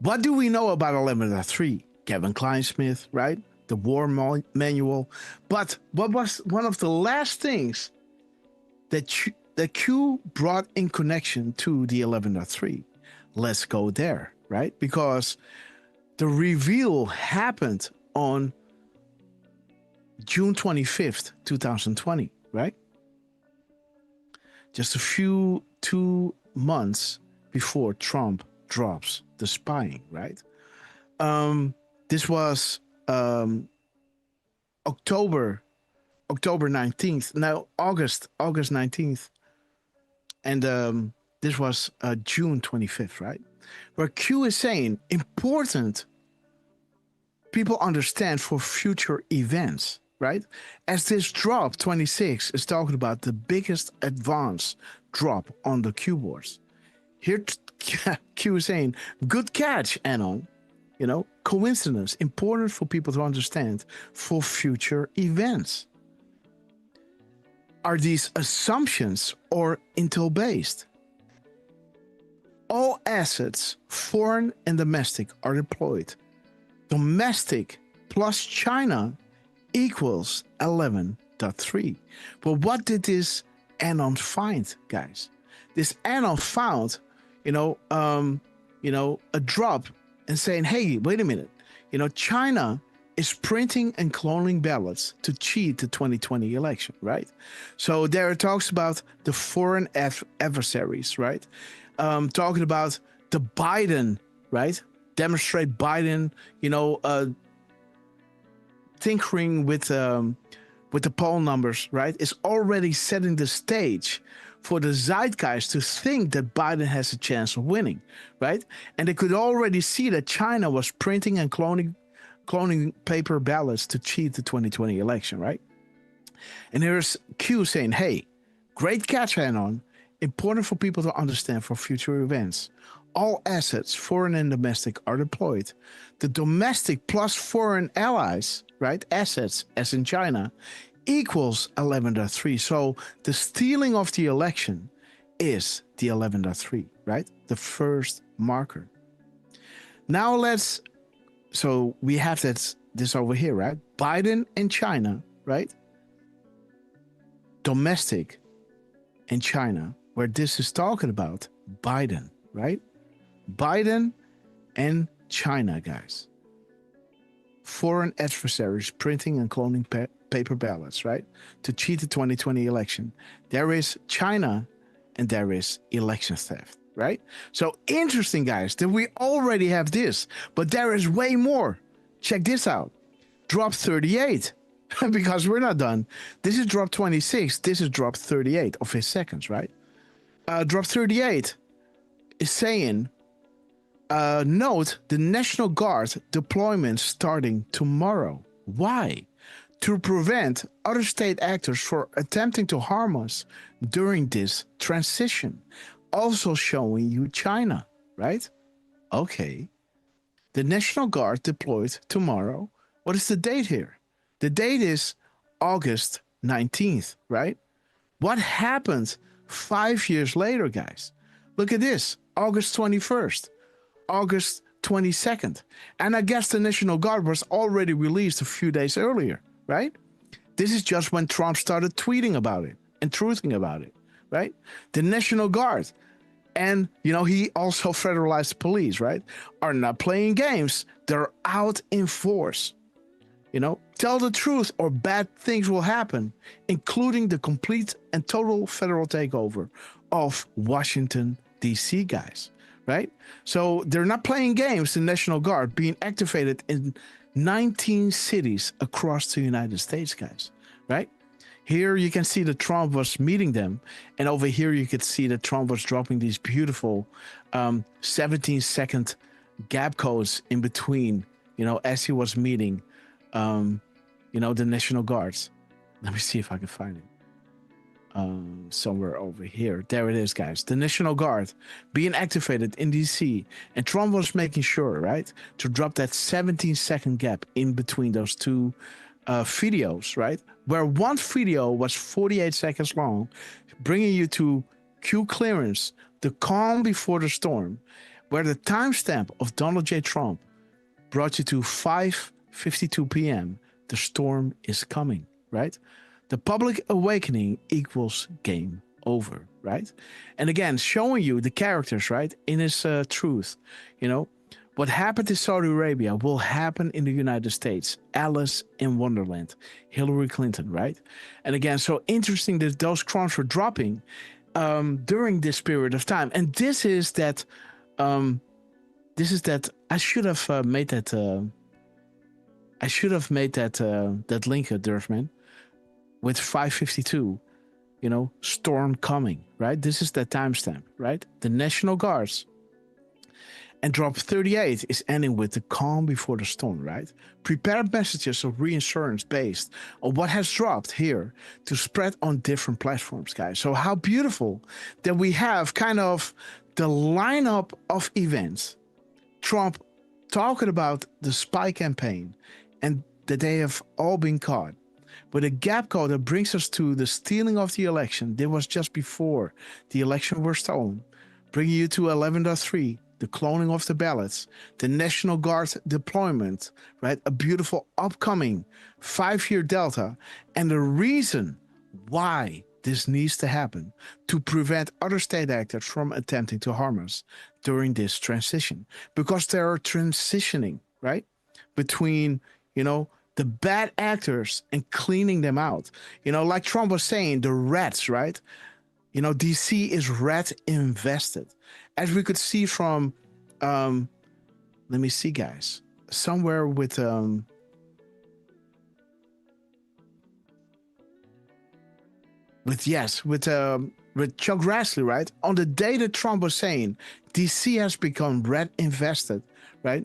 what do we know about 11.3? Kevin Kleinsmith, right? The war manual. But what was one of the last things that Q brought in connection to the 11.3? Let's go there. Right? Because the reveal happened on June 25th, 2020, right? Just 2 months before Trump drops the spying, right? This was October 19th. No, August 19th. And this was June 25th, right? Where Q is saying important people understand for future events, right? As this drop 26 is talking about the biggest advance drop on the Q boards. Here Q is saying, good catch, Anon. You know, coincidence, important for people to understand for future events. Are these assumptions or intel based? All assets, foreign and domestic, are deployed. Domestic plus China equals 11.3. But what did this Anon find, guys? This Anon found, a drop and saying, hey, wait a minute, China is printing and cloning ballots to cheat the 2020 election, right? So there it talks about the foreign adversaries, right? Talking about the Biden, right? Demonstrate Biden, tinkering with the poll numbers, right? Is already setting the stage for the zeitgeist to think that Biden has a chance of winning, right? And they could already see that China was printing and cloning paper ballots to cheat the 2020 election, right? And here's Q saying, hey, great catch, Anon. Important for people to understand for future events. All assets, foreign and domestic, are deployed. The domestic plus foreign allies, right, assets, as in China, equals 11.3. So the stealing of the election is the 11.3, right? The first marker. Now so we have this over here, right? Biden and China, right? Domestic and China, where this is talking about Biden, right? Biden and China, guys. Foreign adversaries printing and cloning paper ballots, right? To cheat the 2020 election. There is China and there is election theft, right? So interesting, guys, that we already have this, but there is way more. Check this out. Drop 38, because we're not done. This is drop 26. This is drop 38 of his seconds, right? Drop 38 is saying, note the National Guard deployment starting tomorrow. Why? To prevent other state actors from attempting to harm us during this transition. Also showing you China, right? Okay. The National Guard deployed tomorrow. What is the date here? The date is August 19th, right? What happened 5 years later, guys? Look at this. August 21st. August 22nd. And I guess the National Guard was already released a few days earlier, right? This is just when Trump started tweeting about it and truthing about it, right? The National Guard. And, he also federalized the police, right? Are not playing games. They're out in force. Tell the truth or bad things will happen, including the complete and total federal takeover of Washington, D.C., guys, right? So they're not playing games, the National Guard being activated in 19 cities across the United States, guys, right? Here you can see that Trump was meeting them. And over here you could see that Trump was dropping these beautiful 17-second gap codes in between, as he was meeting, the National Guards. Let me see if I can find it. Somewhere over here. There it is, guys. The National Guard being activated in DC. And Trump was making sure, right, to drop that 17-second gap in between those two videos, right? Where one video was 48 seconds long, bringing you to Q clearance, the calm before the storm, where the timestamp of Donald J. Trump brought you to 5:52 p.m. The storm is coming, right? The public awakening equals game over, right? And again, showing you the characters, right? In his truth, what happened in Saudi Arabia will happen in the United States. Alice in Wonderland, Hillary Clinton, right? And again, so interesting that those crumbs were dropping during this period of time. And this is that I should have made that that link, Durfman, with 5:52, storm coming, right? This is that timestamp, right? The National Guards. And drop 38 is ending with the calm before the storm, right? Prepared messages of reassurance based on what has dropped here to spread on different platforms, guys. So how beautiful that we have kind of the lineup of events. Trump talking about the spy campaign and that they have all been caught. But a gap code that brings us to the stealing of the election. That was just before the election was stolen. Bringing you to 11.3. The cloning of the ballots, the National Guard deployment, right? A beautiful upcoming 5-year delta. And the reason why this needs to happen to prevent other state actors from attempting to harm us during this transition, because they are transitioning, right, between, the bad actors and cleaning them out. Like Trump was saying, the rats, right? DC is rat invested, as we could see from, let me see, guys, somewhere with Chuck Grassley, right? On the day that Trump was saying DC has become rat invested, right?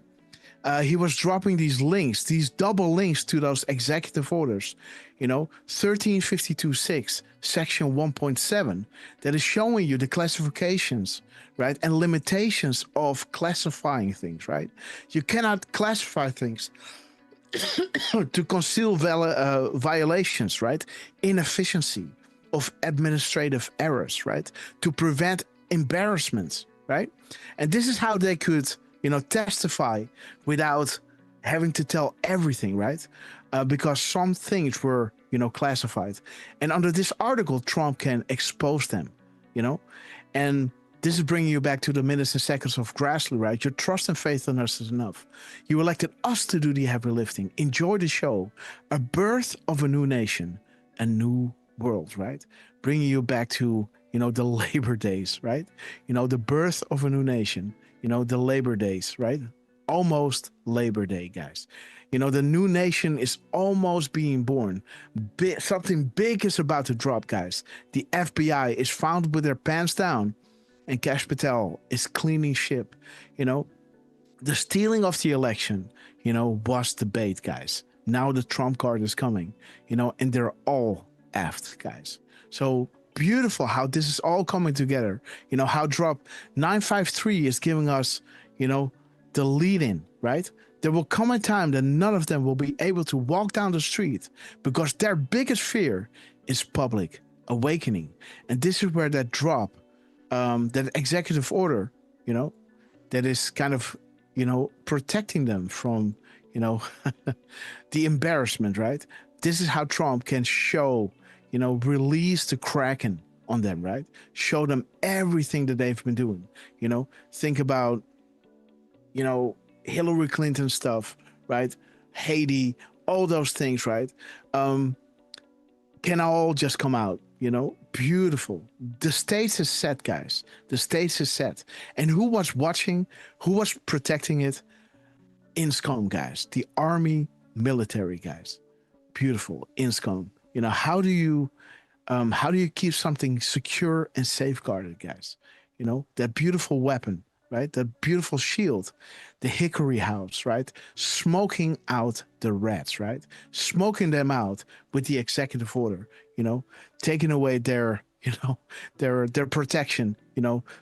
He was dropping these links, these double links to those executive orders, 1352.6, section 1.7, that is showing you the classifications, right? And limitations of classifying things, right? You cannot classify things to conceal violations, right? Inefficiency of administrative errors, right? To prevent embarrassments, right? And this is how they could, testify without having to tell everything, right? Because some things were, classified. And under this article, Trump can expose them, and this is bringing you back to the minutes and seconds of Grassley, right? Your trust and faith in us is enough. You elected us to do the heavy lifting. Enjoy the show. A birth of a new nation, a new world, right? Bringing you back to, the Labor Days, right? The birth of a new nation, the Labor Days, right? Almost Labor Day, guys. The new nation is almost being born. Something big is about to drop, guys. The FBI is found with their pants down, and Kash Patel is cleaning ship. The stealing of the election, was the bait, guys. Now the Trump card is coming, and they're all effed, guys. So beautiful how this is all coming together. How drop 953 is giving us, the lead in, right? There will come a time that none of them will be able to walk down the street because their biggest fear is public awakening. And this is where that drop, that executive order, that is kind of, protecting them from, the embarrassment, right? This is how Trump can show, release the Kraken on them, right? Show them everything that they've been doing, think about, Hillary Clinton stuff, right? Haiti, all those things, right? Can all just come out, beautiful. The stage is set, guys. The stage is set. And who was watching, who was protecting it? INSCOM, guys, the army military, guys. Beautiful. INSCOM. How do you keep something secure and safeguarded, guys? That beautiful weapon, right? That beautiful shield, the hickory house, right? Smoking out the rats, right? Smoking them out with the executive order, taking away their, their protection,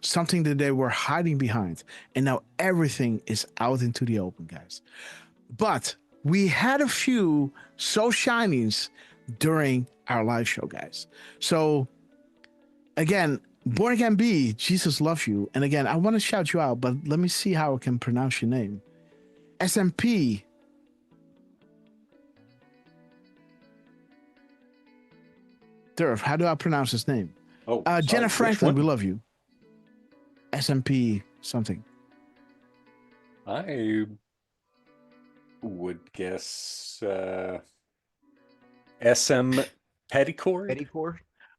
something that they were hiding behind. And now everything is out into the open, guys. But we had a few so shinies during our live show, guys. So again, Born Again B, Jesus loves you. And again, I want to shout you out, but let me see how I can pronounce your name. SMP. Durf, how do I pronounce his name? Jenna Franklin, we love you. SMP something. I would guess SM Petticord.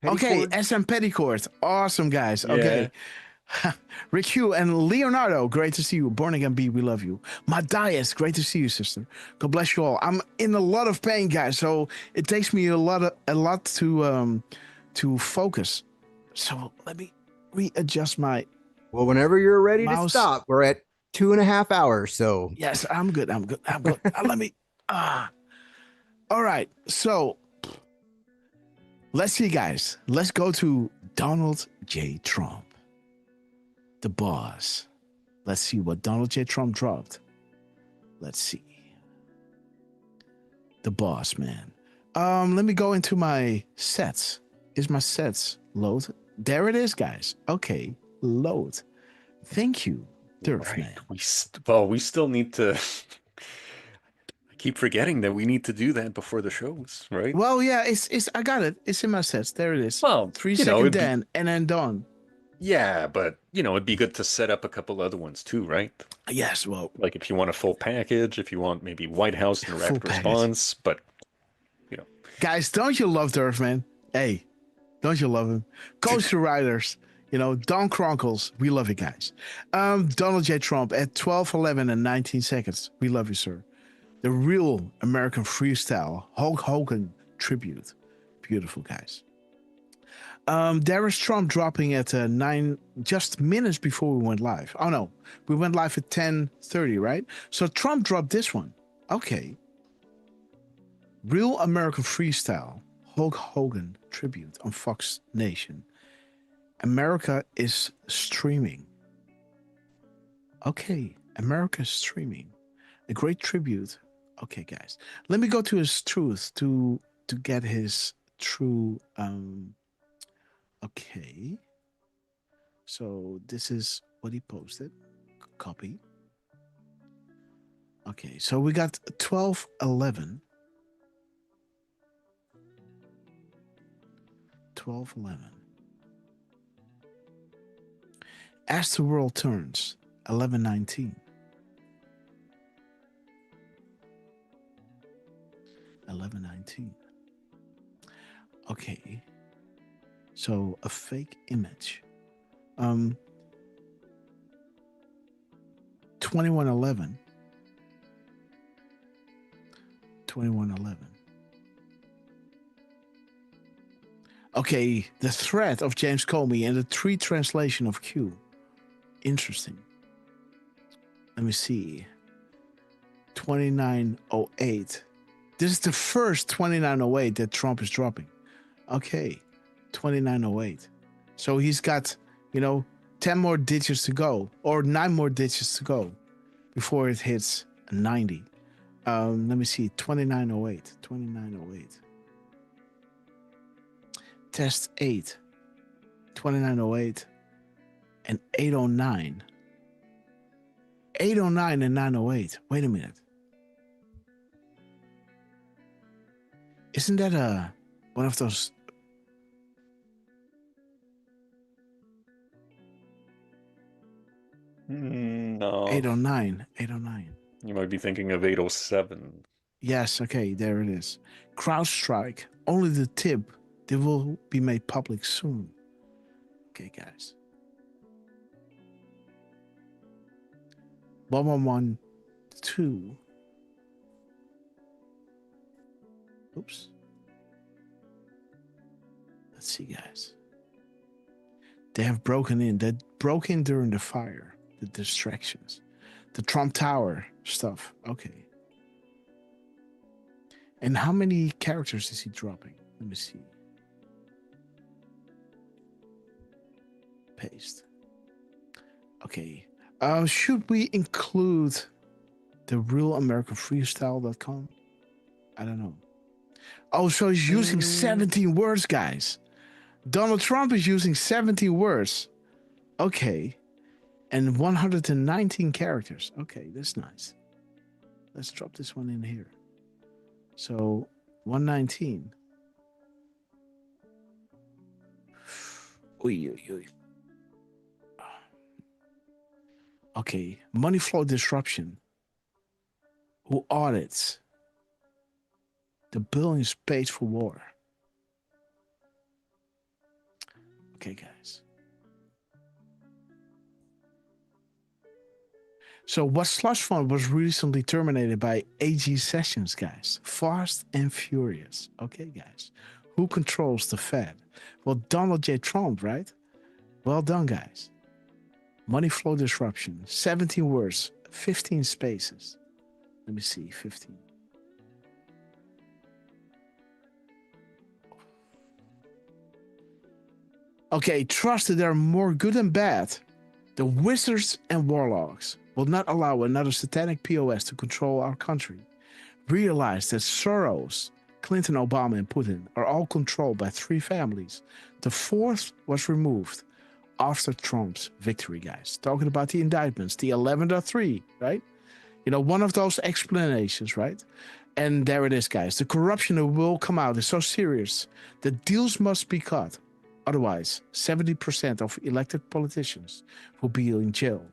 Okay, SM Petticord. Awesome, guys. Yeah. Okay. Rick Hugh and Leonardo, great to see you. Born Again B, we love you. Matthias, great to see you, sister. God bless you all. I'm in a lot of pain, guys, so it takes me a lot to focus. So let me readjust my. Well, whenever you're ready mouse. to stop, we're at 2.5 hours. So yes, I'm good. Let me. All right. So let's see, guys. Let's go to Donald J. Trump, the boss. Let's see what Donald J. Trump dropped. Let's see. The boss, man. Let me go into my sets. Is my sets load? There it is, guys. Okay, load. Thank you, Durf, man. We still need to. I keep forgetting that we need to do that before the shows, right? Well, yeah, it's I got it. It's in my sets. There it is. Well, 3 you know, second it'd be- Dan and then done. Yeah, but it'd be good to set up a couple other ones too, right? Yes, well, like if you want a full package, if you want maybe White House direct response, but guys, don't you love Durf, man? Hey, don't you love him? Coaster Riders, Don Cronkles, we love you guys. Donald J. Trump at 12, 11, and 19 seconds. We love you, sir. The real American freestyle Hulk Hogan tribute. Beautiful, guys. There is Trump dropping at 9, just minutes before we went live. Oh, no. We went live at 10:30, right? So Trump dropped this one. Okay. Real American freestyle Hulk Hogan tribute on Fox Nation. America is streaming. Okay. America is streaming. A great tribute. Okay, guys. Let me go to his truth to get his true... Okay, so this is what he posted. Copy. Okay, so we got 12:11. 12:11. As the world turns, 11:19. 11:19. Okay. So a fake image. 21:11. 21:11. Okay, the threat of James Comey and the tweet translation of Q. Interesting. Let me see. 29:08. This is the first 29:08 that Trump is dropping. Okay. 29:08. So he's got, 10 more digits to go, or 9 more digits to go before it hits 90. Let me see. 29:08. 29:08. Test 8. 29:08 and 8:09. 8:09 and 9:08. Wait a minute. Isn't that one of those? No. 8:09. 8:09. You might be thinking of 8:07. Yes, okay, there it is. CrowdStrike, only the tip. They will be made public soon. Okay, guys. 1112. Oops. Let's see, guys. They have broken in. They broke in during the fire. The distractions. The Trump Tower stuff. Okay. And how many characters is he dropping? Let me see. Paste. Okay. Should we include the realamericafreestyle.com? I don't know. Oh, so he's using 17 words, guys. Donald Trump is using 17 words. Okay. And 119 characters. Okay, that's nice. Let's drop this one in here. So, 119. Oy, oy, oy. Okay, money flow disruption. Who audits the billions paid for war? Okay, guys. So, what slush fund was recently terminated by AG Sessions, guys? Fast and Furious. Okay, guys. Who controls the Fed? Well, Donald J. Trump, right? Well done, guys. Money flow disruption. 17 words, 15 spaces. Let me see, 15. Okay, trust that there are more good and bad. The wizards and warlocks will not allow another satanic POS to control our country. Realize that Soros, Clinton, Obama, and Putin are all controlled by 3 families. The 4th was removed after Trump's victory, guys. Talking about the indictments, the 11.3, right? one of those explanations, right? And there it is, guys. The corruption that will come out is so serious that deals must be cut. Otherwise, 70% of elected politicians will be in jail.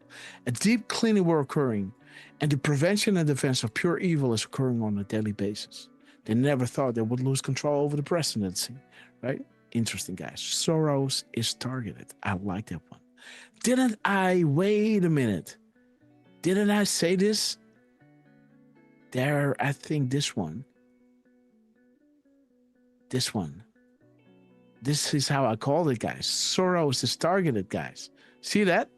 A deep cleaning will occurring, and the prevention and defense of pure evil is occurring on a daily basis. They never thought they would lose control over the presidency, right? Interesting, guys. Soros is targeted. I like that one. Didn't I? Wait a minute. Didn't I say this? There, I think this one. This one. This is how I called it, guys. Soros is targeted, guys. See that?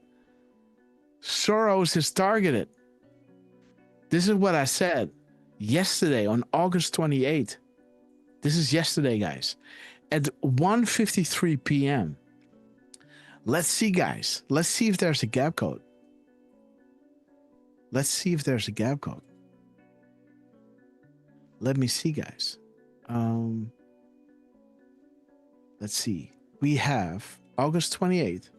Soros is targeted. This is what I said yesterday on August 28th. This is yesterday, guys. At 1:53 p.m. Let's see, guys. Let's see if there's a gap code. Let's see if there's a gap code. Let me see, guys. Let's see. We have August 28th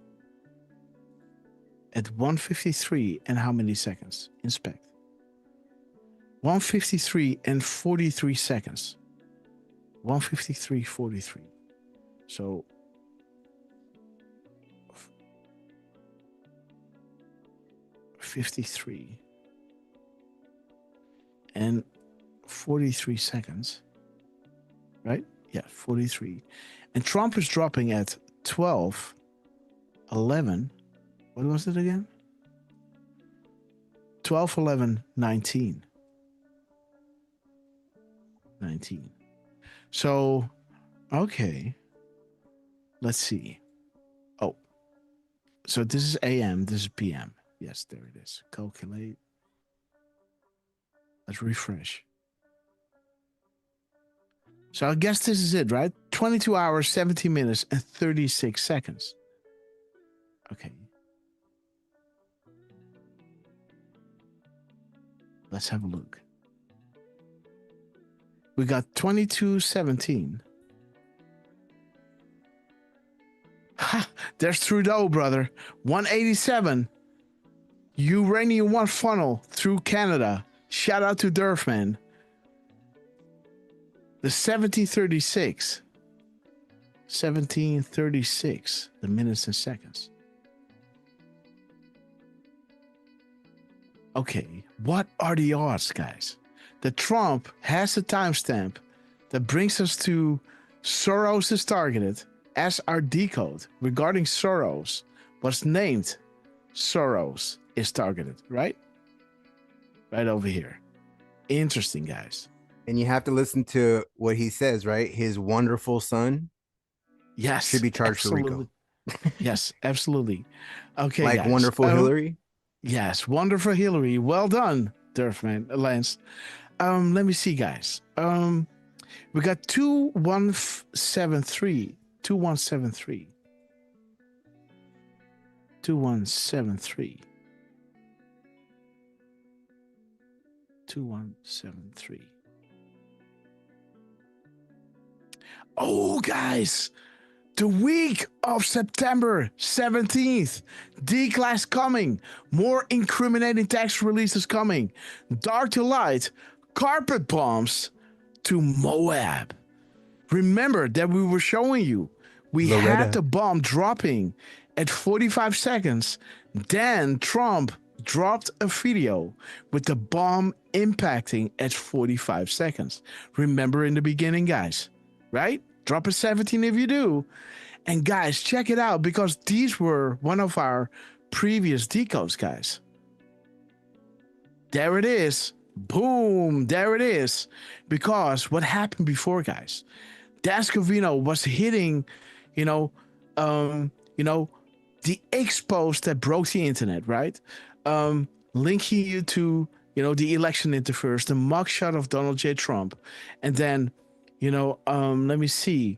at 1:53 and how many seconds? Inspect. 1:53 and 43 seconds. 1:53:43. So 53 and 43 seconds, right? Yeah, 43. And Trump is dropping at 12:11. What was it again? 12:11:19. 19. So, okay. Let's see. Oh. So this is AM, this is PM. Yes, there it is. Calculate. Let's refresh. So I guess this is it, right? 22 hours, 17 minutes, and 36 seconds. Okay. Let's have a look. We got 22:17. Ha! There's Trudeau, brother. 187. Uranium 1 funnel through Canada. Shout out to Durfman. The 1736. 1736. The minutes and seconds. Okay. What are the odds, guys? That Trump has a timestamp that brings us to Soros is targeted as our decode regarding Soros was named Soros is targeted, right? Right over here. Interesting, guys. And you have to listen to what he says, right? His wonderful son. Yes. Should be charged for RICO. Yes, absolutely. Okay, like guys. Wonderful Hillary? Yes, Wonderful Hillary. Well done, Durfman, Lance. Let me see, guys. We got 2173. 2173. 2173. 2173. Oh, guys, the week of September 17th, D-Class coming, more incriminating tax releases coming, Dark to Light, carpet bombs to Moab. Remember that we were showing you, we had the bomb dropping at 45 seconds, then Trump dropped a video with the bomb impacting at 45 seconds. Remember in the beginning, guys, right? Drop a 17 if you do. And guys, check it out because these were one of our previous decodes, guys. There it is. Boom. There it is. Because what happened before, guys? Dascovino was hitting, the expose that broke the internet, right? Linking you to, the election interference, the mugshot of Donald J. Trump. And then, let me see.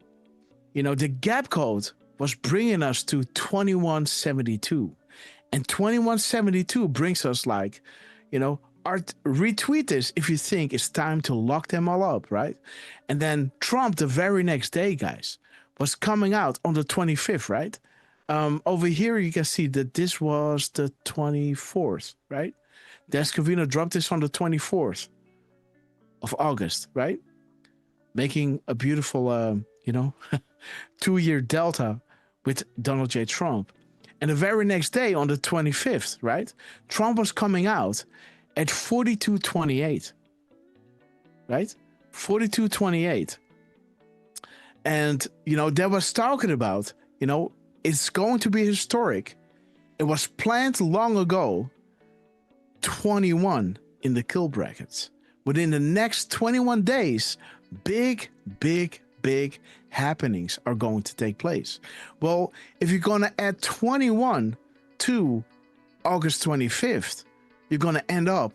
The gap code was bringing us to 2172. And 2172 brings us retweet this if you think it's time to lock them all up, right? And then Trump, the very next day, guys, was coming out on the 25th, right? Over here, you can see that this was the 24th, right? Dan Scavino dropped this on the 24th of August, right? Making a beautiful, 2-year delta with Donald J. Trump. And the very next day, on the 25th, right? Trump was coming out at 42.28, right? 42.28. And, that was talking about, it's going to be historic. It was planned long ago, 21 in the kill brackets. Within the next 21 days, big happenings are going to take place. Well, if you're going to add 21 to August 25th, you're going to end up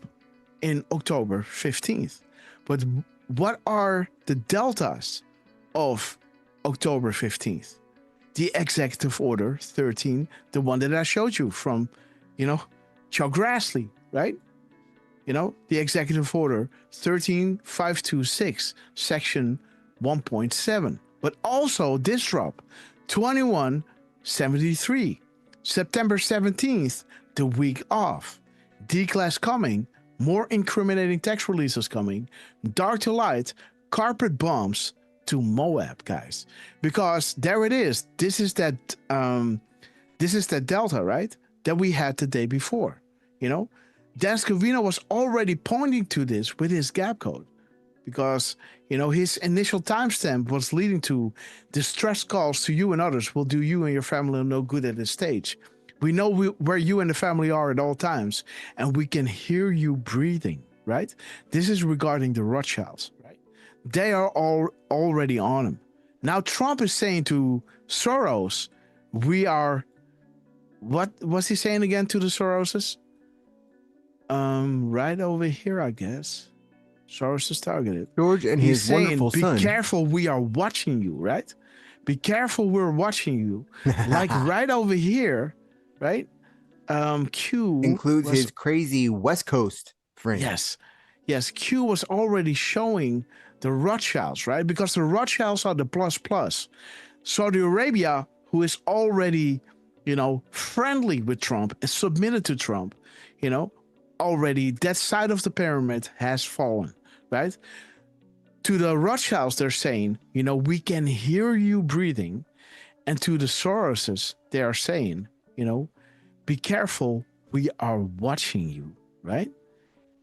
in October 15th. But what are the deltas of October 15th? The executive order 13, the one that I showed you from, Chuck Grassley, right? The executive order 13526, section 1.7. But also this drop, 2173, September 17th, the week off. D-class coming, more incriminating text releases coming, dark to light, carpet bombs to Moab, guys. Because there it is. This is that delta, right? That we had the day before. Dan Scavino was already pointing to this with his gap code. Because, his initial timestamp was leading to distress calls to you and others will do you and your family no good at this stage. We know where you and the family are at all times, and we can hear you breathing, right? This is regarding the Rothschilds, right? They are all already on him. Now, Trump is saying to Soros, we are, what was he saying again to the Soroses? Right over here, I guess. Soros is targeted. George and He's his wonderful saying, son. be careful, we are watching you, right? Be careful, we're watching you. Like right over here, right? Q includes his crazy West Coast friend. Yes, Q was already showing the Rothschilds, right? Because the Rothschilds are the plus. Saudi Arabia, who is already, friendly with Trump and submitted to Trump, already that side of the pyramid has fallen, right? To the Rothschilds, they're saying, we can hear you breathing. And to the Soroses, they are saying, be careful, we are watching you, right?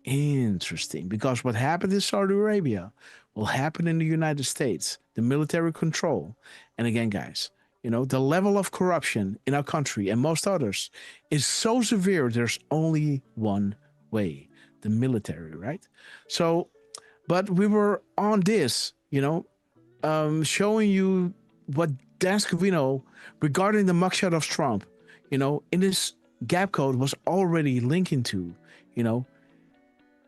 Interesting, because what happened in Saudi Arabia will happen in the United States, the military control. And again, guys, the level of corruption in our country and most others is so severe, there's only one way, the military, right? So, but we were on this, showing you what Dan Scavino, regarding the mugshot of Trump, in his gap code was already linking to,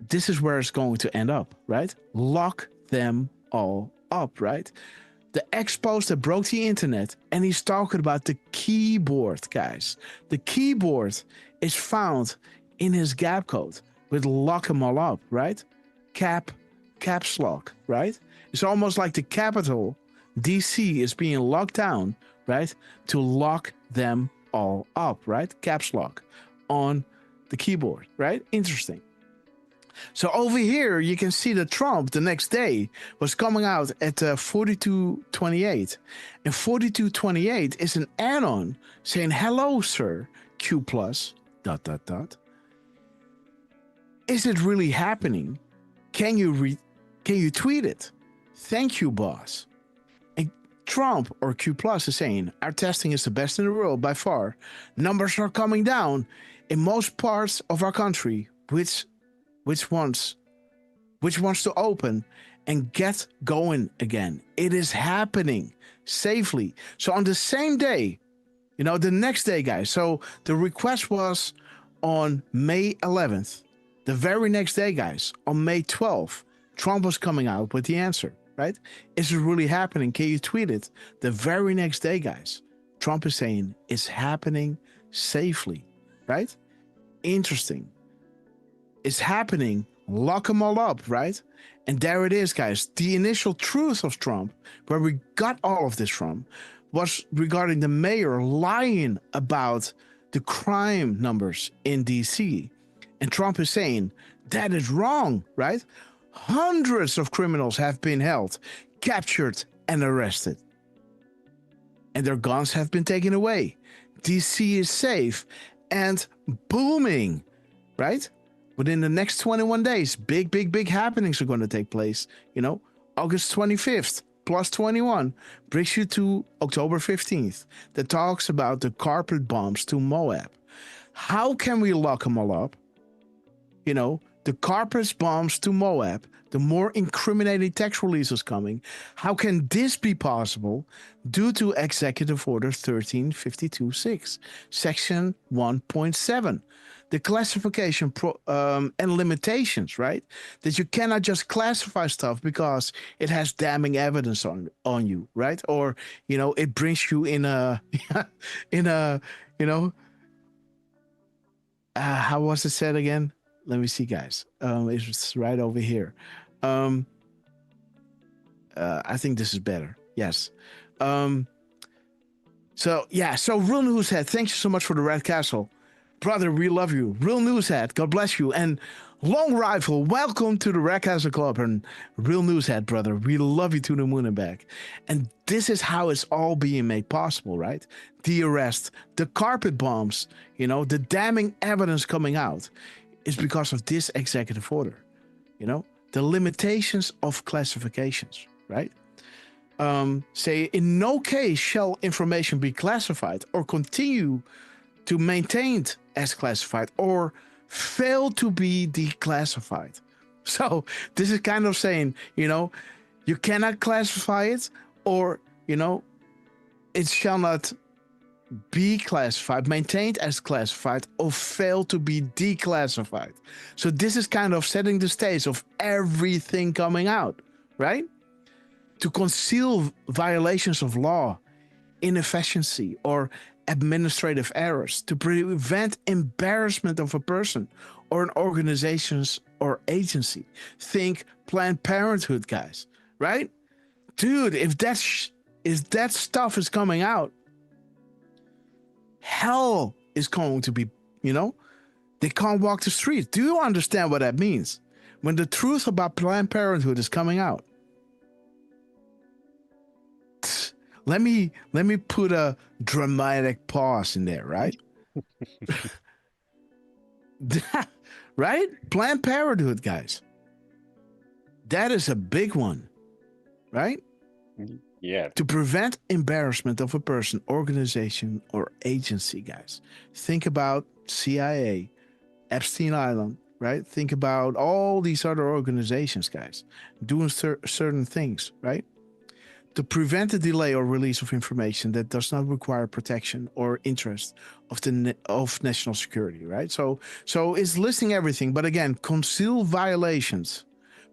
this is where it's going to end up, right? Lock them all up, right? The expos that broke the internet, and he's talking about the keyboard, guys. The keyboard is found in his gap code with lock them all up, right? Caps lock, right? It's almost like the capital DC is being locked down, right? To lock them all up, right? Caps lock on the keyboard, right? Interesting. So over here, you can see that Trump the next day was coming out at 42.28. And 42.28 is an add-on saying, hello, sir, Q+, ... Is it really happening? Can you tweet it? Thank you, boss. And Trump, or Q+, is saying, our testing is the best in the world by far. Numbers are coming down in most parts of our country, which wants to open and get going again. It is happening safely. So on the same day, the next day, guys. So the request was on May 11th. The very next day, guys, on May 12th, Trump was coming out with the answer, right? Is it really happening? Can you tweet it? The very next day, guys, Trump is saying it's happening safely, right? Interesting. It's happening. Lock them all up, right? And there it is, guys. The initial truth of Trump, where we got all of this from, was regarding the mayor lying about the crime numbers in DC. And Trump is saying that is wrong, right? Hundreds of criminals have been held, captured, and arrested. And their guns have been taken away. DC is safe and booming, right? Within the next 21 days, big happenings are going to take place. You know, August 25th plus 21 brings you to October 15th that talks about the carpet bombs to Moab. How can we lock them all up? You know, the carpet bombs to Moab, the more incriminating text releases coming. How can this be possible? Due to Executive Order 13526, Section 1.7. The classification and limitations, right? That you cannot just classify stuff because it has damning evidence on you, right? Or, you know, it brings you in a, you know, how was it said again? Let me see, guys. It's right over here. I think this is better. Yes. So Real Newshead, thank you so much for the Red Castle. Brother, we love you. Real Newshead, God bless you. And Long Rifle, welcome to the Red Castle Club. And Real Newshead, brother, we love you to the moon and back. And this is how it's all being made possible, right? The arrest, the carpet bombs, you know, the damning evidence coming out is because of this executive order, you know, the limitations of classifications, right? Say, in no case shall information be classified or continue to maintained as classified or fail to be declassified. So this is kind of saying, you know, you cannot classify it, or, you know, it shall not be classified, maintained as classified, or fail to be declassified. So this is kind of setting the stage of everything coming out, right? To conceal violations of law, inefficiency, or administrative errors, to prevent embarrassment of a person or an organization's or agency. Think Planned Parenthood, guys, right? Dude, if that stuff is coming out, hell is going to be, you know, they can't walk the streets. Do you understand what that means? When the truth about Planned Parenthood is coming out. Let me put a dramatic pause in there, right? Right? Planned Parenthood, guys. That is a big one, right? Yeah. To prevent embarrassment of a person, organization, or agency, guys. Think about CIA, Epstein Island, right? Think about all these other organizations, guys, doing certain things, right? To prevent the delay or release of information that does not require protection or interest of national security, right? So it's listing everything, but again, conceal violations,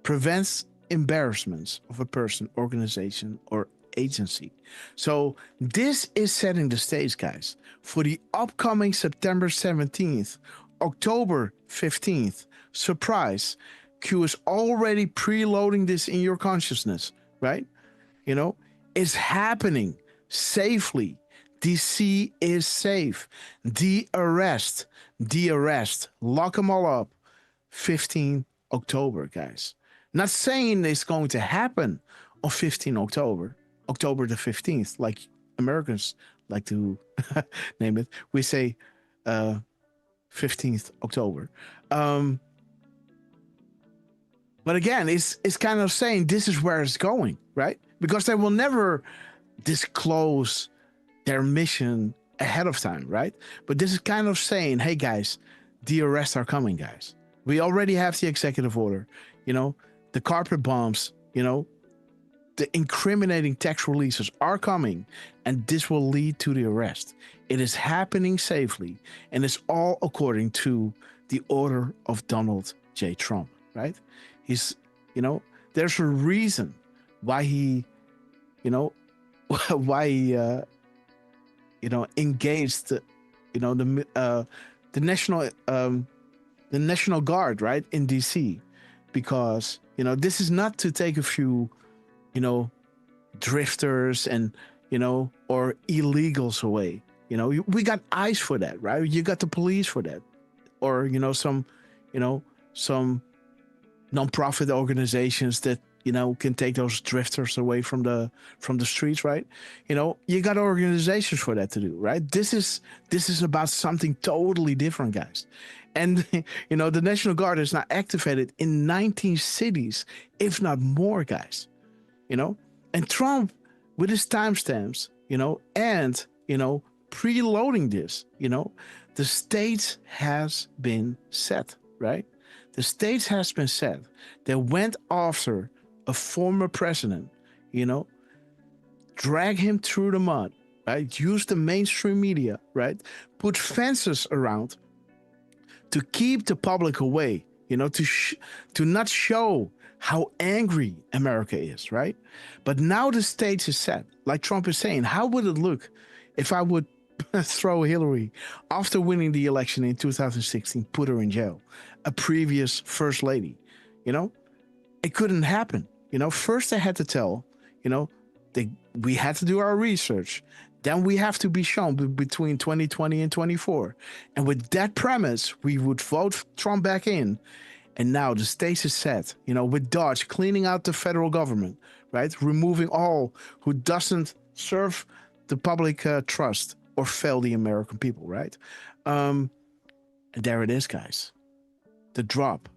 prevents embarrassments of a person, organization, or agency. So this is setting the stage, guys, for the upcoming September 17th, October 15th surprise. Q is already preloading this in your consciousness, right? You know, it's happening safely. DC is safe. The arrest, lock them all up. 15 October, guys. Not saying it's going to happen on 15 October, October the 15th, like Americans like to name it. We say 15th October. But again, it's kind of saying this is where it's going, right? Because they will never disclose their mission ahead of time, right? But this is kind of saying, hey, guys, the arrests are coming, guys. We already have the executive order, you know, the carpet bombs, you know, the incriminating text releases are coming, and this will lead to the arrest. It is happening safely, and it's all according to the order of Donald J. Trump, right? He's, you know, there's a reason why he, you know, why he, you know, engaged, you know, the National Guard, right, in DC, because, you know, this is not to take a few, you know, drifters and, you know, or illegals away. You know, we got ICE for that, right? You got the police for that, or, you know, some, some non-profit organizations that can take those drifters away from the streets, right? You got organizations for that to do, right? This is about something totally different, guys. And the National Guard is now activated in 19 cities, if not more, guys. And Trump with his timestamps, and preloading this, the stage has been set, right? The stage has been set. They went after a former president, drag him through the mud, right? Use the mainstream media, right? Put fences around to keep the public away, to not show how angry America is, right? But now the stage is set. Like Trump is saying, how would it look if I would throw Hillary after winning the election in 2016, put her in jail, a previous first lady? It couldn't happen. First they had to tell, we had to do our research. Then we have to be shown between 2020 and 24. And with that premise, we would vote Trump back in. And now the stage is set, with Dodge cleaning out the federal government, right? Removing all who doesn't serve the public trust or fail the American people, right? And there it is, guys. The drop,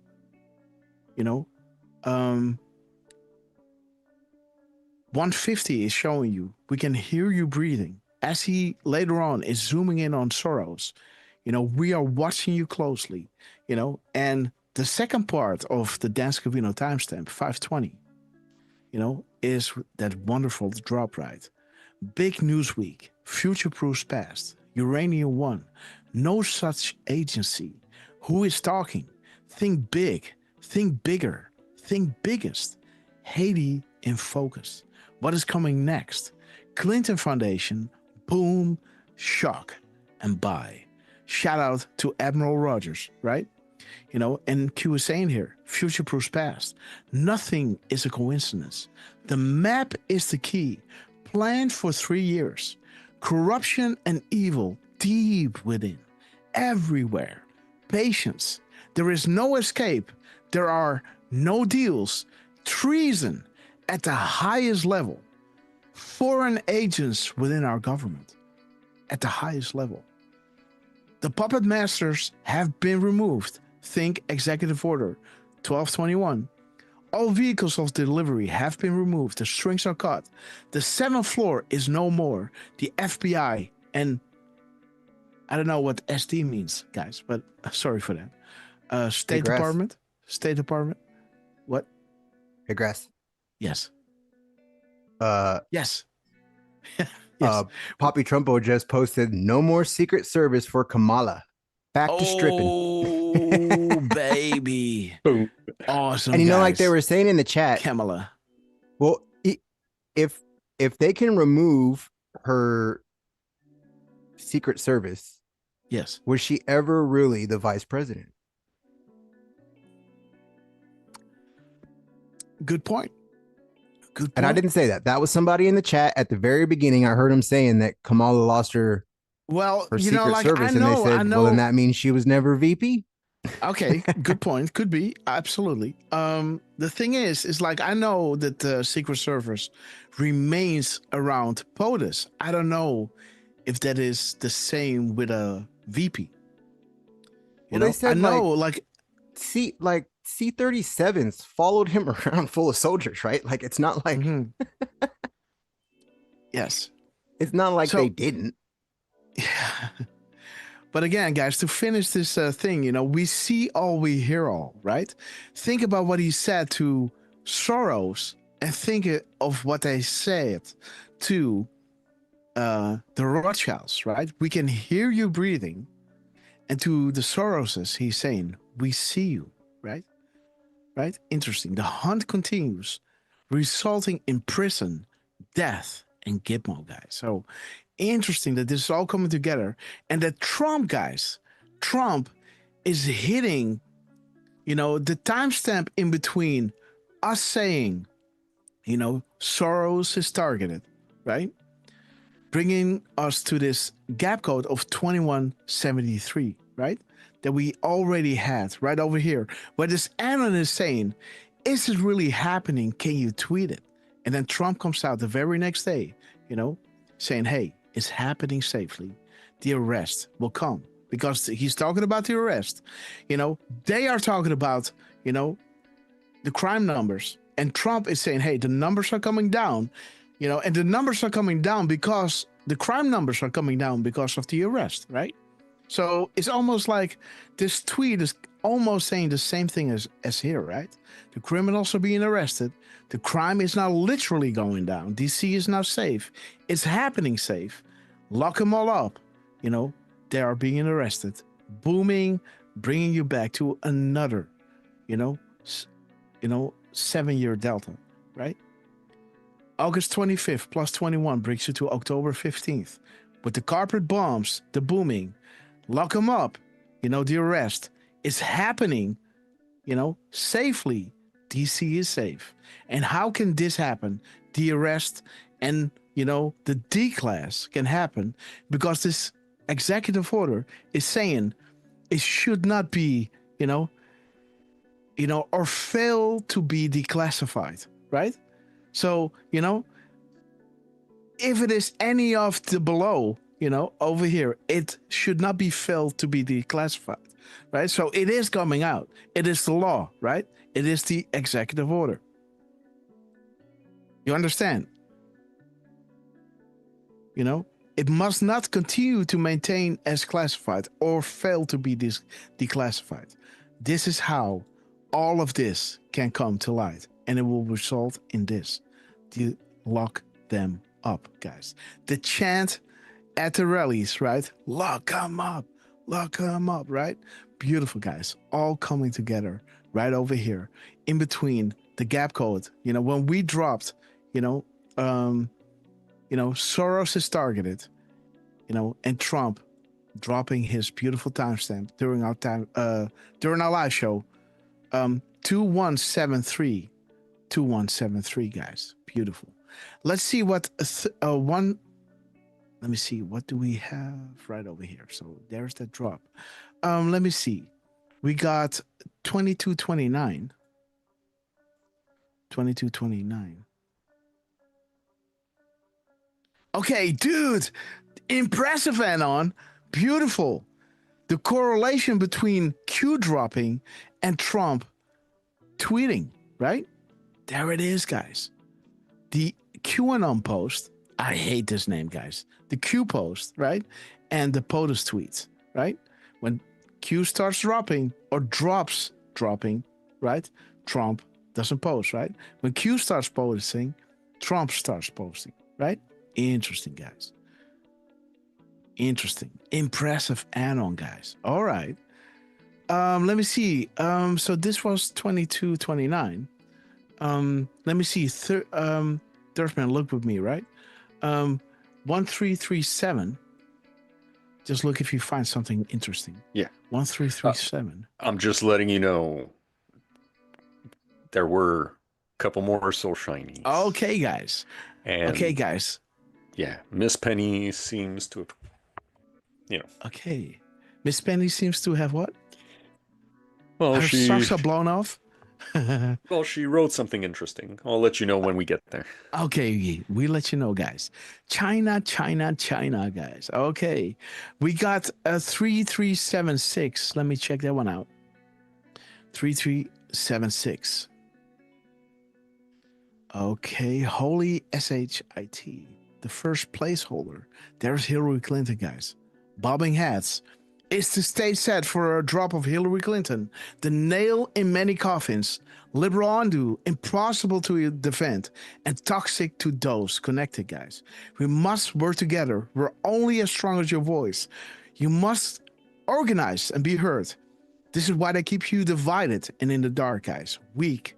150 is showing you, we can hear you breathing. As he later on is zooming in on Soros, we are watching you closely, and the second part of the Dan Scavino timestamp, 520, is that wonderful drop, right? Big news week, future proofs past, Uranium One, no such agency. Who is talking? Think big, think bigger, think biggest. Haiti in focus. What is coming next? Clinton Foundation, boom, shock, and buy. Shout out to Admiral Rogers, right? And Q is saying here, future proofs past. Nothing is a coincidence. The map is the key. Planned for 3 years. Corruption and evil deep within. Everywhere. Patience. There is no escape. There are no deals. Treason at the highest level. Foreign agents within our government at the highest level. The puppet masters have been removed. Think Executive Order 1221. All vehicles of delivery have been removed. The strings are cut. The 7th floor is no more. The FBI and I don't know what SD means, guys, but sorry for that. State Department. State Department. What? Hey, Grass. Yes. Yes. Yes. Poppy Trumpo just posted no more Secret Service for Kamala. Back to stripping. Oh, baby. Boom. Awesome. And guys. like they were saying in the chat, Kamala. Well, if they can remove her Secret Service, yes, was she ever really the vice president? Good point. Good point. And I didn't say that. That was somebody in the chat at the very beginning. I heard him saying that Kamala lost her Secret Service, and they said, well, then that means she was never VP. Okay, good point. Could be. Absolutely. The thing is like, I know that the Secret Service remains around POTUS. I don't know if that is the same with a VP. They said, C-37s followed him around full of soldiers, right? Like, it's not like... Yes. It's not like they didn't. Yeah. But again, guys, to finish this thing, we see all, we hear all, right? Think about what he said to Soros and think of what they said to the Rothschilds, right? We can hear you breathing. And to the Soroses, he's saying, we see you, right? Right? Interesting. The hunt continues, resulting in prison, death, and Gitmo, guys. So interesting that this is all coming together, and that Trump is hitting, the timestamp in between us saying, Soros is targeted, right? bringing us to this gap code of 2173, right? That we already had right over here. Where this anon is saying, is it really happening? Can you tweet it? And then Trump comes out the very next day, saying, hey, it's happening safely. The arrest will come. Because he's talking about the arrest. They are talking about, the crime numbers. And Trump is saying, hey, the numbers are coming down, and the numbers are coming down because the crime numbers are coming down because of the arrest, right? So it's almost like this tweet is almost saying the same thing as here, right? The criminals are being arrested. The crime is now literally going down. DC is now safe. It's happening safe. Lock them all up. They are being arrested. Booming, bringing you back to another, 7-year delta, right? August 25th plus 21 brings you to October 15th. With the corporate bombs, the booming, lock them up, the arrest is happening, safely. DC is safe. And how can this happen? The arrest and, the D-class can happen because this executive order is saying it should not be, or fail to be declassified, right? So, if it is any of the below, over here, it should not be failed to be declassified, right? So it is coming out. It is the law, right? It is the executive order. You understand? It must not continue to maintain as classified or fail to be declassified. This is how all of this can come to light, and it will result in this. To lock them up, guys. The chant at the rallies, right? Lock them up, right? Beautiful, guys. All coming together right over here in between the gap code. When we dropped, Soros is targeted, and Trump dropping his beautiful timestamp during our live show, 2173, guys. Beautiful. Let's see what let me see, what do we have right over here? So there's that drop. Let me see. We got 2229. 2229. Okay, dude. Impressive, Anon. Beautiful. The correlation between Q dropping and Trump tweeting, right? There it is, guys. The QAnon post. I hate this name, guys. The Q post, right? And the POTUS tweets, right? When Q starts dropping or drops dropping, right? Trump doesn't post, right? When Q starts posting, Trump starts posting, right? Interesting, guys. Interesting. Impressive add-on, guys. All right. Let me see. So this was 2229. Let me see. Dirtman, look with me, right? 1337. Just look if you find something interesting. Yeah. 1337. I'm just letting you know there were a couple more soul shinies. Okay, guys. Yeah, Miss Penny seems to have, Okay. Miss Penny seems to have what? Well, her socks are blown off? Well, she wrote something interesting. I'll let you know when we get there. Okay, we let you know, guys. China, guys. Okay. We got a 3376. Let me check that one out. 3376. Okay, holy SHIT. The first placeholder. There's Hillary Clinton, guys. Bobbing hats. Is the stage set for a drop of Hillary Clinton? The nail in many coffins. Liberal undo. Impossible to defend. And toxic to those connected, guys. We must work together. We're only as strong as your voice. You must organize and be heard. This is why they keep you divided and in the dark, guys. Weak.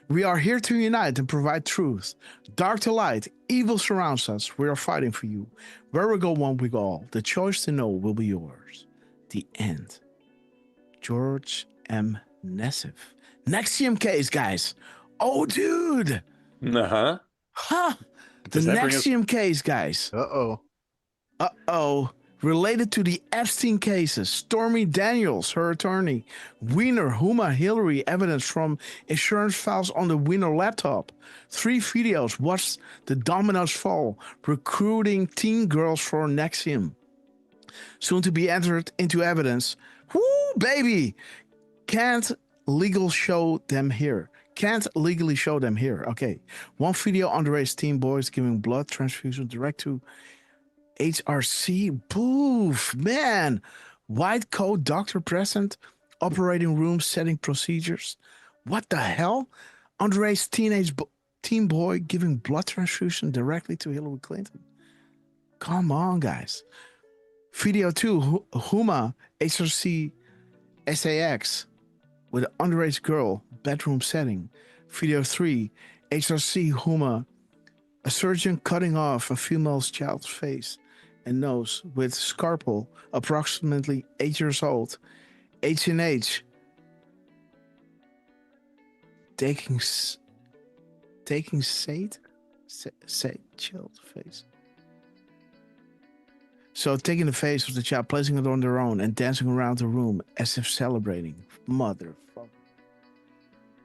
We are here to unite and provide truth. Dark to light, evil surrounds us. We are fighting for you. Where we go, one we go all. The choice to know will be yours. The end. George M. Nessif. Nexium case, guys. Oh, dude. Uh-huh. Huh. The Nexium case, guys. Uh-oh. Uh-oh. Related to the Epstein cases, Stormy Daniels, her attorney, Wiener, Huma, Hillary, evidence from insurance files on the Wiener laptop. 3 videos, watch the dominoes fall, recruiting teen girls for Nexium. Soon to be entered into evidence. Woo, baby! Can't legally show them here. Okay. 1 video, underage teen boys giving blood transfusion direct to HRC. Boof, man. White coat doctor present. Operating room setting procedures. What the hell? Underage teen boy giving blood transfusion directly to Hillary Clinton. Come on, guys. Video 2, Huma, HRC SAX with an underage girl, bedroom setting. Video 3, HRC Huma, a surgeon cutting off a female's child's face and nose with scalpel, approximately 8 years old. H&H taking child's face. So taking the face of the child, placing it on their own, and dancing around the room as if celebrating. Motherfucker.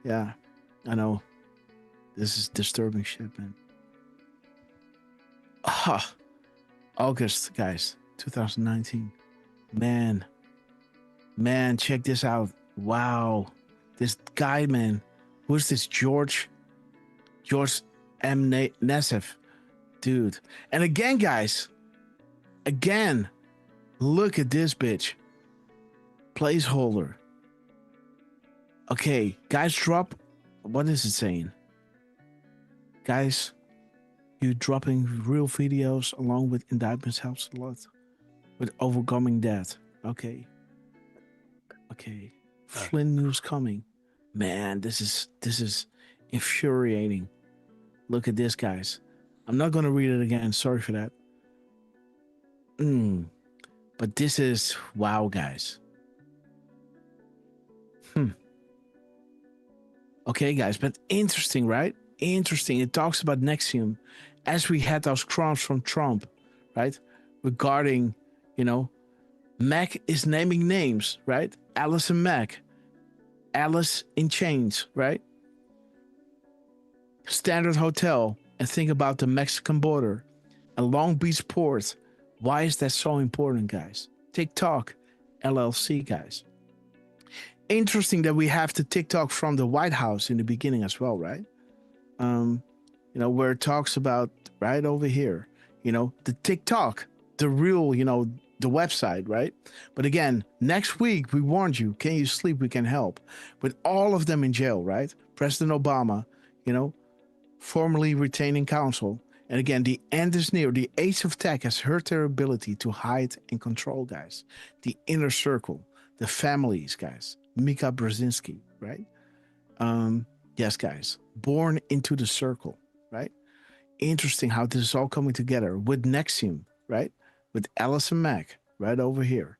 Yeah, I know. This is disturbing shit, man. August, guys, 2019. Man, check this out. Wow. This guy, man. Who's this? George M. Nassif. Dude. And again, guys. Again, look at this bitch. Placeholder. Okay, guys, drop. What is it saying? Guys, you dropping real videos along with indictments helps a lot with overcoming that. Okay. Flynn news coming. Man, this is infuriating. Look at this, guys. I'm not gonna read it again. Sorry for that. But this is wow, guys. Okay, guys, but interesting, right? Interesting. It talks about Nexium as we had those crumbs from Trump, right? Regarding, Mac is naming names, right? Alice and Mac. Alice in Chains, right? Standard Hotel. And think about the Mexican border. And Long Beach Port. Why is that so important, guys? TikTok, LLC, guys. Interesting that we have the TikTok from the White House in the beginning as well, right? Where it talks about right over here, the TikTok, the real, the website, right? But again, next week, we warned you, can you sleep? We can help. With all of them in jail, right? President Obama, formerly retaining counsel. And again, the end is near. The age of tech has hurt their ability to hide and control, guys. The inner circle, the families, guys. Mika Brzezinski, right? Yes, guys. Born into the circle, right? Interesting how this is all coming together with Nexium, right? With Alice and Mac, right over here.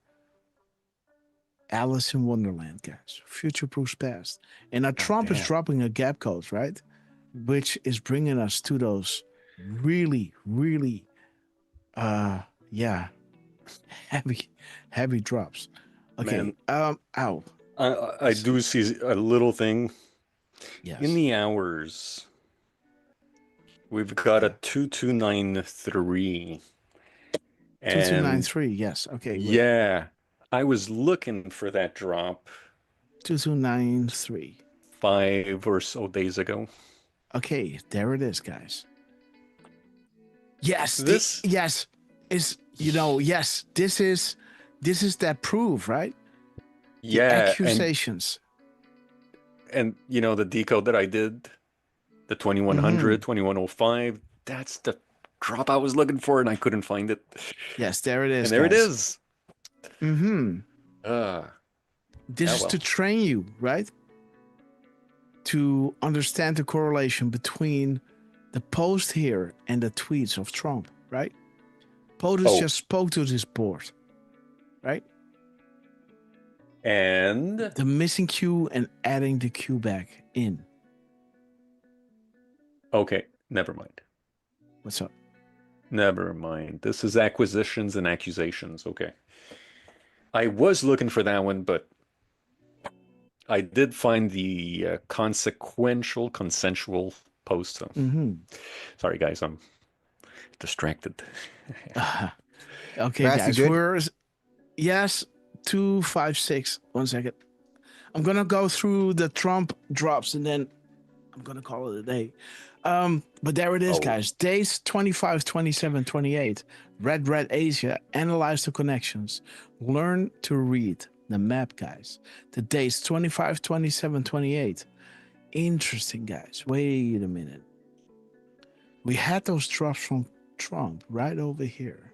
Alice in Wonderland, guys. Future proofs past. And now Trump is dropping a gap code, right? Which is bringing us to those really, really, heavy drops. Okay. Man, I do see a little thing. Yes. In the hours, we've got a 2293. 2293, yes. Okay. Wait. Yeah. I was looking for that drop. 2293. 5 or so days ago. Okay, there it is, guys. Yes, this is that proof, right? Yeah, the accusations. And the decode that I did, the 2100, 2105, that's the drop I was looking for, and I couldn't find it. Yes, there it is. And there it is. This is to train you, right? To understand the correlation between the post here and the tweets of Trump, right? POTUS just spoke to this board, right? And the missing Q and adding the Q back in. Okay, never mind. What's up? Never mind. This is acquisitions and accusations. Okay. I was looking for that one, but I did find the consensual post. So. Sorry, guys, I'm distracted. Okay, Grass, you guys, good? yes, 256. 1 second. I'm gonna go through the Trump drops and then I'm gonna call it a day. But there it is, guys. Days 25, 27, 28. Red Asia. Analyze the connections. Learn to read the map, guys. The days 25, 27, 28. Interesting, guys. Wait a minute. We had those drops from Trump right over here.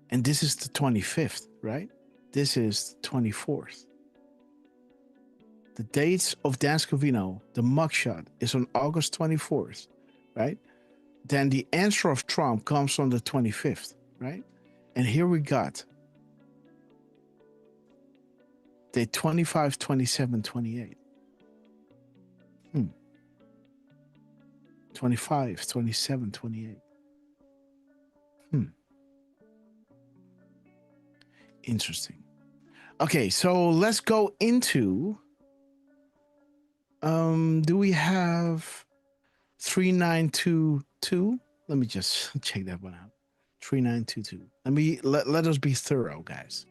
And this is the 25th, right? This is the 24th. The dates of Dan Scavino, the mugshot, is on August 24th, right? Then the answer of Trump comes on the 25th, right? And here we got day 25, 27, 28. 25, 27, 28. Interesting. Okay, so let's go into do we have 3922? Let me just check that one out. 3922. Let us be thorough, guys.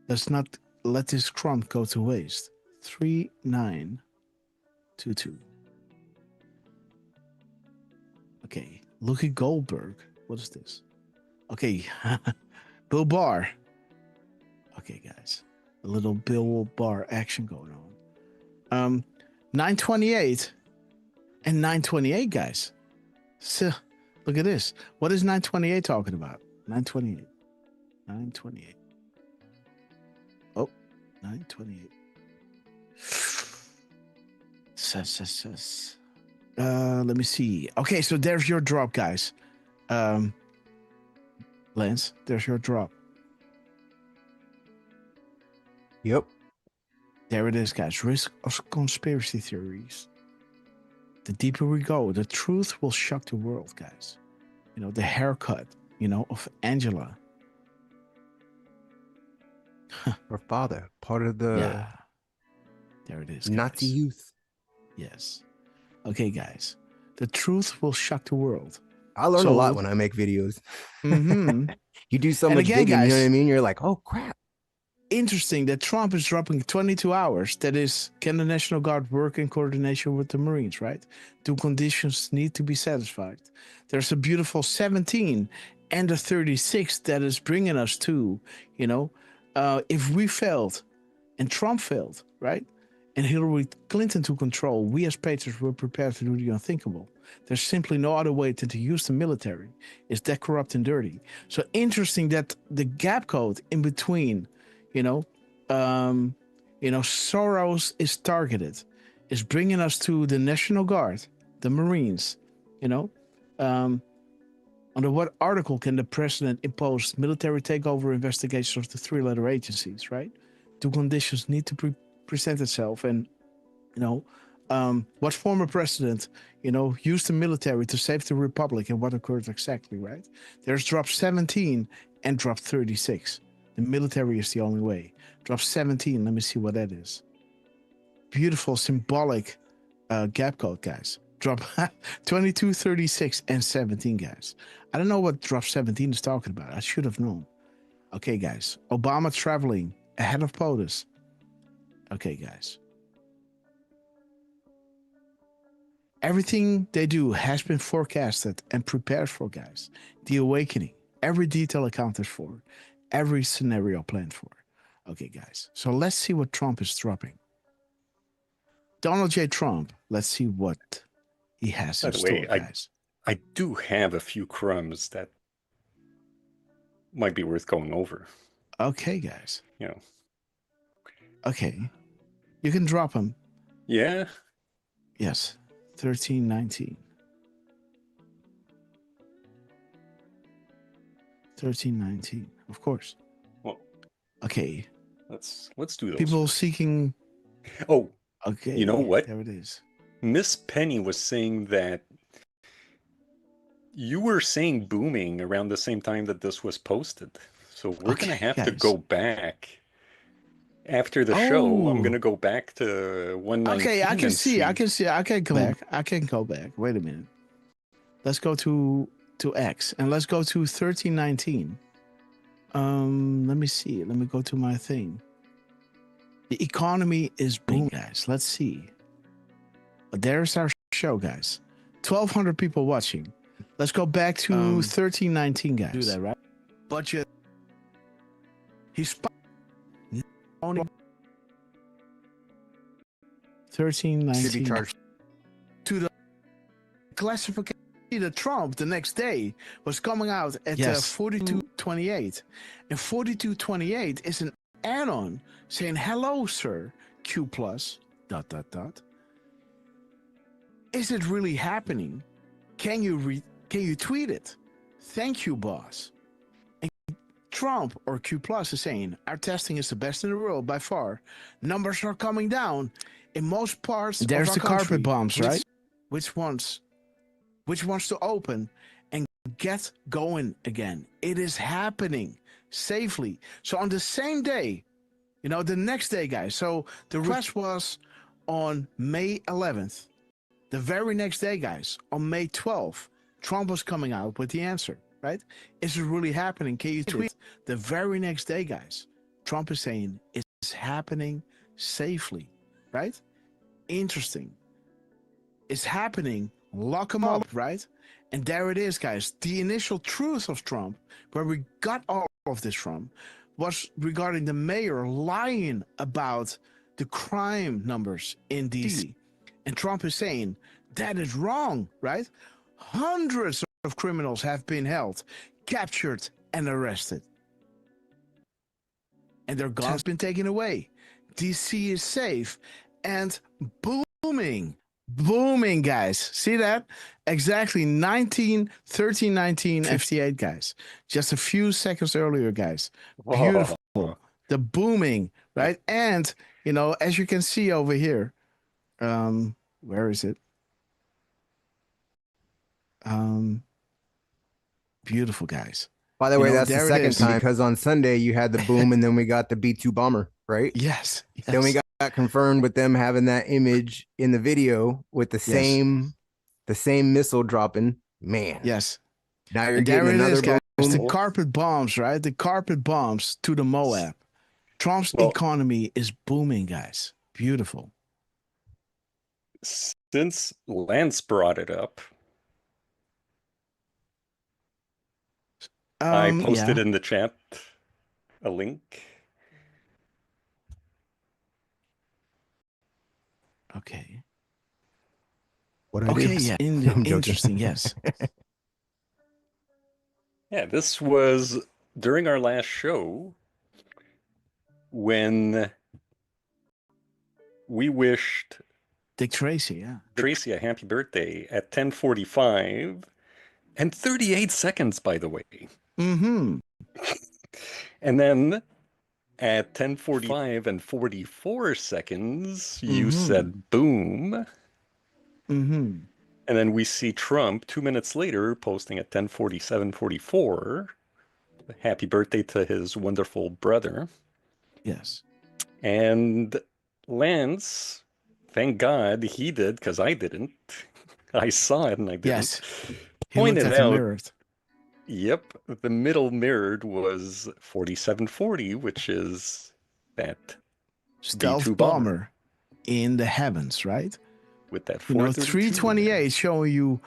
Let's not let this crumb go to waste. 3922. Okay, look at Goldberg. What is this? Okay, Bill Barr. Okay, guys, a little Bill Barr action going on. 928 and 928, guys. So, look at this. What is 928 talking about? 928. 928. Oh, 928. Let me see. Okay, so there's your drop, guys. Lance, there's your drop. Yep. There it is, guys. Risk of conspiracy theories. The deeper we go, the truth will shock the world, guys. You know, the haircut, of Angela. Her father, part of the There it is, guys. Nazi youth. Yes. Okay, guys. The truth will shock the world. I learn a lot when I make videos. You do so much digging, guys, you know what I mean? You're like, oh, crap. Interesting that Trump is dropping 22 hours. That is, can the National Guard work in coordination with the Marines, right? Do conditions need to be satisfied? There's a beautiful 17 and a 36 that is bringing us to, if we failed and Trump failed, right? And Hillary Clinton to control, we as patriots were prepared to do the unthinkable. There's simply no other way than to use the military. It's that corrupt and dirty. So interesting that the gap code in between, Soros is targeted, is bringing us to the National Guard, the Marines, under what article can the president impose military takeover investigations of the three-letter agencies, right? Do conditions need to present itself? And, what former president, used the military to save the republic and what occurred exactly, right? There's drop 17 and drop 36. The military is the only way. Drop 17. Let me see what that is. Beautiful, symbolic gap code, guys. Drop 22, 36, and 17, guys. I don't know what drop 17 is talking about. I should have known. Okay, guys. Obama traveling ahead of POTUS. Okay, guys. Everything they do has been forecasted and prepared for, guys. The awakening. Every detail accounted for. Every scenario planned for. Okay, guys. So let's see what Trump is dropping. Donald J. Trump. Let's see what he has in store, guys. I do have a few crumbs that might be worth going over. Okay, guys. Okay. You can drop them. Yeah? Yes. 1319. 1319. Of course. Well, okay. Let's do those. People seeking. Oh, okay. You know what? There it is. Miss Penny was saying that You were saying booming around the same time that this was posted. So we're going to have to go back. After the show, I'm going to go back to 119. Okay, I can see. I can go Boom. back. I can go back. Wait a minute. Let's go to X and let's go to 1319. Let me see. Let me go to my thing. The economy is booming, guys. Let's see. But there's our show, guys. 1,200 people watching. Let's go back to 1319, guys. Do that, right? Budget. He's only 1319 to the classification. The Trump the next day was coming out at 4228, and 4228 is an add-on saying hello, sir. Q plus ... Is it really happening? Can you tweet it? Thank you, boss. And Trump or Q plus is saying our testing is the best in the world by far. Numbers are coming down in most parts. There's of the our country. carpet bombs, right? Which wants to open and get going again. It is happening safely. So on the same day, the next day, guys. So the request was on May 11th. The very next day, guys, on May 12th, Trump was coming out with the answer, right? Is it really happening? Can you tweet? The very next day, guys, Trump is saying it's happening safely, right? Interesting. It's happening. Lock him up, right? And there it is, guys. The initial truth of Trump, where we got all of this from, was regarding the mayor lying about the crime numbers in DC. And Trump is saying that is wrong, right? Hundreds of criminals have been held, captured, and arrested. And their guns have been taken away. DC is safe and booming. Booming, guys. See that? Exactly 1319 FT8, guys. Just a few seconds earlier, guys. Beautiful. Whoa. The booming, right? And, as you can see over here, where is it? Beautiful, guys. By the way, that's the second time, because on Sunday you had the boom and then we got the B-2 bomber, right? Yes. Then we got confirmed with them having that image in the video with the same missile dropping. Man. Yes. Now you're getting another boom. The carpet bombs, right? The carpet bombs to the Moab. Trump's economy is booming, guys. Beautiful. Since Lance brought it up, I posted in the chat a link. Okay. Interesting. Yes. Yeah, this was during our last show when we wished Dick Tracy, Tracy a happy birthday at 10:45 and 38 seconds, by the way. Mm-hmm. And then at 10:45 and 44 seconds, you said boom. Mm-hmm. And then we see Trump 2 minutes later posting at 10:47:44. Happy birthday to his wonderful brother. Yes. And Lance, thank God he did, because I didn't. I saw it and I didn't. Yes. Pointed out. Yep, the middle mirrored was 4740, which is that stealth B-2 bomber in the heavens, right? With that 328 showing you,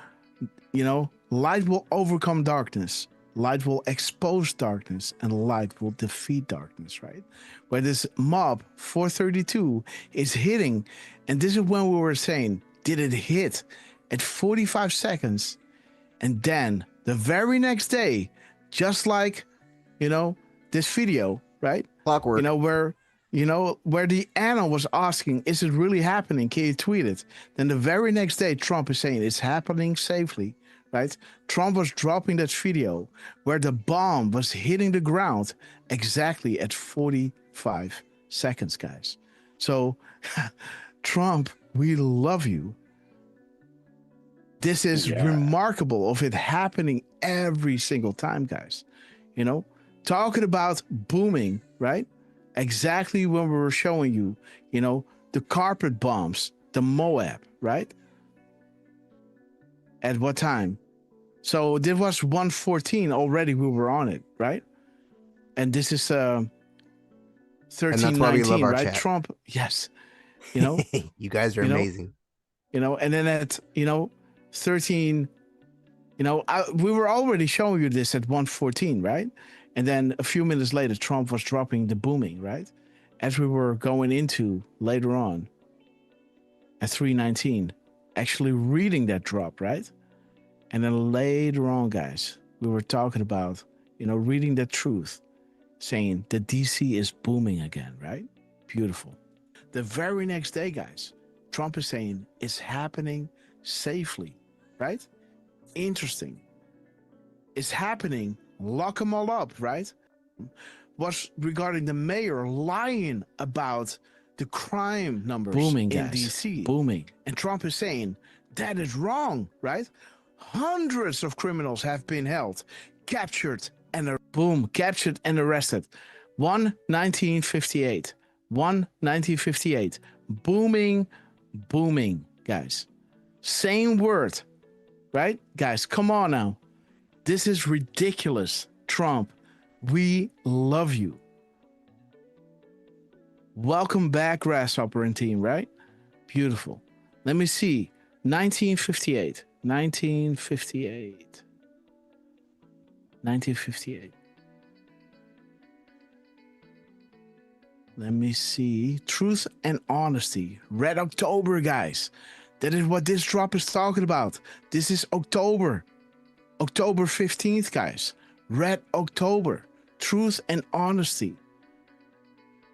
light will overcome darkness, light will expose darkness, and light will defeat darkness, right? Where this mob 432 is hitting, and this is when we were saying, did it hit at 45 seconds? And then the very next day, just like, this video, right? Clockwork. Where the Anna was asking, is it really happening? Can you tweet it? Then the very next day, Trump is saying it's happening safely, right? Trump was dropping that video where the bomb was hitting the ground exactly at 45 seconds, guys. So, Trump, we love you. This is remarkable of it happening every single time, guys. You know, talking about booming, right? Exactly when we were showing you, you know, the carpet bombs, the Moab, right? At what time? So there was 114 already. We were on it, right? And this is 1319, right? Chat. Trump, yes. You know, you guys are amazing. You know, and then at 13. You know, we were already showing you this at 114, right? And then a few minutes later, Trump was dropping the booming, right? As we were going into later on at 319, actually reading that drop, right? And then later on, guys, we were talking about, you know, reading the truth, saying the DC is booming again, right? Beautiful. The very next day, guys, Trump is saying it's happening safely, right? Interesting. It's happening. Lock them all up, right? Was regarding the mayor lying about the crime numbers booming, in guys. DC. Booming. And Trump is saying that is wrong, right? Hundreds of criminals have been held, captured, and captured and arrested. 1958. 1958. Booming, guys. Same word. Right? Guys, come on now. This is ridiculous. Trump, we love you. Welcome back, Grasshopper and team, right? Beautiful. Let me see. 1958. 1958. 1958. Let me see. Truth and honesty. Red October, guys. That is what this drop is talking about. This is October. October 15th, guys. Red October. Truth and honesty.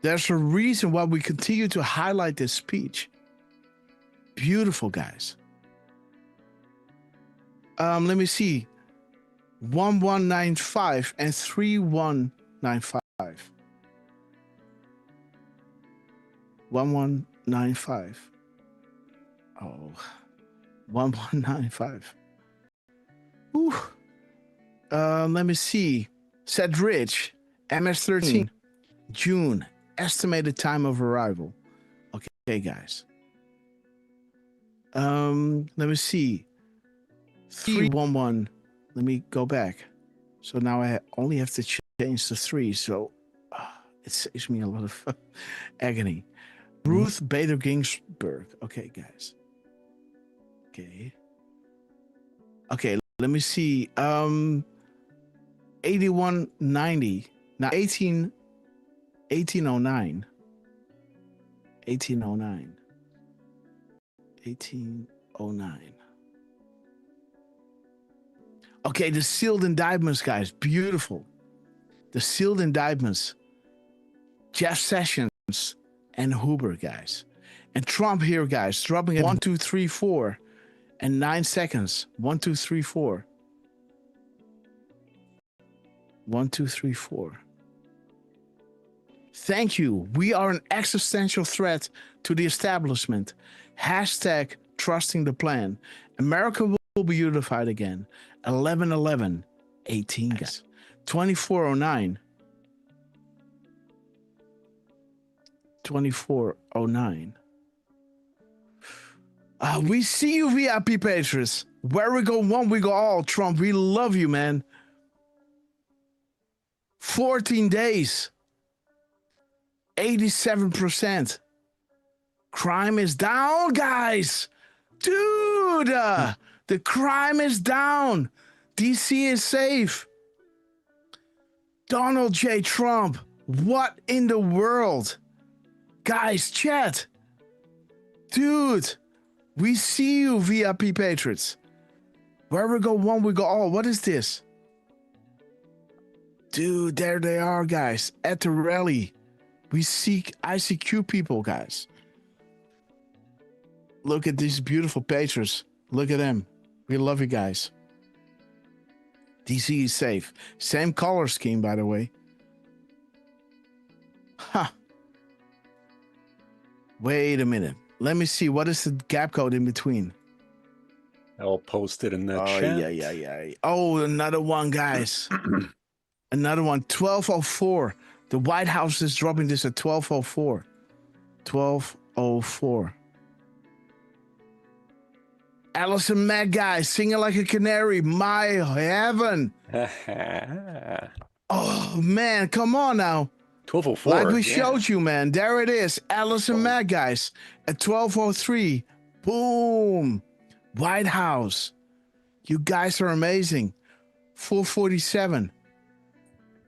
There's a reason why we continue to highlight this speech. Beautiful, guys. Let me see. 1195 and 3195. 1195. Oh, 1195. Ooh. Let me see. Said Rich, MS13, June, estimated time of arrival. Okay, guys. Let me see. 311. Let me go back. So now I only have to change the 3. So it saves me a lot of agony. Ruth Bader Ginsburg. Okay, guys. Okay, let me see. 8190. Now 1809. 1809. 1809. Okay, the sealed indictments, guys. Beautiful. The sealed indictments. Jeff Sessions and Huber, guys. And Trump here, guys, dropping at 1, 2, 3, 4 and 9 seconds. 1, 2, 3, 4. 1, 2, 3, 4. Thank you. We are an existential threat to the establishment. Hashtag trusting the plan. America will be unified again. 11/11, 18, guys. 2409. 2409. We see you, VIP Patriots. Where we go one, we go all. Trump, we love you, man. 14 days. 87%. Crime is down, guys. Dude, the crime is down. DC is safe. Donald J. Trump, what in the world? Guys, chat. Dude, we see you, VIP Patriots. Where we go one, we go all. What is this? Dude, there they are, guys. At the rally. We seek ICQ people, guys. Look at these beautiful Patriots. Look at them. We love you guys. DC is safe. Same color scheme, by the way. Huh. Wait a minute. Let me see. What is the gap code in between? I'll post it in the Oh, chat. yeah. Oh, another one, guys. Another one. 12:04. The White House is dropping this at 12:04. 12:04. Allison Mack, guys, singing like a canary. My heaven. Oh, man, come on now. 12:04. Like we showed you, man. There it is. Allison Mack, guys, at 12:03. Boom. White House. You guys are amazing. 4:47.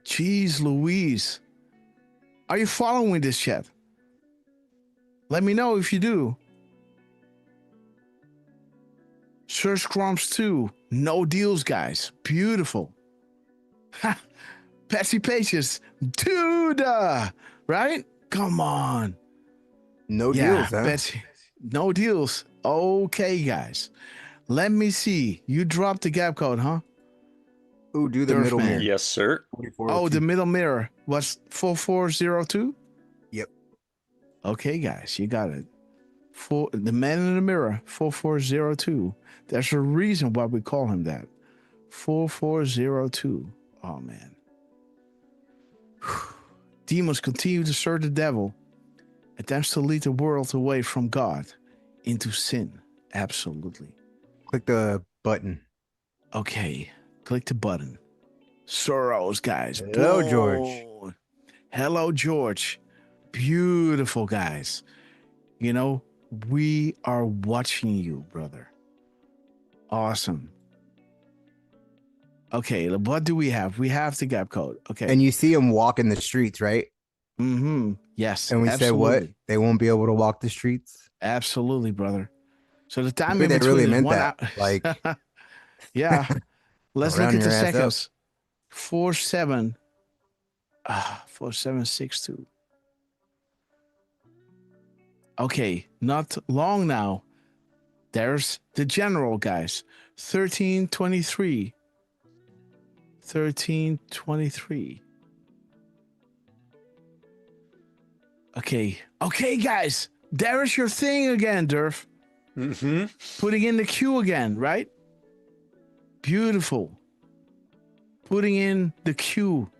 Jeez Louise. Are you following this chat? Let me know if you do. Search Crumbs 2. No deals, guys. Beautiful. Ha. Patsy Pages. Dude. Right? Come on. No deals, huh? Patsy. No deals. Okay, guys. Let me see. You dropped the gap code, huh? Ooh, do the middle mirror. Yes, sir. Oh, the middle mirror was 4402? Yep. Okay, guys, you got it. The man in the mirror, 4402. There's a reason why we call him that. 4402. Oh, man. Demons continue to serve the devil. Attempts to lead the world away from God into sin. Absolutely. Click the button. Okay. Click the button. Soros, guys. Hello, Boom. George. Hello, George. Beautiful, guys. You know, we are watching you, brother. Awesome. Okay, what do we have? We have the gap code. Okay. And you see them walking the streets, right? Mm-hmm. Yes. And we said what? They won't be able to walk the streets? Absolutely, brother. So the time I in think they between really is meant 1 that. hour. Like, yeah. Let's look round at the your ass up. seconds. 4762. Okay, not long now. There's the general, guys. 1323. 1323. Okay, guys. There is your thing again, Durf. Mm-hmm. Putting in the queue again, right? Beautiful. Putting in the queue.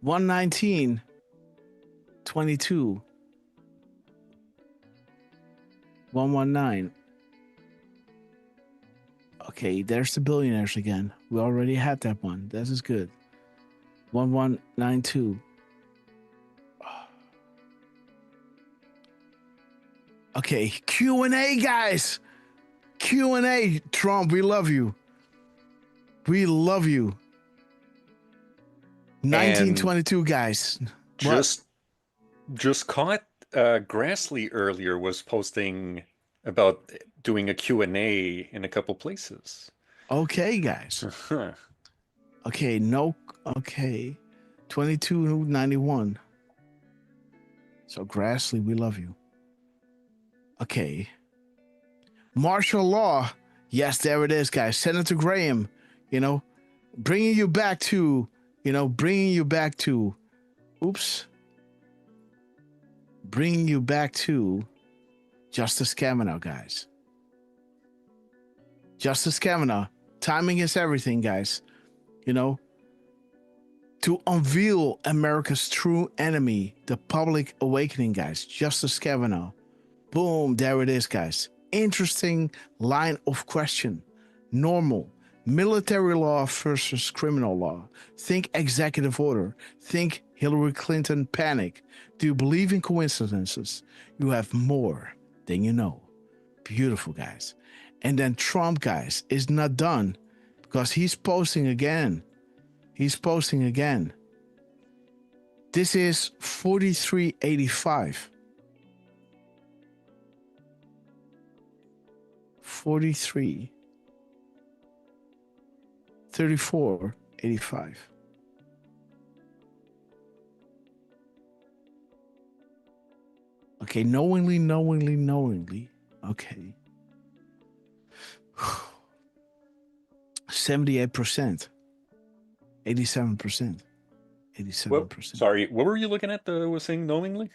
119. 22. 119. Okay, there's the billionaires again. We already had that one. This is good. 1192. Okay, Q&A, guys. Q&A, Trump, we love you. We love you. 1922, guys. Just caught Grassley earlier was posting about doing a Q&A in a couple places. Okay, guys. Okay, okay. 2291. So Grassley, we love you. Okay. Martial law. Yes, there it is, guys. Senator Graham, bringing you back to, bringing you back to Justice Kavanaugh, guys. Justice Kavanaugh. Timing is everything, guys. To unveil America's true enemy, the public awakening, guys. Justice Kavanaugh. Boom, there it is, guys. Interesting line of question. Normal. Military law versus criminal law. Think executive order. Think Hillary Clinton panic. Do you believe in coincidences? You have more than you know. Beautiful, guys. And then Trump, guys, is not done because he's posting again. This is 4385. 43. 3485. Okay, knowingly. Okay. 78%. 87%. 87%. Sorry, what were you looking at that was saying knowingly?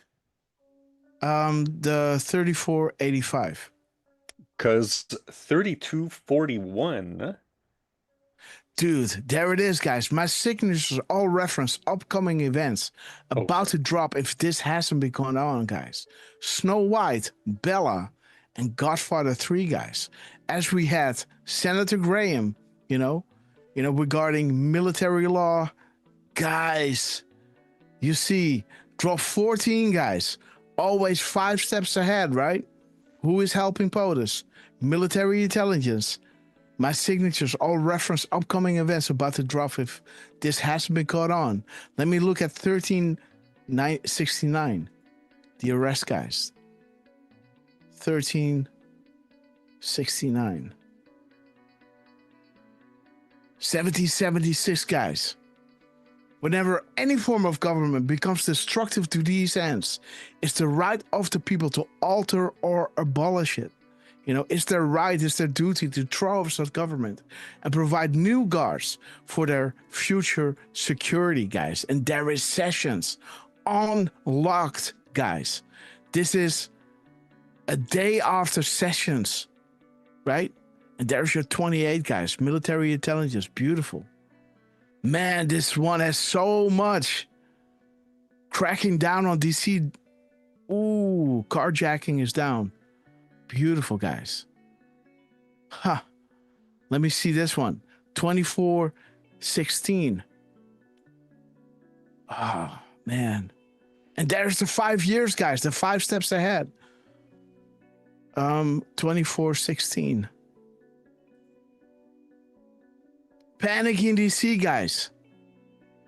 The 3485. Because 3241. Dude, there it is, guys. My signatures all reference upcoming events about to drop if this hasn't been going on, guys. Snow White, Bella, and Godfather 3, guys. As we had Senator Graham, regarding military law. Guys, you see, drop 14, guys. Always 5 steps ahead, right? Who is helping POTUS? Military intelligence. My signatures all reference upcoming events about to drop if this hasn't been caught on. Let me look at 1369. The arrest, guys. 1369. 1776, guys. Whenever any form of government becomes destructive to these ends, it's the right of the people to alter or abolish it. It's their right, it's their duty to throw off such government and provide new guards for their future security, guys. And there is sessions unlocked, guys. This is a day after sessions, right? And there's your 28, guys. Military intelligence, beautiful. Man, this one has so much. Cracking down on DC. Ooh, carjacking is down. Beautiful, guys. Let me see this one. 2416. Oh, man. And there's the 5 years, guys. The 5 steps ahead. 2416. Panic in DC, guys.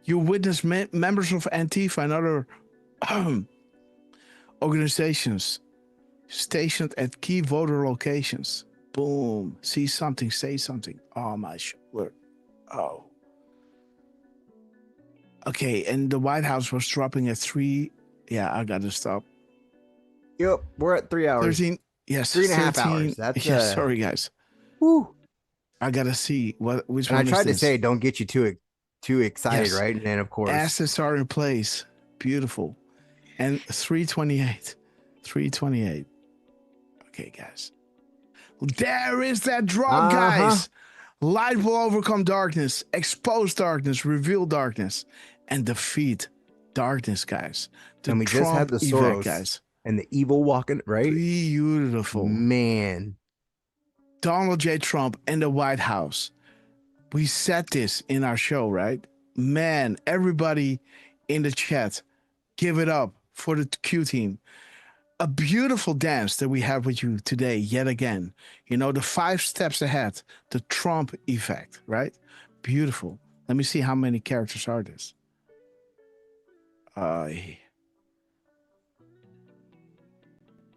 You witness members of Antifa and other organizations stationed at key voter locations. Boom. See something, say something. Oh, my shoulder. Oh. Okay, and the White House was dropping at 3. Yeah, I got to stop. Yep, we're at 3 hours. 13. Yes, 3.5 hours. That's sorry, guys. Woo. I got to see which and one I tried is to say, don't get you too excited, yes. right? And then, of course. Assets are in place. Beautiful. And 328. 328. Okay, guys. There is that drop, guys. Light will overcome darkness, expose darkness, reveal darkness, and defeat darkness, guys. And we just had the Soros, guys. And the evil walking, right? Beautiful. Man. Donald J. Trump and the White House. We said this in our show, right? Man, everybody in the chat, give it up for the Q team. A beautiful dance that we have with you today, yet again. The 5 steps ahead, the Trump effect, right? Beautiful. Let me see how many characters are this.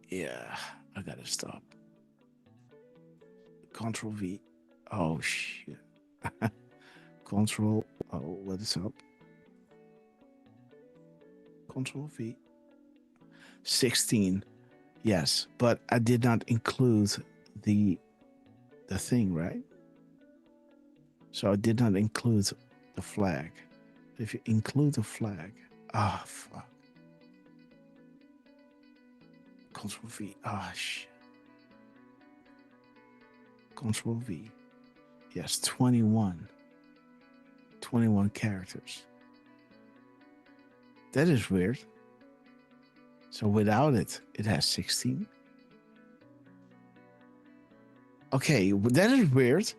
Yeah, I gotta stop. Control V. Oh, shit. Control. Oh, what is up? Control V. 16. Yes, but I did not include the thing, right? So I did not include the flag. If you include the flag, fuck. Control V. Shit. Control V. Yes, 21. 21 characters. That is weird. So without it, it has 16. Okay, that is weird.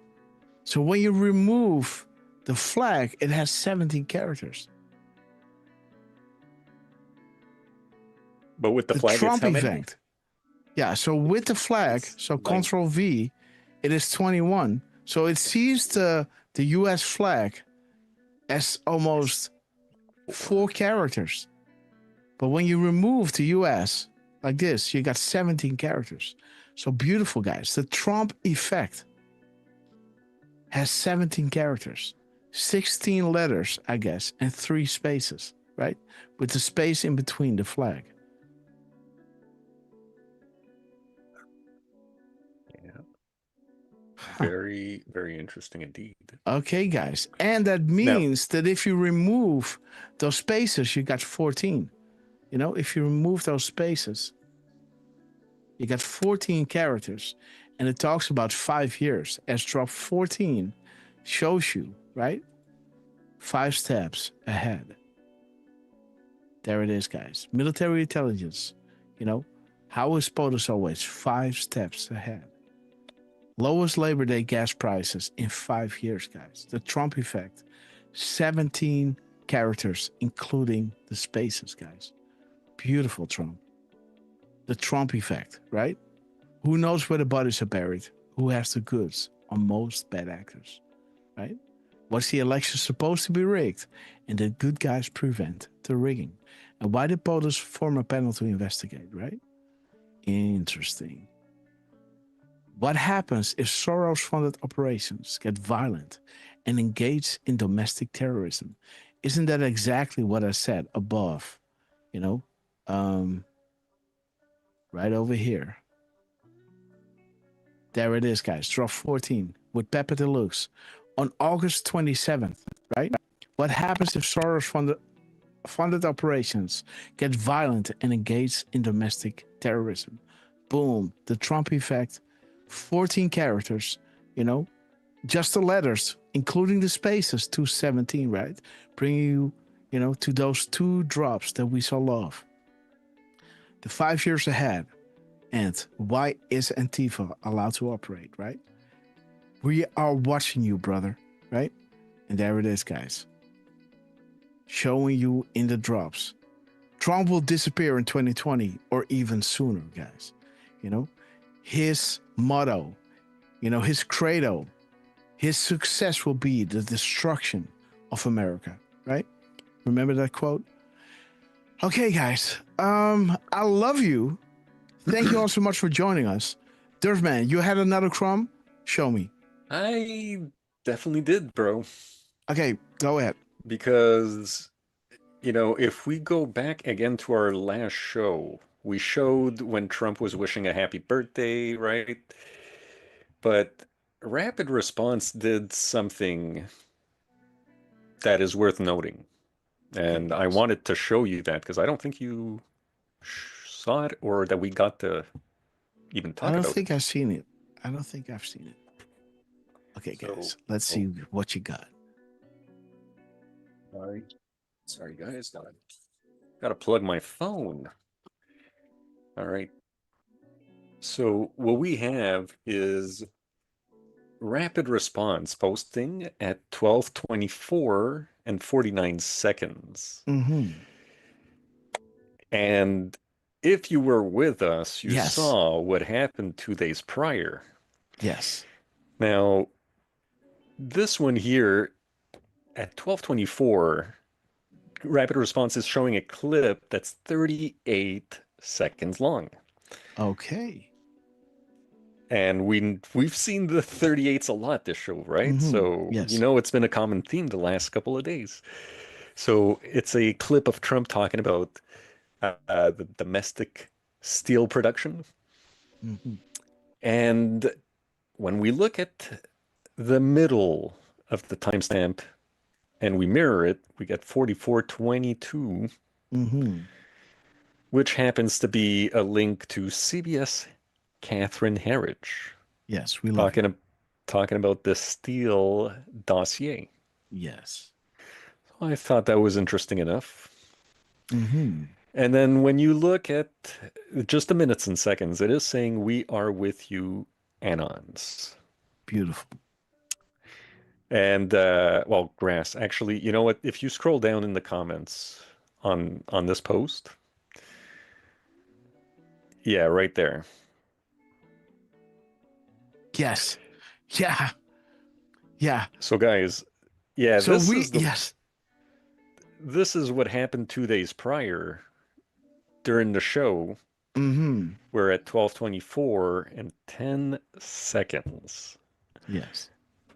So when you remove the flag, it has 17 characters. But with the flag, Trump it's how many? effect. Yeah, so with the flag, so Control V, it is 21. So it sees the US flag as almost 4 characters. But when you remove the US like this, you got 17 characters. So beautiful, guys. The Trump effect has 17 characters, 16 letters, I guess, and 3 spaces, right? With the space in between the flag. Very, very interesting indeed. Okay, guys. And that means that if you remove those spaces, you got 14. If you remove those spaces, you got 14 characters. And it talks about 5 years, as drop 14 shows you, right? 5 steps ahead. There it is, guys. Military intelligence. How is POTUS always 5 steps ahead? Lowest Labor Day gas prices in 5 years, guys. The Trump effect. 17 characters, including the spaces, guys. Beautiful Trump. The Trump effect, right? Who knows where the bodies are buried? Who has the goods on most bad actors, right? Was the election supposed to be rigged? And did good guys prevent the rigging? And why did POTUS form a panel to investigate, right? Interesting. What happens if Soros-funded operations get violent and engage in domestic terrorism? Isn't that exactly what I said above? Right over here. There it is, guys. Drop 14 with Pepe Deluxe on August 27th, right? What happens if Soros-funded operations get violent and engage in domestic terrorism? Boom. The Trump effect. 14 characters, just the letters, including the spaces, 217, right? Bringing you, to those 2 drops that we so love. The 5 years ahead. And why is Antifa allowed to operate, right? We are watching you, brother, right? And there it is, guys. Showing you in the drops. Trump will disappear in 2020 or even sooner, guys. His motto, his credo, his success will be the destruction of America, right? Remember that quote? Okay, guys. I love you. Thank you all so much for joining us. Durfman, you had another crumb? Show me. I definitely did, bro. Okay, go ahead. Because, if we go back again to our last show, we showed when Trump was wishing a happy birthday, right? But Rapid Response did something that is worth noting. And I wanted to show you that because I don't think you saw it or that we got to even talk about it. I don't think I've seen it. I don't think I've seen it. Okay, guys, let's see what you got. All right. Sorry, guys. Gotta plug my phone. All right. So what we have is Rapid Response posting at 12:24 and 49 seconds. Mm-hmm. And if you were with us, you Yes. saw what happened 2 days prior. Yes. Now, this one here at 12:24, Rapid Response is showing a clip that's 38 seconds long. Okay. And we've seen the 38s a lot this show, right? Mhm. So, Yes. it's been a common theme the last couple of days. So it's a clip of Trump talking about the domestic steel production. Mm-hmm. And when we look at the middle of the timestamp and we mirror it, we get 44:22, Mm-hmm. which happens to be a link to CBS Catherine Herridge. Yes, we love talking about the Steele dossier. Yes. So I thought that was interesting enough. Mm-hmm. And then when you look at just the minutes and seconds, it is saying we are with you, Anons. Beautiful. And Grass, actually, you know what? If you scroll down in the comments on this post, yeah, right there. Yes. Yeah. Yeah. So guys, yeah, So this is what happened 2 days prior during the show. Mm-hmm. We're at 12:24 and 10 seconds. Yes.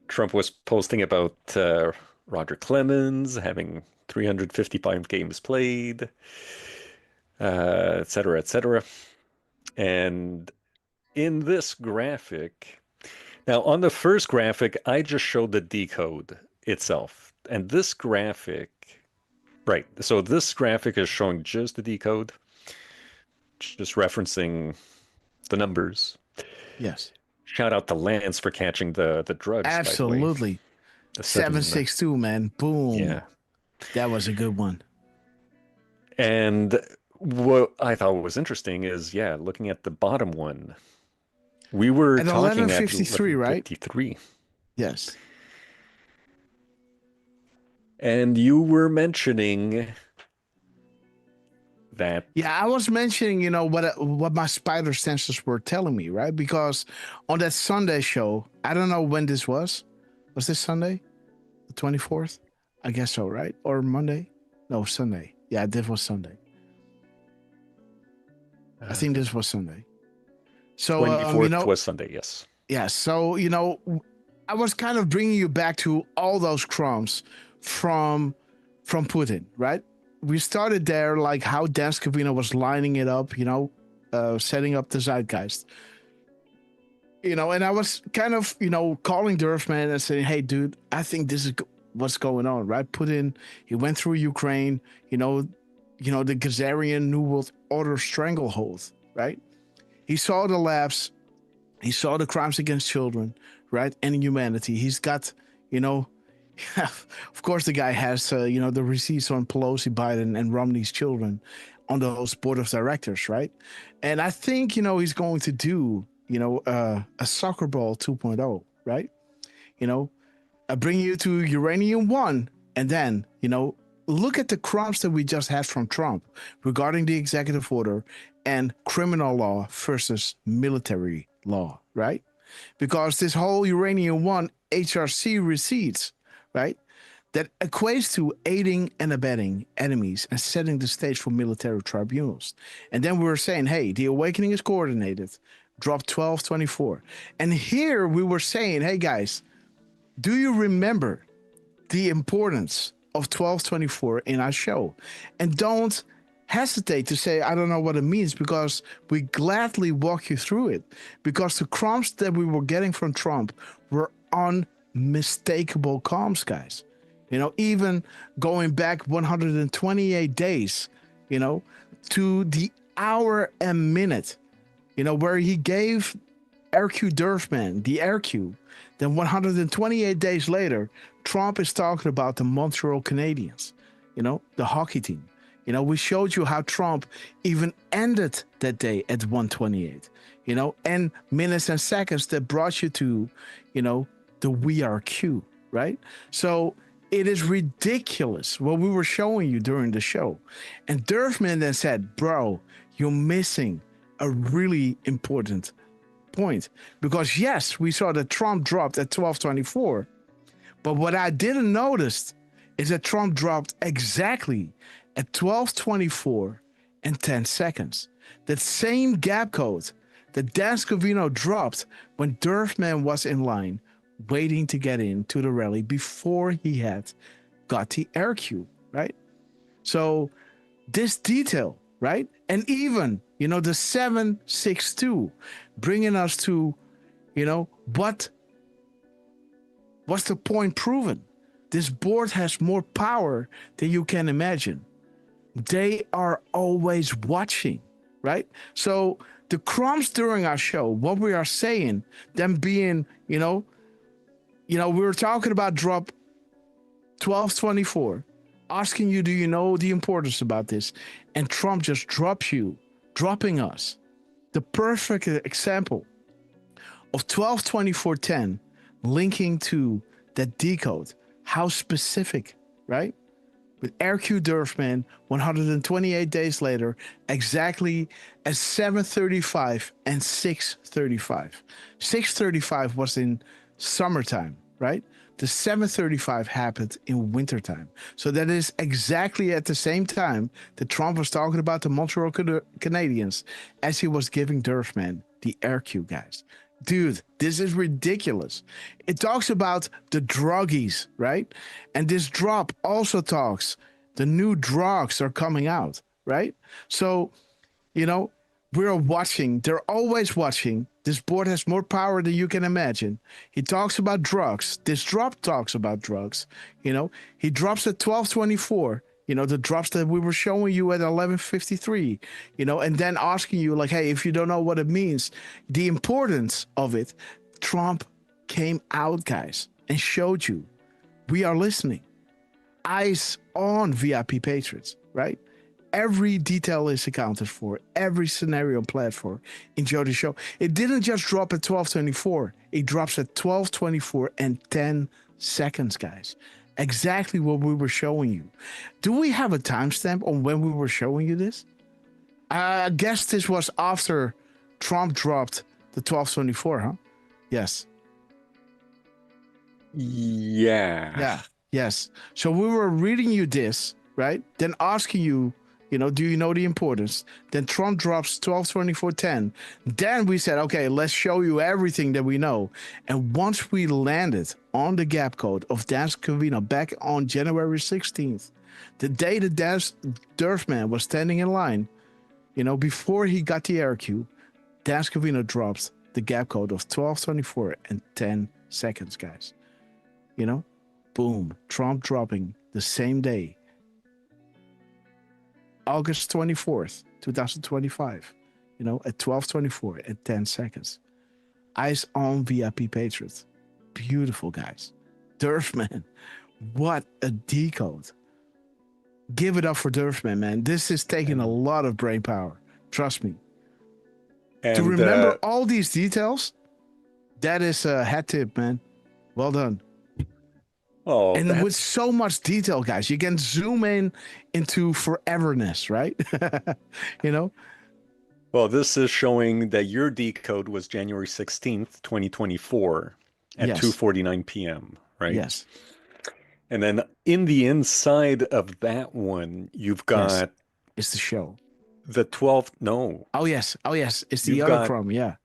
Trump was posting about Roger Clemens having 355 games played, et cetera, et cetera. And in this graphic, now on the first graphic, I just showed the decode itself. And this graphic, right, so this graphic is showing just the decode, just referencing the numbers. Yes. Shout out to Lance for catching the drugs. Absolutely. The 762, man. Boom. Yeah. That was a good one. And what I thought was interesting is, looking at the bottom one, we were at talking 11:53, right? 53. Yes. And you were mentioning that. Yeah, I was mentioning, what my spider senses were telling me, right? Because on that Sunday show, I don't know when this was. Was this Sunday? The 24th? I guess so, right? Or Monday? No, Sunday. Yeah, this was Sunday. I think this was Sunday. So 24th was Sunday, yes. Yeah, so I was kind of bringing you back to all those crumbs from Putin, right? We started there, like how Dan Scavino was lining it up, setting up the zeitgeist. And I was kind of, calling Durfman and saying, hey, dude, I think this is what's going on, right? Putin, he went through Ukraine, the Gazarian New World Order stranglehold, right? He saw the labs, he saw the crimes against children, right? And humanity. He's got, of course, the guy has, the receipts on Pelosi, Biden, and Romney's children on those board of directors, right? And I think, he's going to do, a soccer ball 2.0, right? Bring you to Uranium 1, and then, look at the crumbs that we just had from Trump regarding the executive order and criminal law versus military law, right? Because this whole Uranium 1 HRC receipts, right, that equates to aiding and abetting enemies and setting the stage for military tribunals. And then we were saying, hey, the awakening is coordinated, drop 1224. And here we were saying, hey, guys, do you remember the importance of 1224 in our show? And don't hesitate to say, I don't know what it means, because we gladly walk you through it, because the crumbs that we were getting from Trump were unmistakable crumbs, guys. Even going back 128 days, to the hour and minute, where he gave RQ Durfman the RQ. Then 128 days later, Trump is talking about the Montreal Canadiens, the hockey team. We showed you how Trump even ended that day at 128, and minutes and seconds that brought you to, the We Are Q, right? So it is ridiculous what we were showing you during the show. And Durfman then said, bro, you're missing a really important point, because yes, we saw that Trump dropped at 1224, but what I didn't notice is that Trump dropped exactly at 1224 and 10 seconds. That same gap code that Dan Scavino dropped when Durfman was in line waiting to get into the rally before he had got the RQ, right? So this detail, right? And even, the 762 bringing us to, what's the point proven? This board has more power than you can imagine. They are always watching, right? So the crumbs during our show, what we are saying, them being, we were talking about drop 1224, asking you, do you know the importance about this? And Trump just dropping us. The perfect example of 122410 linking to that decode, how specific, right? With RQ Durfman, 128 days later, exactly at 7:35 and 6:35. 6:35 was in summertime, right? The 7:35 happened in wintertime. So that is exactly at the same time that Trump was talking about the Montreal Canadiens as he was giving Durfman the RQ, guys. Dude, this is ridiculous. It talks about the druggies, right? And this drop also talks, the new drugs are coming out, right? So, we're watching. They're always watching. This board has more power than you can imagine. He talks about drugs. This drop talks about drugs. He drops at 1224, You know, the drops that we were showing you at 11:53. You know, and then asking you like, hey, if you don't know what it means, the importance of it, Trump came out, guys, and showed you. We are listening. Eyes on VIP Patriots, right? Every detail is accounted for. Every scenario planned for. Enjoy the show. It didn't just drop at 12:24. It drops at 12:24 and 10 seconds, guys. Exactly what we were showing you. Do we have a timestamp on when we were showing you this? I guess this was after Trump dropped the 12:24, huh? Yes. Yeah. Yeah. Yes. So we were reading you this, right? Then asking you, you know, do you know the importance? Then Trump drops 12:24:10. Then we said, okay, let's show you everything that we know. And once we landed on the gap code of Dan Scavino back on January 16th, the day that Durfman was standing in line, you know, before he got the air cue, Dan Scavino drops the gap code of 12:24 and 10 seconds, guys. You know, boom, Trump dropping the same day. August 24th, 2025, you know, at 12:24 and 10 seconds. Eyes on VIP Patriot. Beautiful, guys. Durfman, what a decode. Give it up for Durfman, man. This is taking a lot of brain power. Trust me. And, to remember all these details, that is a hat tip, man. Well done. Oh, and with so much detail, guys, you can zoom in into foreverness, right? You know? Well, this is showing that your decode was January 16th, 2024 at 2:49 p.m., right? Yes. And then in the inside of that one, you've got... It's the show. The 12th... No. Oh, yes. Oh, yes. It's the other crumb, yeah.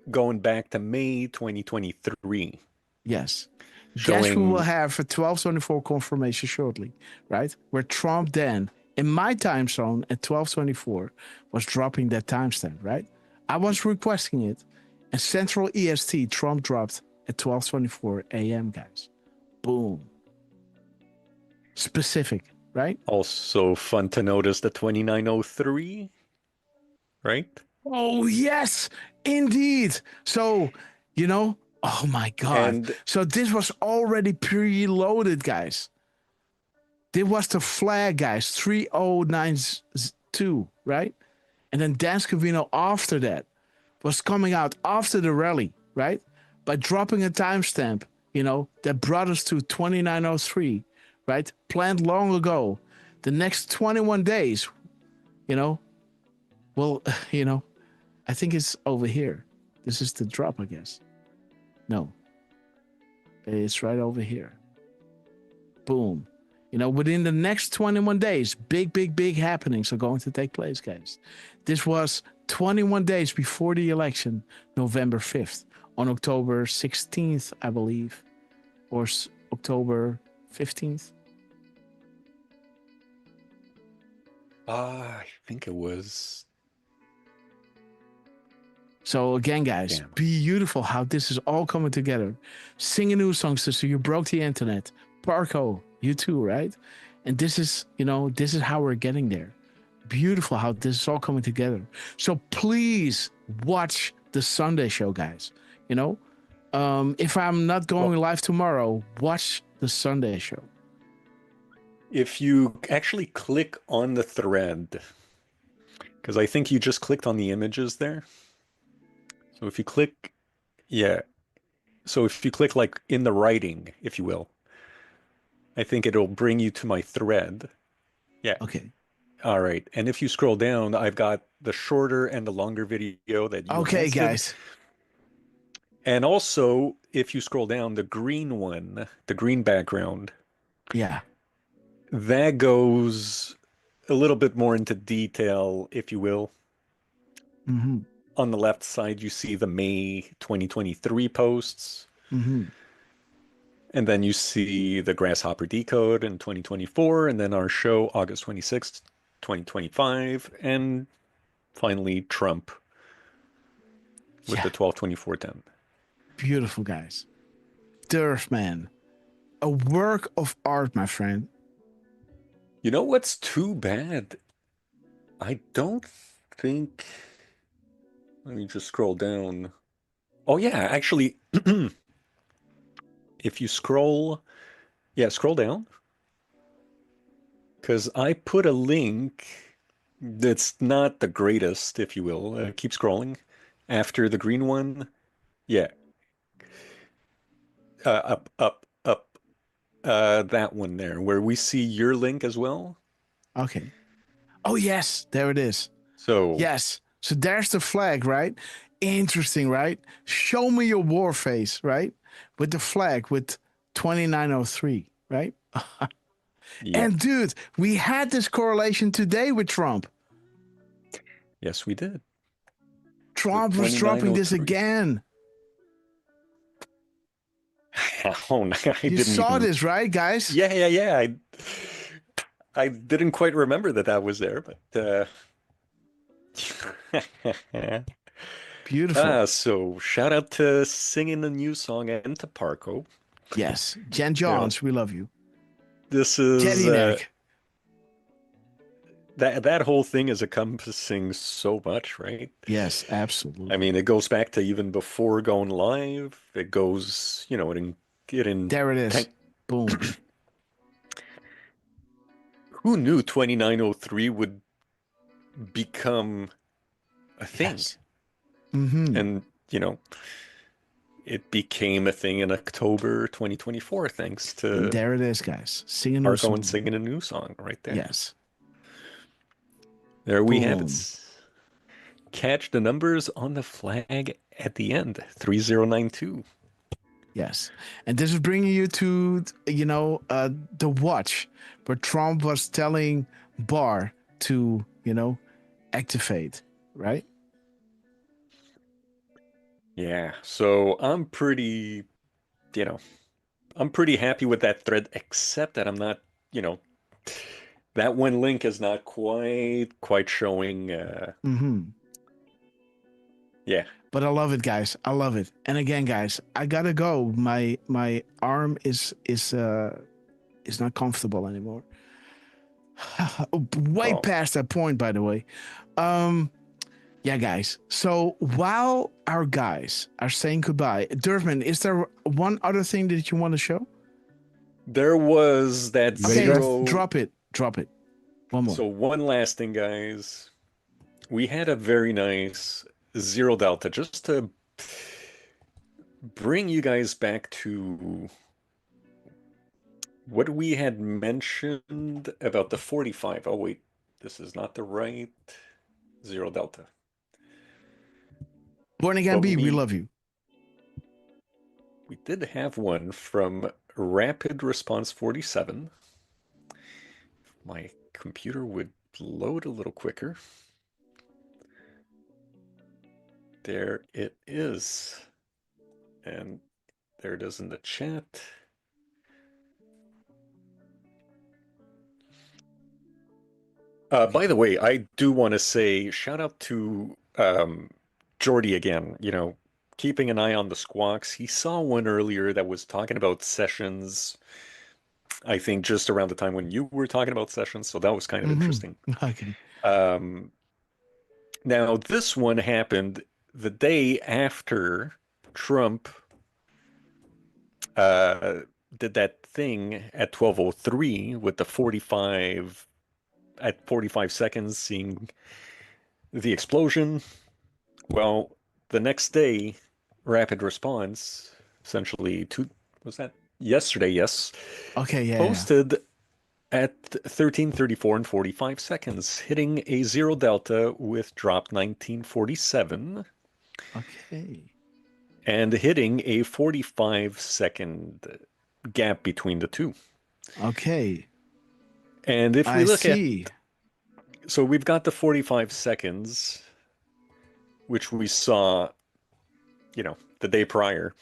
Going back to May 2023. Yes. Showing... Guess we will have a 12:24 confirmation shortly, right? Where Trump then, in my time zone at 12:24, was dropping that timestamp, right? I was requesting it, and Central EST, Trump dropped at 12:24 a.m., guys. Boom. Specific, right? Also fun to notice the 2903, right? Oh, yes, indeed. So, you know, oh my God. So this was already preloaded, guys. This was the flag, guys, 3092, right? And then Dan Scavino after that was coming out after the rally, right? By dropping a timestamp, you know, that brought us to 2903, right? Planned long ago. The next 21 days, you know, well, you know, I think it's over here. This is the drop, I guess. No. It's right over here. Boom. You know, within the next 21 days, big happenings are going to take place, guys. This was 21 days before the election, November 5th, on October 16th, I believe, or October 15th. I think it was. So again, guys, beautiful how this is all coming together. Sing a new song, sister. You broke the internet. Parco, you too, right? And this is, you know, this is how we're getting there. Beautiful how this is all coming together. So please watch the Sunday show, guys. You know, if I'm not going live tomorrow, watch the Sunday show. If you actually click on the thread, because I think you just clicked on the images there. So if you click, so if you click like in the writing, if you will, I think it'll bring you to my thread. Yeah. Okay. All right. And if you scroll down, I've got the shorter and the longer video that you Okay, posted. guys. And also, if you scroll down, the green one, the green background. Yeah. That goes a little bit more into detail, if you will. Mm-hmm. On the left side, you see the May 2023 posts. Mm-hmm. And then you see the Grasshopper decode in 2024, and then our show August 26th, 2025, and finally Trump with the 12/24/10. Beautiful, guys. Durfman. A work of art, my friend. You know what's too bad? I don't think... Let me just scroll down. Oh, yeah, actually, if you scroll... Yeah, scroll down. Because I put a link that's not the greatest, if you will. Keep scrolling. After the green one. Yeah. Up, up, up. That one there, where we see your link as well. Okay. Oh, yes. There it is. So... Yes. So there's the flag, right? Interesting, right? Show me your war face, right? With the flag with 2903, right? Yeah. And dude, we had this correlation today with Trump. Yes, we did. Trump was dropping this 2903. again. Oh, no, I You didn't saw even... this, right, guys? Yeah. I didn't quite remember that was there, but Beautiful. So shout out to Singing the New Song and to Parco. Yes. Jen Johns, we love you. This is Jelinek. that whole thing is encompassing so much, right? Yes, absolutely. I mean, it goes back to even before going live. It goes, there it is. Boom. Who knew 2903 would become a thing? Yes. Mm-hmm. And, it became a thing in October 2024, thanks to... And there it is, guys. Singing a new Marco song. and singing a new song right there. Yes. There we have it. Catch the numbers on the flag at the end. 3092. Yes. And this is bringing you to, the watch where Trump was telling Barr to, activate, right? Yeah. So I'm pretty happy with that thread, except that I'm not, that one link is not quite showing. Yeah. But I love it, guys. I love it. And again, guys, I gotta go. My arm is not comfortable anymore. Way past that point, by the way. Yeah, guys. So while our guys are saying goodbye, Durfman, is there one other thing that you want to show? There was that zero. Drop it. One more. So one last thing, guys. We had a very nice zero delta, just to bring you guys back to what we had mentioned about the 45. Oh, wait, this is not the right zero delta. Born Again B, we love you. We did have one from Rapid Response 47. My computer would load a little quicker. There it is. And there it is in the chat. By the way, I do want to say shout out to Jordy again, keeping an eye on the squawks. He saw one earlier that was talking about sessions, I think just around the time when you were talking about sessions, so that was kind of interesting. Okay. Now, this one happened the day after Trump did that thing at 12:03 with the 45 at 45 seconds, seeing the explosion. Well, the next day, Rapid Response, essentially, was that yesterday? Yes. Okay, yeah. Posted at 13:34 and 45 seconds, hitting a zero delta with drop 1947. Okay. And hitting a 45-second gap between the two. Okay. And if we look at... So we've got the 45 seconds, which we saw, the day prior.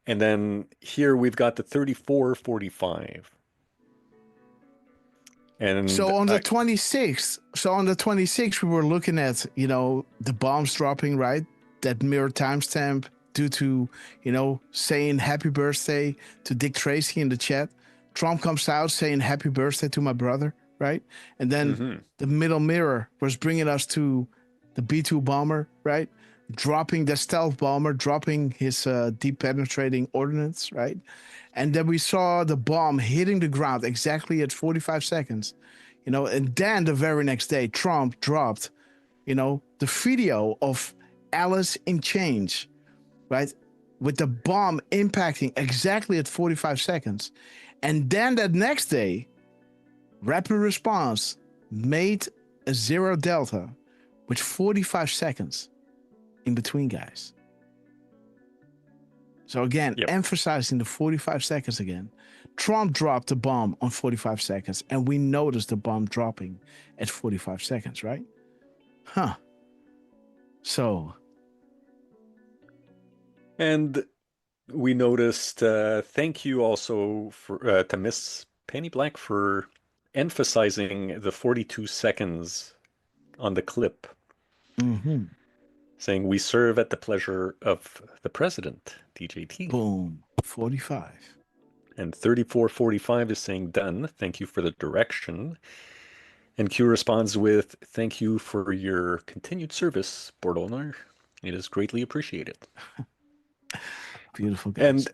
And then here we've got the 34:45. And so on the 26th, we were looking at, the bombs dropping, right? That mirror timestamp due to, saying happy birthday to Dick Tracy in the chat. Trump comes out saying happy birthday to my brother, right? And then the middle mirror was bringing us to the B-2 bomber, right? Dropping the stealth bomber, dropping his deep penetrating ordnance, right? And then we saw the bomb hitting the ground exactly at 45 seconds, you know, and then the very next day, Trump dropped, you know, the video of Alice in Chains, right? With the bomb impacting exactly at 45 seconds. And then that next day, Rapid Response made a Zero Delta with 45 seconds in between, guys. So again, emphasizing the 45 seconds again. Trump dropped the bomb on 45 seconds, and we noticed the bomb dropping at 45 seconds, right? Huh. So. And we noticed, thank you also for to Miss Penny Black for emphasizing the 42 seconds on the clip. Saying we serve at the pleasure of the president, DJT. Boom, 45. And 3445 is saying done. Thank you for the direction. And Q responds with thank you for your continued service, board owner. It is greatly appreciated. Beautiful guys. And,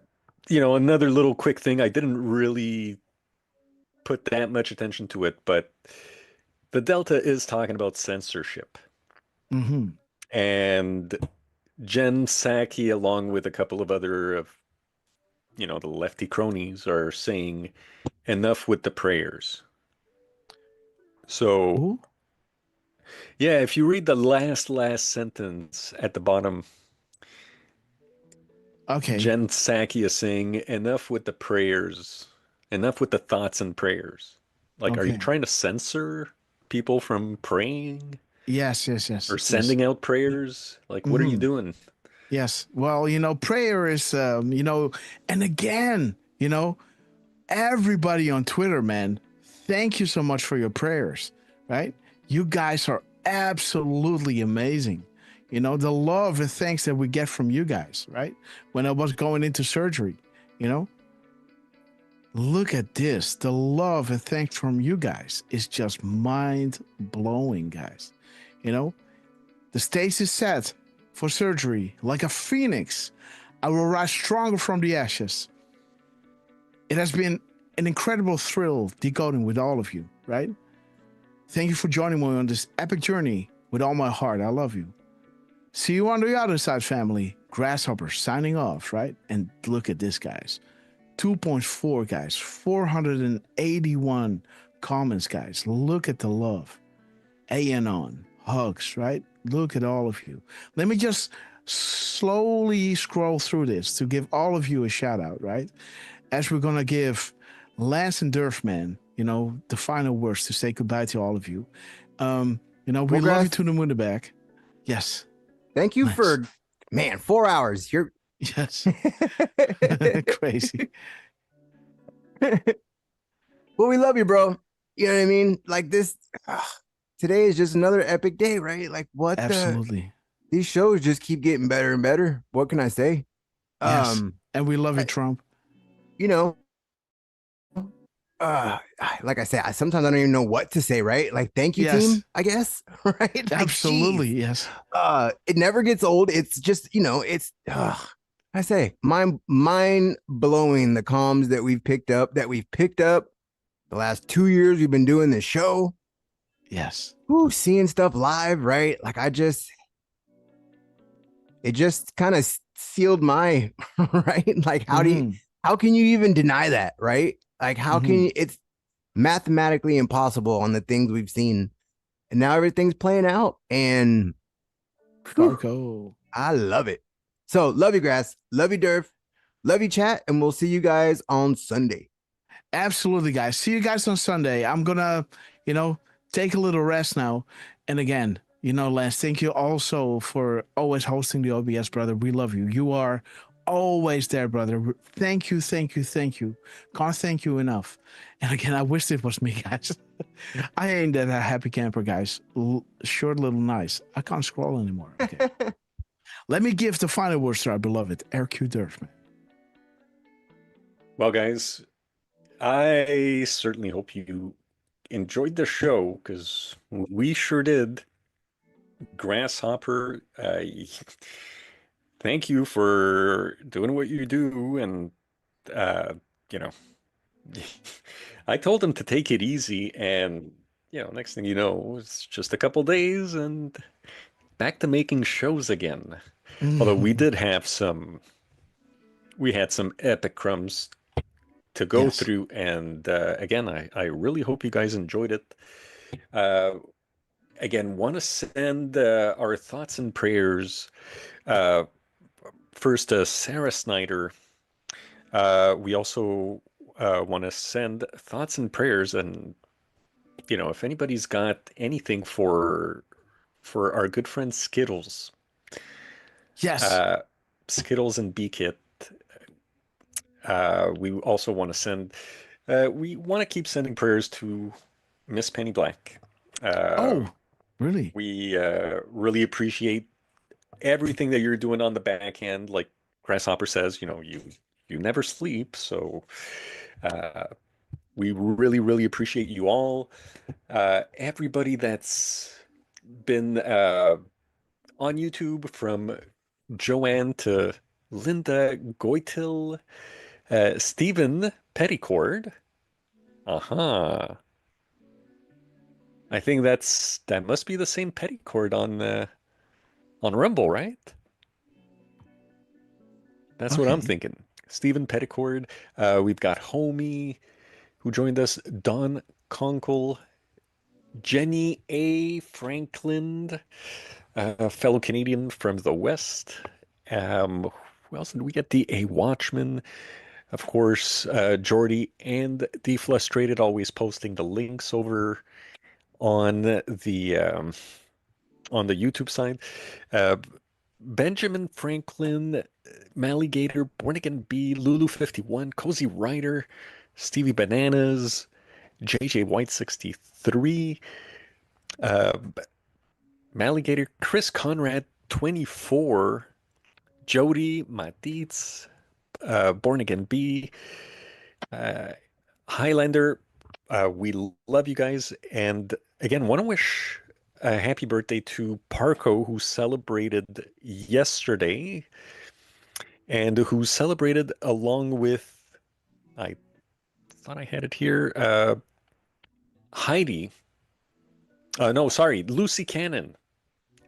you know, another little quick thing, I didn't really put that much attention to it, but the Delta is talking about censorship. And Jen Psaki, along with a couple of other of, you know, the lefty cronies, are saying enough with the prayers. So, yeah, if you read the last sentence at the bottom, Jen Psaki is saying enough with the prayers, enough with the thoughts and prayers. Like, are you trying to censor people from praying? Yes. Or sending out prayers? Like, what are you doing? Yes. Well, you know, prayer is, you know, and again, you know, everybody on Twitter, man, thank you so much for your prayers, right? You guys are absolutely amazing. You know, the love and thanks that we get from you guys, right? When I was going into surgery, you know, look at this. The love and thanks from you guys is just mind blowing, guys. You know, the stage is set for surgery. Like a phoenix, I will rise stronger from the ashes. It has been an incredible thrill decoding with all of you, right? Thank you for joining me on this epic journey with all my heart. I love you. See you on the other side, family. Grasshopper signing off, right? And look at this, guys. 2.4, guys. 481 comments, guys. Look at the love. Anon. Hugs, right? Look at all of you. Let me just slowly scroll through this to give all of you a shout out, right? As we're going to give Lance and Durfman, you know, the final words to say goodbye to all of you. You know, we love you to the moon and back. Yes. Thank you for, man, 4 hours. You're yes. Crazy. Well, we love you, bro. You know what I mean? Like this, today is just another epic day, right? Like what? Absolutely. These shows just keep getting better and better. What can I say? Yes. And we love you, Trump. You know, like I say, sometimes I don't even know what to say, right? Like, thank you, team, I guess, right? Like, absolutely, geez. Yes. It never gets old. It's just, you know, it's, I say, mind blowing the comms that we've picked up, the last 2 years we've been doing this show. Yes. Ooh, seeing stuff live, right? Like, it just kind of sealed my, right? Like, how can you even deny that, right? Like, how can you, it's mathematically impossible on the things we've seen. And now everything's playing out. And I love it. So love you, Grass. Love you, Durf. Love you, chat. And we'll see you guys on Sunday. Absolutely, guys. See you guys on Sunday. I'm going to, you know, take a little rest now. And again, you know, Lance, thank you also for always hosting the OBS, brother. We love you. You are always there, brother. Thank you. Can't thank you enough. And again, I wish it was me, guys. I ain't that happy camper, guys. Short little nice. I can't scroll anymore. Okay. Let me give the final words to our beloved RQ Durfman. Well, guys, I certainly hope you enjoyed the show, because we sure did. Grasshopper, thank you for doing what you do. And, you know, I told him to take it easy. And, next thing you know, it's just a couple days and back to making shows again. Although we did have we had some epic crumbs to go through. And again, I really hope you guys enjoyed it. Again, want to send our thoughts and prayers first to Sarah Snyder. We also want to send thoughts and prayers, and if anybody's got anything for our good friend Skittles. Yes. Skittles and B-Kit. We also want to send. We want to keep sending prayers to Miss Penny Black. Oh, really? We really appreciate everything that you're doing on the back end. Like Grasshopper says, you never sleep. So we really, really appreciate you all. Everybody that's been on YouTube, from Joanne to Linda Goitil, Stephen Petticord. I think that must be the same Petticord on Rumble, right? That's what I'm thinking. Stephen Petticord. We've got Homie, who joined us. Don Conkle, Jenny A. Franklin, a fellow Canadian from the West. Who else did we get? The A. Watchman, of course. Jordy and The Frustrated, always posting the links over on the YouTube side. Benjamin Franklin, Maligator, Born Again B, Lulu51, Cozy Rider, Stevie Bananas, JJ White 63, Maligator, Chris Conrad 24, Jody Matitz, Born Again B, Highlander. We love you guys. And again, want to wish a happy birthday to Parco, who celebrated yesterday, and who celebrated along with, I thought I had it here, Heidi. No, sorry, Lucy Cannon.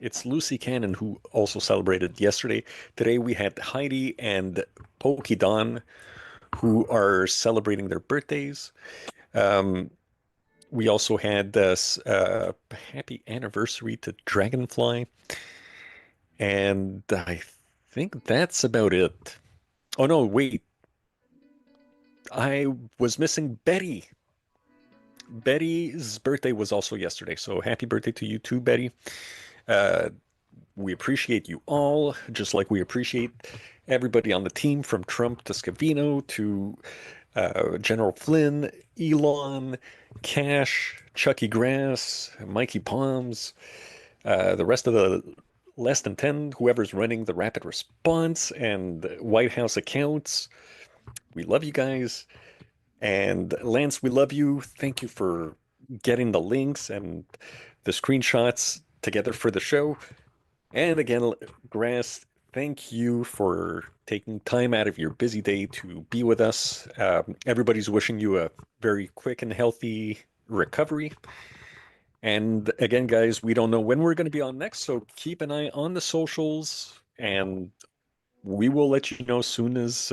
It's Lucy Cannon who also celebrated yesterday. Today we had Heidi and Pokey Don, who are celebrating their birthdays. We also had this happy anniversary to Dragonfly. And I think that's about it. Oh, no, wait. I was missing Betty. Betty's birthday was also yesterday. So happy birthday to you too, Betty. We appreciate you all, just like we appreciate everybody on the team, from Trump to Scavino to General Flynn, Elon, Cash, Chucky Grass, Mikey Palms, the rest of the less than 10, whoever's running the rapid response and White House accounts. We love you guys. And Lance, we love you. Thank you for getting the links and the screenshots together for the show. And again, Grass, thank you for taking time out of your busy day to be with us. Everybody's wishing you a very quick and healthy recovery. And again, guys, we don't know when we're going to be on next, so keep an eye on the socials, and we will let you know soon as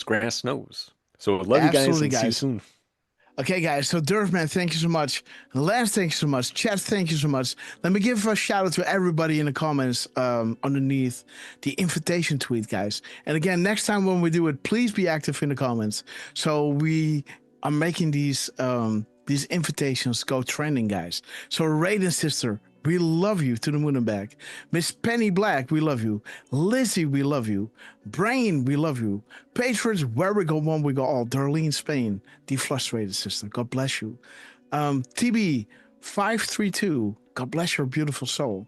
Grass knows. So love you guys, and see you soon. Okay, guys. So Durfman, thank you so much. Lance, thank you so much. Chat, thank you so much. Let me give a shout out to everybody in the comments underneath the invitation tweet, guys. And again, next time when we do it, please be active in the comments. So we are making these invitations go trending, guys. So Raiden sister, we love you to the moon and back. Miss Penny Black, we love you. Lizzie, we love you. Brain, we love you. Patriots, where we go one, we go all. Darlene Spain, the frustrated sister, God bless you. TB 532, God bless your beautiful soul.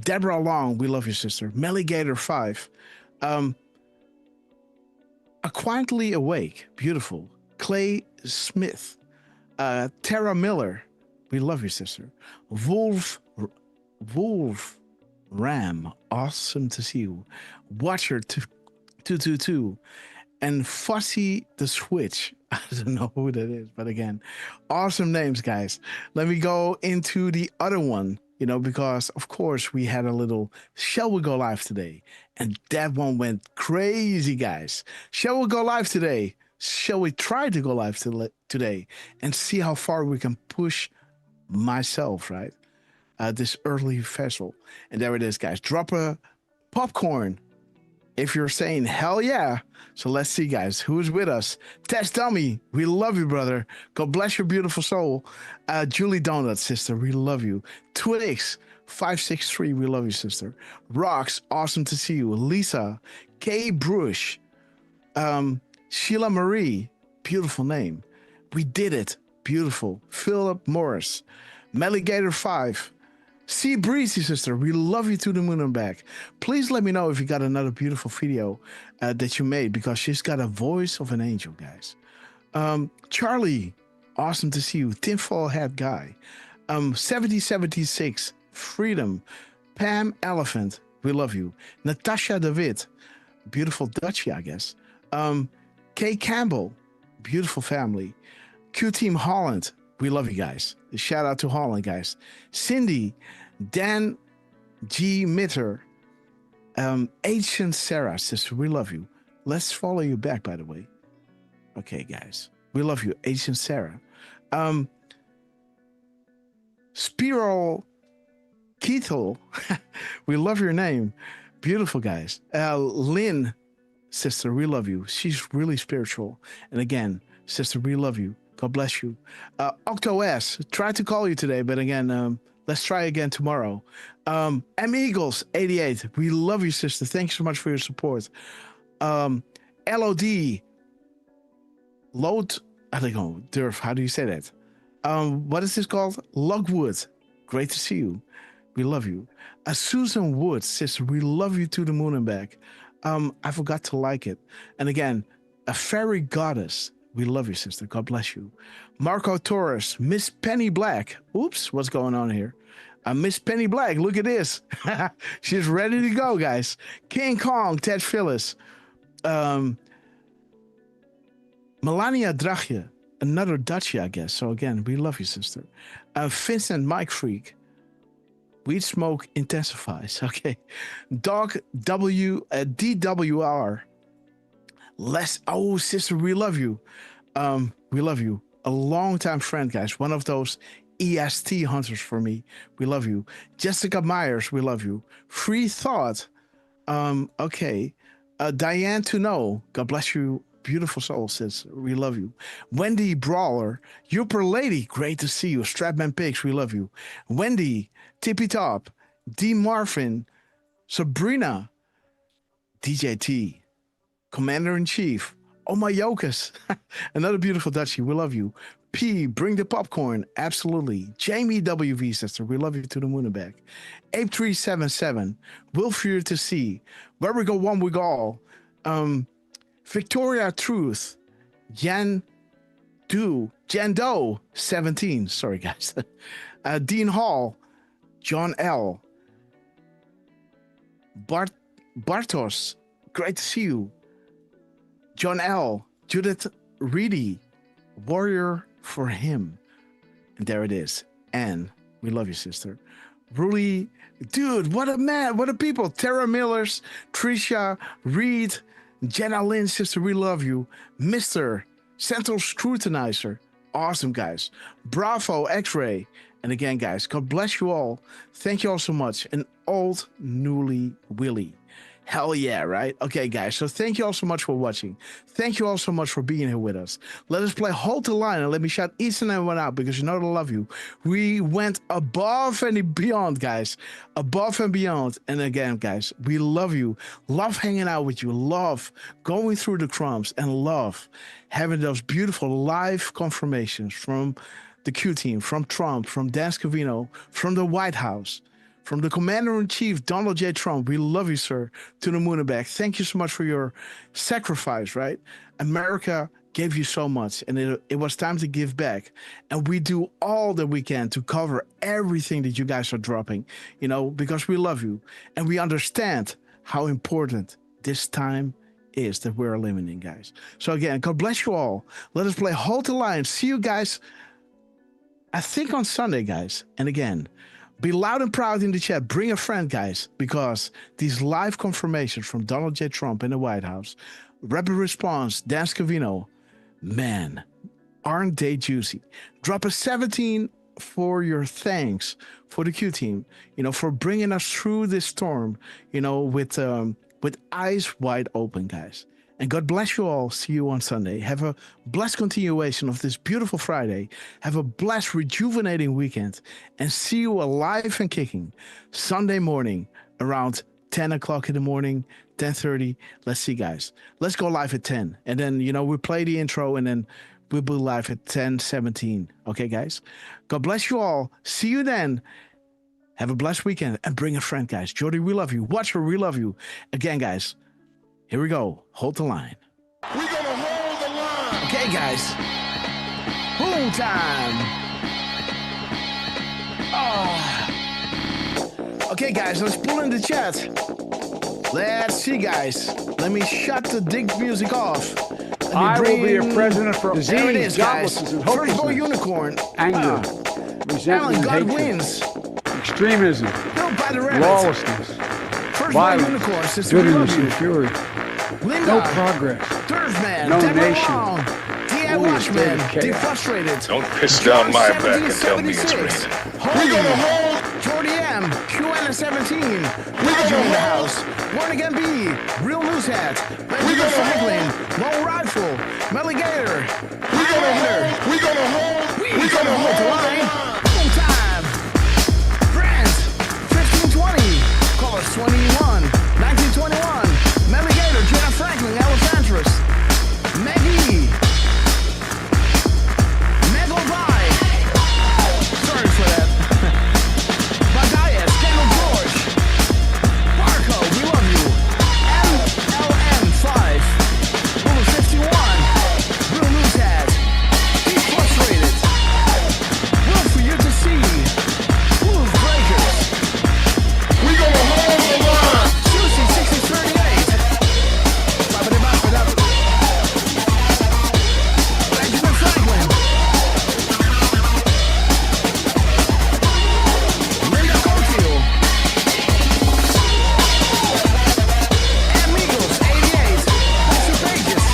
Deborah Long, we love you, sister. Melligator 5. A Quietly Awake, beautiful. Clay Smith. Tara Miller, we love you, sister. Wolf Ram, awesome to see you. Watcher 222, and Fussy the Switch. I don't know who that is, but again, awesome names, guys. Let me go into the other one, because of course we had a little Shall We Go Live today, and that one went crazy, guys. Shall we go live today? Shall we try to go live today and see how far we can push myself, right? This early festival. And there it is, guys. Drop a popcorn if you're saying hell yeah. So let's see, guys, who's with us. Test Dummy, we love you, brother. God bless your beautiful soul. Julie Donut, sister, we love you. Twix 563, we love you, sister. Rocks, awesome to see you. Lisa, K Brush, Sheila Marie, beautiful name. We did it, beautiful. Philip Morris, Melligator 5, Sea Breezy, sister, we love you to the moon and back. Please let me know if you got another beautiful video that you made, because she's got a voice of an angel, guys. Charlie, awesome to see you. Tinfoil Hat Guy, 7076, Freedom, Pam Elephant, we love you. Natasha David, beautiful Dutchie, I guess. Kay Campbell, beautiful family. Q Team Holland, we love you guys. Shout out to Holland, guys. Cindy, Dan G. Mitter, Ancient Sarah, sister, we love you. Let's follow you back, by the way. Okay, guys, we love you, Ancient Sarah. Spiral Ketel, we love your name. Beautiful, guys. Lynn, sister, we love you. She's really spiritual. And again, sister, we love you. God bless you. Octo S, tried to call you today, but again, let's try again tomorrow. M Eagles 88, we love you, sister. Thanks so much for your support. LOD, Load, I don't know, Durf, how do you say that? What is this called? Logwood, great to see you. We love you. Susan Wood, sister, we love you to the moon and back. I forgot to like it. And again, a fairy goddess, we love you, sister. God bless you. Marco Torres, Miss Penny Black. Oops, what's going on here? Miss Penny Black, look at this. She's ready to go, guys. King Kong, Ted Phyllis. Melania Drachje, another Dutchie, I guess. So again, we love you, sister. Vincent Mike Freak. Weed smoke intensifies. Okay. Dog W DWR. Oh, sister, we love you. We love you. A longtime friend, guys. One of those EST hunters for me. We love you. Jessica Myers, we love you. Free Thought. Okay. Diane to know. God bless you. Beautiful soul, sis. We love you. Wendy Brawler. Youper Lady. Great to see you. Strapman Pigs. We love you. Wendy. Tippy Top. D. Marvin. Sabrina. DJT. Commander-in-Chief. Oh, my Yokas. Another beautiful Dutchie. We love you. P. Bring the popcorn. Absolutely. Jamie WV, sister. We love you to the moon and back. Ape377. Will fear to see. Where we go, one we go all. Victoria Truth. Jan Doe 17. Sorry, guys. Dean Hall. John L. Bartos. Great to see you. John L. Judith Reedy. Warrior for him. And there it is. Anne, we love you, sister. Ruli, dude, what a man, what a people. Tara Millers, Trisha, Reed, Jenna Lynn, sister, we love you. Mr. Central Scrutinizer. Awesome, guys. Bravo, X-Ray. And again, guys, God bless you all. Thank you all so much. And old Newly Willy. Hell yeah, right? Okay, guys, so thank you all so much for watching. Thank you all so much for being here with us. Let us play Hold the Line, and let me shout each and every one out, because you know that I love you. We went above and beyond, guys. Above and beyond. And again, guys, we love you. Love hanging out with you. Love going through the crumbs, and love having those beautiful live confirmations from the Q team, from Trump, from Dan Scavino, from the White House, from the Commander-in-Chief, Donald J. Trump. We love you, sir, to the moon and back. Thank you so much for your sacrifice, right? America gave you so much, and it was time to give back. And we do all that we can to cover everything that you guys are dropping, you know, because we love you and we understand how important this time is that we're living in, guys. So again, God bless you all. Let us play Hold the Line. See you guys, I think, on Sunday, guys. And again, be loud and proud in the chat. Bring a friend, guys, because these live confirmations from Donald J. Trump in the White House, Rapid Response, Dan Scavino, man, aren't they juicy? Drop a 17 for your thanks for the Q team, you know, for bringing us through this storm, you know, with eyes wide open, guys. And God bless you all. See you on Sunday. Have a blessed continuation of this beautiful Friday. Have a blessed, rejuvenating weekend. And see you alive and kicking Sunday morning around 10 o'clock in the morning, 10:30. Let's see, guys. Let's go live at 10. And then, you know, we play the intro and then we'll be live at 10:17. Okay, guys? God bless you all. See you then. Have a blessed weekend and bring a friend, guys. Jordy, we love you. Watcher, we love you. Again, guys. Here we go. Hold the line. We're gonna hold the line. Okay, guys. Boom time. Oh. Okay, guys. Let's pull in the chat. Let's see, guys. Let me shut the dick music off. I will be your president for disease, there it is, guys. Joblessness, and Firstborn unicorn. Anger, resentment, God hatred, wins. Extremism, lawlessness, Firstborn unicorn. Sister, bitterness, and fury. Linda, no progress, Turfman, no Deborah nation, Long, D.A. Watchman, Defrustrated. Don't piss down my back and tell me it's raining. We're gonna hold Jordy M, QN17, Roger in the house, Born Again B, Real Newshead, Benjamin Franklin, Lone Rifle, Melligator, We're gonna hold the line. One time. Brent, 1520, Callers 21, 1921, Melligator, Jenna Franklin, Alexandros, Maggie, Megalby. Sorry for that. Bagayas, Kendall George, Marco, we love you. MLM5, Rule 51, Real Newshead, Deep Frustrated, Will for you to see, Wolf Breakers. We're gonna hold the line. Susie 6038. Benjamin Franklin. Linda Cofield. Amigos 88. Pastor Pages.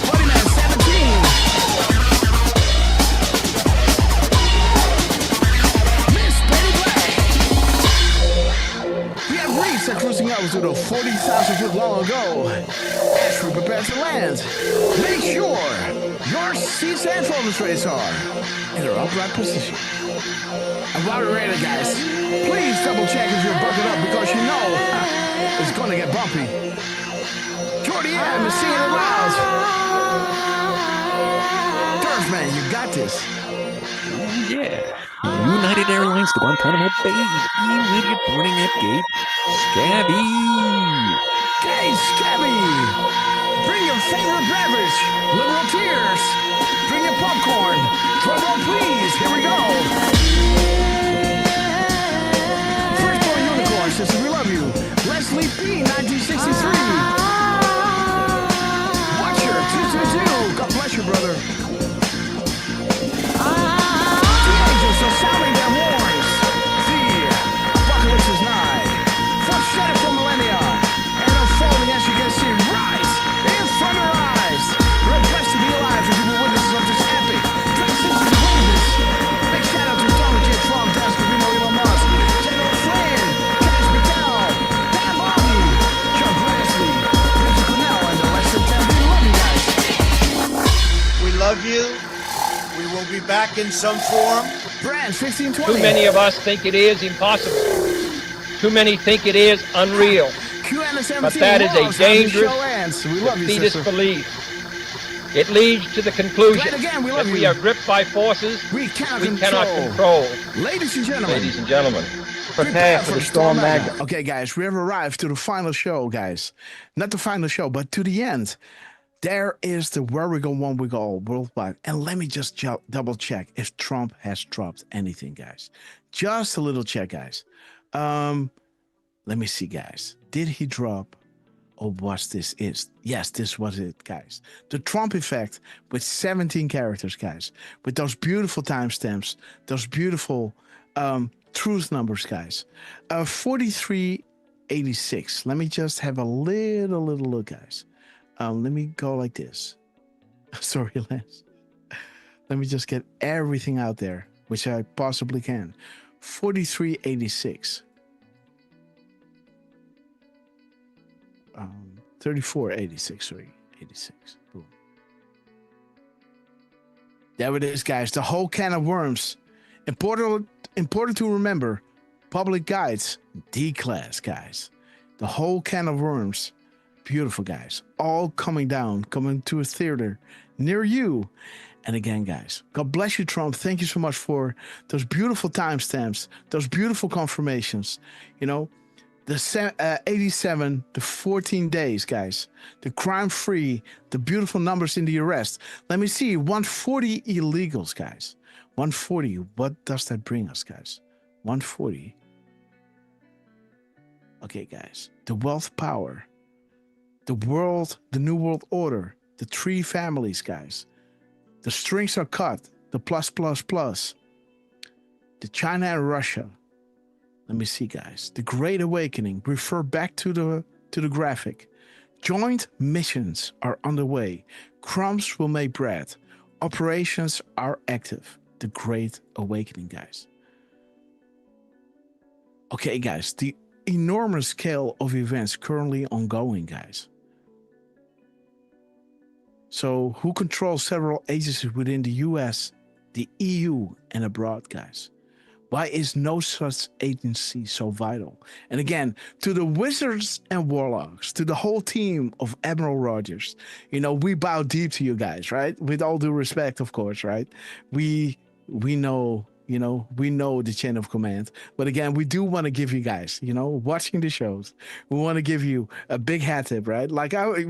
Buddyman 17. Miss Betty Black. We have reached a cruising altitude of 40,000 feet long ago. As we prepare to land, make sure your seats and focus rays are in their upright position. And while we're ready, guys, please double check if you're buckled up because you know it's gonna get bumpy. Jordy M is singing it loud. Turfman, you got this. Yeah. United Airlines to Guantanamo Bay. Immediate boarding at gate. Scabby. Gate Scabby. Bring your favorite beverage. Literal tears. Bring your popcorn. Drum roll, please. Here we go. Firstborn unicorn, sister, we love you. Leslie P, 1963. Watcher, 222. God bless you, brother. So sounding their horns. The apocalypse is nigh. Foreshadowed for millennia. And unfolding, as you can see, right in front of our eyes. We're blessed to be alive to be the witnesses of this epic transition to witness. Big shout out to Donald J. Trump, Dan Scavino, Elon Musk, General Flynn, Cash Patel, Dan Bobby, John Grassley, Richard Cornell, and the rest of them. We love you guys. We love you. We will be back in some form. Brand 1520. Too many of us think it is impossible. Too many think it is unreal. But that is a dangerous, defeatist belief. It leads to the conclusion that we are gripped by forces we cannot control. Ladies and gentlemen, prepare for the storm magnet. Okay, guys, we have arrived to the final show, guys. Not the final show, but to the end. There is the Where We Go One We Go All worldwide. And let me just double check if Trump has dropped anything, guys. Just a little check, guys. Let me see, guys. Did he drop? Or was this is? Yes, this was it, guys. The Trump effect with 17 characters, guys. With those beautiful timestamps, those beautiful truth numbers, guys. 4386. Let me just have a little look, guys. Let me go like this. Sorry, Lance. Let me just get everything out there, which I possibly can. 4386. 3486, sorry, 86. Boom. There it is, guys. The whole can of worms. Important to remember. Public guides, D-class, guys. The whole can of worms. Beautiful, guys. All coming to a theater near you. And again, guys, God bless you, Trump. Thank you so much for those beautiful timestamps, those beautiful confirmations. You know, the 87, the 14 days, guys, the crime-free, the beautiful numbers in the arrest. Let me see, 140 illegals, guys. 140, what does that bring us, guys? 140. Okay, guys, the wealth power, the world, the new world order, the three families, guys. The strings are cut, the plus, the China and Russia. Let me see, guys. The Great Awakening. Refer back to the graphic. Joint missions are underway. Crumbs will make bread. Operations are active. The Great Awakening, guys. Okay, guys. The enormous scale of events currently ongoing, guys. So, who controls several agencies within the US, the EU, and abroad, guys? Why is no such agency so vital? And again, to the wizards and warlocks, to the whole team of Admiral Rogers, you know, we bow deep to you guys, right? With all due respect, of course, right? We know, you know, we know the chain of command. But again, we do want to give you guys, you know, watching the shows, we want to give you a big hat tip, right? Like, I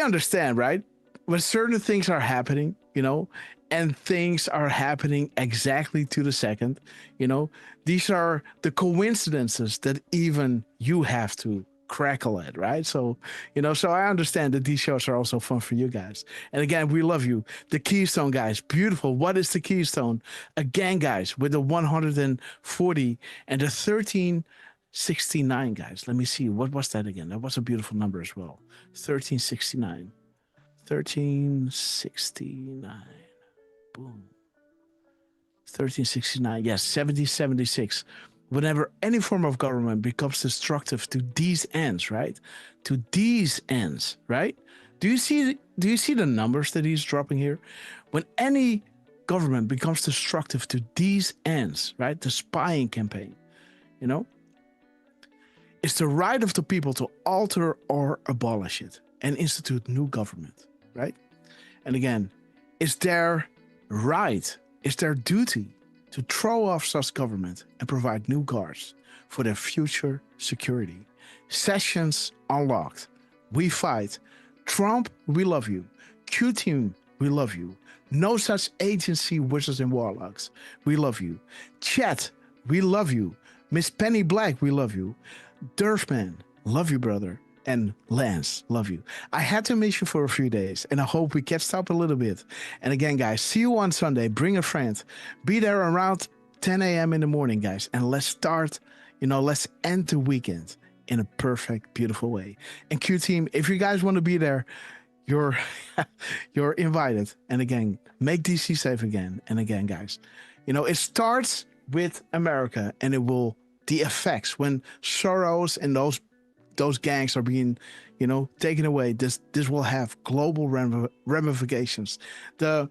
understand, right? When certain things are happening, you know, and things are happening exactly to the second, you know, these are the coincidences that even you have to crackle at, right? So, you know, so I understand that these shows are also fun for you guys. And again, we love you. The Keystone, guys, beautiful. What is the Keystone? Again, guys, with the 140 and the 1369, guys. Let me see. What was that again? That was a beautiful number as well. 1369. 1369. Boom. 1369. Yes, 7076. Whenever any form of government becomes destructive to these ends, right? To these ends, right? Do you see the numbers that he's dropping here? When any government becomes destructive to these ends, right? The spying campaign, you know? It's the right of the people to alter or abolish it and institute new government, right? And again, it's their right, it's their duty to throw off such government and provide new guards for their future security. Sessions unlocked. We fight. Trump, we love you. Q-Team, we love you. No such agency, wizards and warlocks. We love you. Chat, we love you. Miss Penny Black, we love you. Durfman, love you, brother. And Lance, love you. I had to miss you for a few days, and I hope we catch up a little bit. And again, guys, see you on Sunday. Bring a friend. Be there around 10 a.m. in the morning, guys. And let's start, you know, let's end the weekend in a perfect, beautiful way. And Q-Team, if you guys want to be there, you're invited. And again, make DC safe again. And again, guys, you know, it starts with America, and it will, the effects when Soros and those gangs are being, you know, taken away. This will have global ramifications. The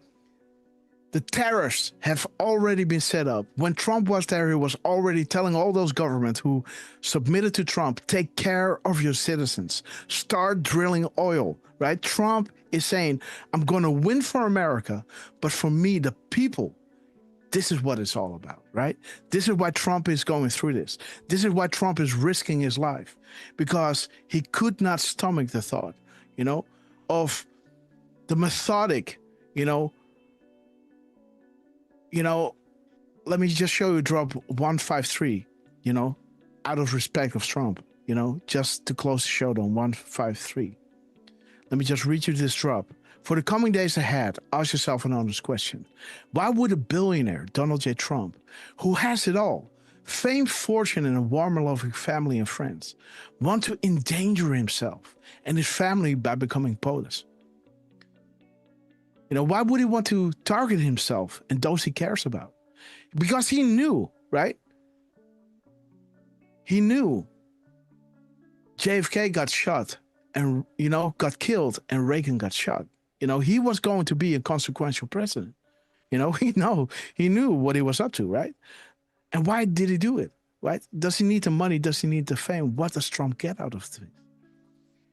tariffs have already been set up. When Trump was there, he was already telling all those governments who submitted to Trump, take care of your citizens. Start drilling oil, right? Trump is saying, I'm going to win for America, but for me, the people, this is what it's all about, right? This is why Trump is going through this. This is why Trump is risking his life, because he could not stomach the thought, you know, of the methodic, let me just show you drop 153, out of respect of Trump, just to close the show on 153. Let me just read you this drop. For the coming days ahead, ask yourself an honest question. Why would a billionaire, Donald J. Trump, who has it all, fame, fortune, and a warm and loving family and friends, want to endanger himself and his family by becoming POTUS? Why would he want to target himself and those he cares about? Because he knew, right? He knew JFK got shot and, got killed, and Reagan got shot. He was going to be a consequential president. He knew what he was up to, right? And why did he do it, right? Does he need the money? Does he need the fame? What does Trump get out of it?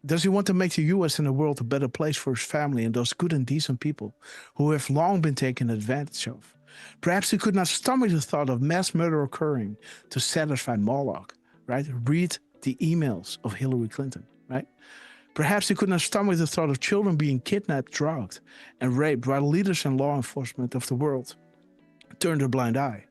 Does he want to make the U.S. and the world a better place for his family and those good and decent people who have long been taken advantage of? Perhaps he could not stomach the thought of mass murder occurring to satisfy Moloch, right? Read the emails of Hillary Clinton, right? Perhaps he could not stomach the thought of children being kidnapped, drugged, and raped while leaders and law enforcement of the world turned a blind eye.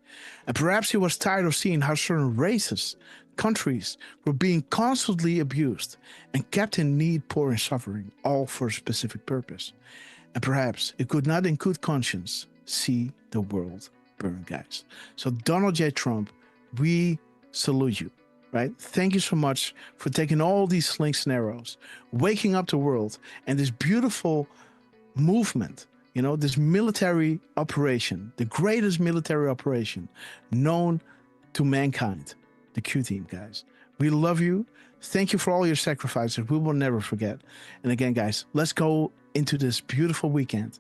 And perhaps he was tired of seeing how certain races, countries were being constantly abused and kept in need, poor, and suffering, all for a specific purpose. And perhaps he could not in good conscience see the world burn, guys. So Donald J. Trump, we salute you. Right? Thank you so much for taking all these slings and arrows, waking up the world, and this beautiful movement, this military operation, the greatest military operation known to mankind, the Q team, guys. We love you. Thank you for all your sacrifices. We will never forget. And again, guys, let's go into this beautiful weekend,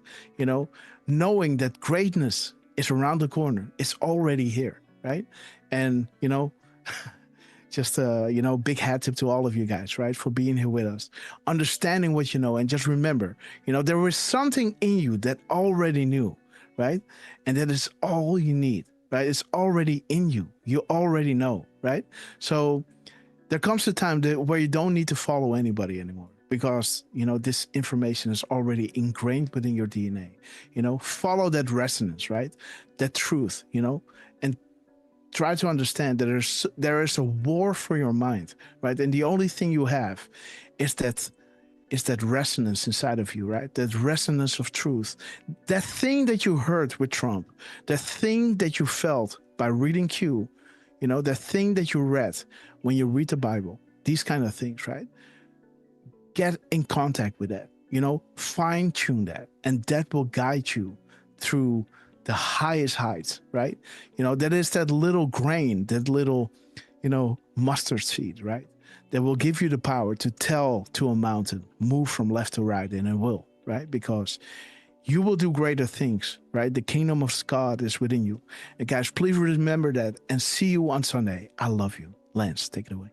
knowing that greatness is around the corner. It's already here, right? And, just big hat tip to all of you guys, right, for being here with us, understanding what you know, and just remember, there was something in you that already knew, right, and that is all you need, right? It's already in you. You already know, right? So there comes a time where you don't need to follow anybody anymore, because this information is already ingrained within your DNA. Follow that resonance, right? That truth, and try to understand that there is a war for your mind, right? And the only thing you have is that resonance inside of you, right? That resonance of truth. That thing that you heard with Trump, that thing that you felt by reading Q, that thing that you read when you read the Bible, these kind of things, right? Get in contact with that, fine tune that, and that will guide you through the highest heights, right? That is that little grain, that little, mustard seed, right? That will give you the power to tell to a mountain, move from left to right, and it will, right? Because you will do greater things, right? The kingdom of God is within you. And guys, please remember that, and see you on Sunday. I love you. Lance, take it away.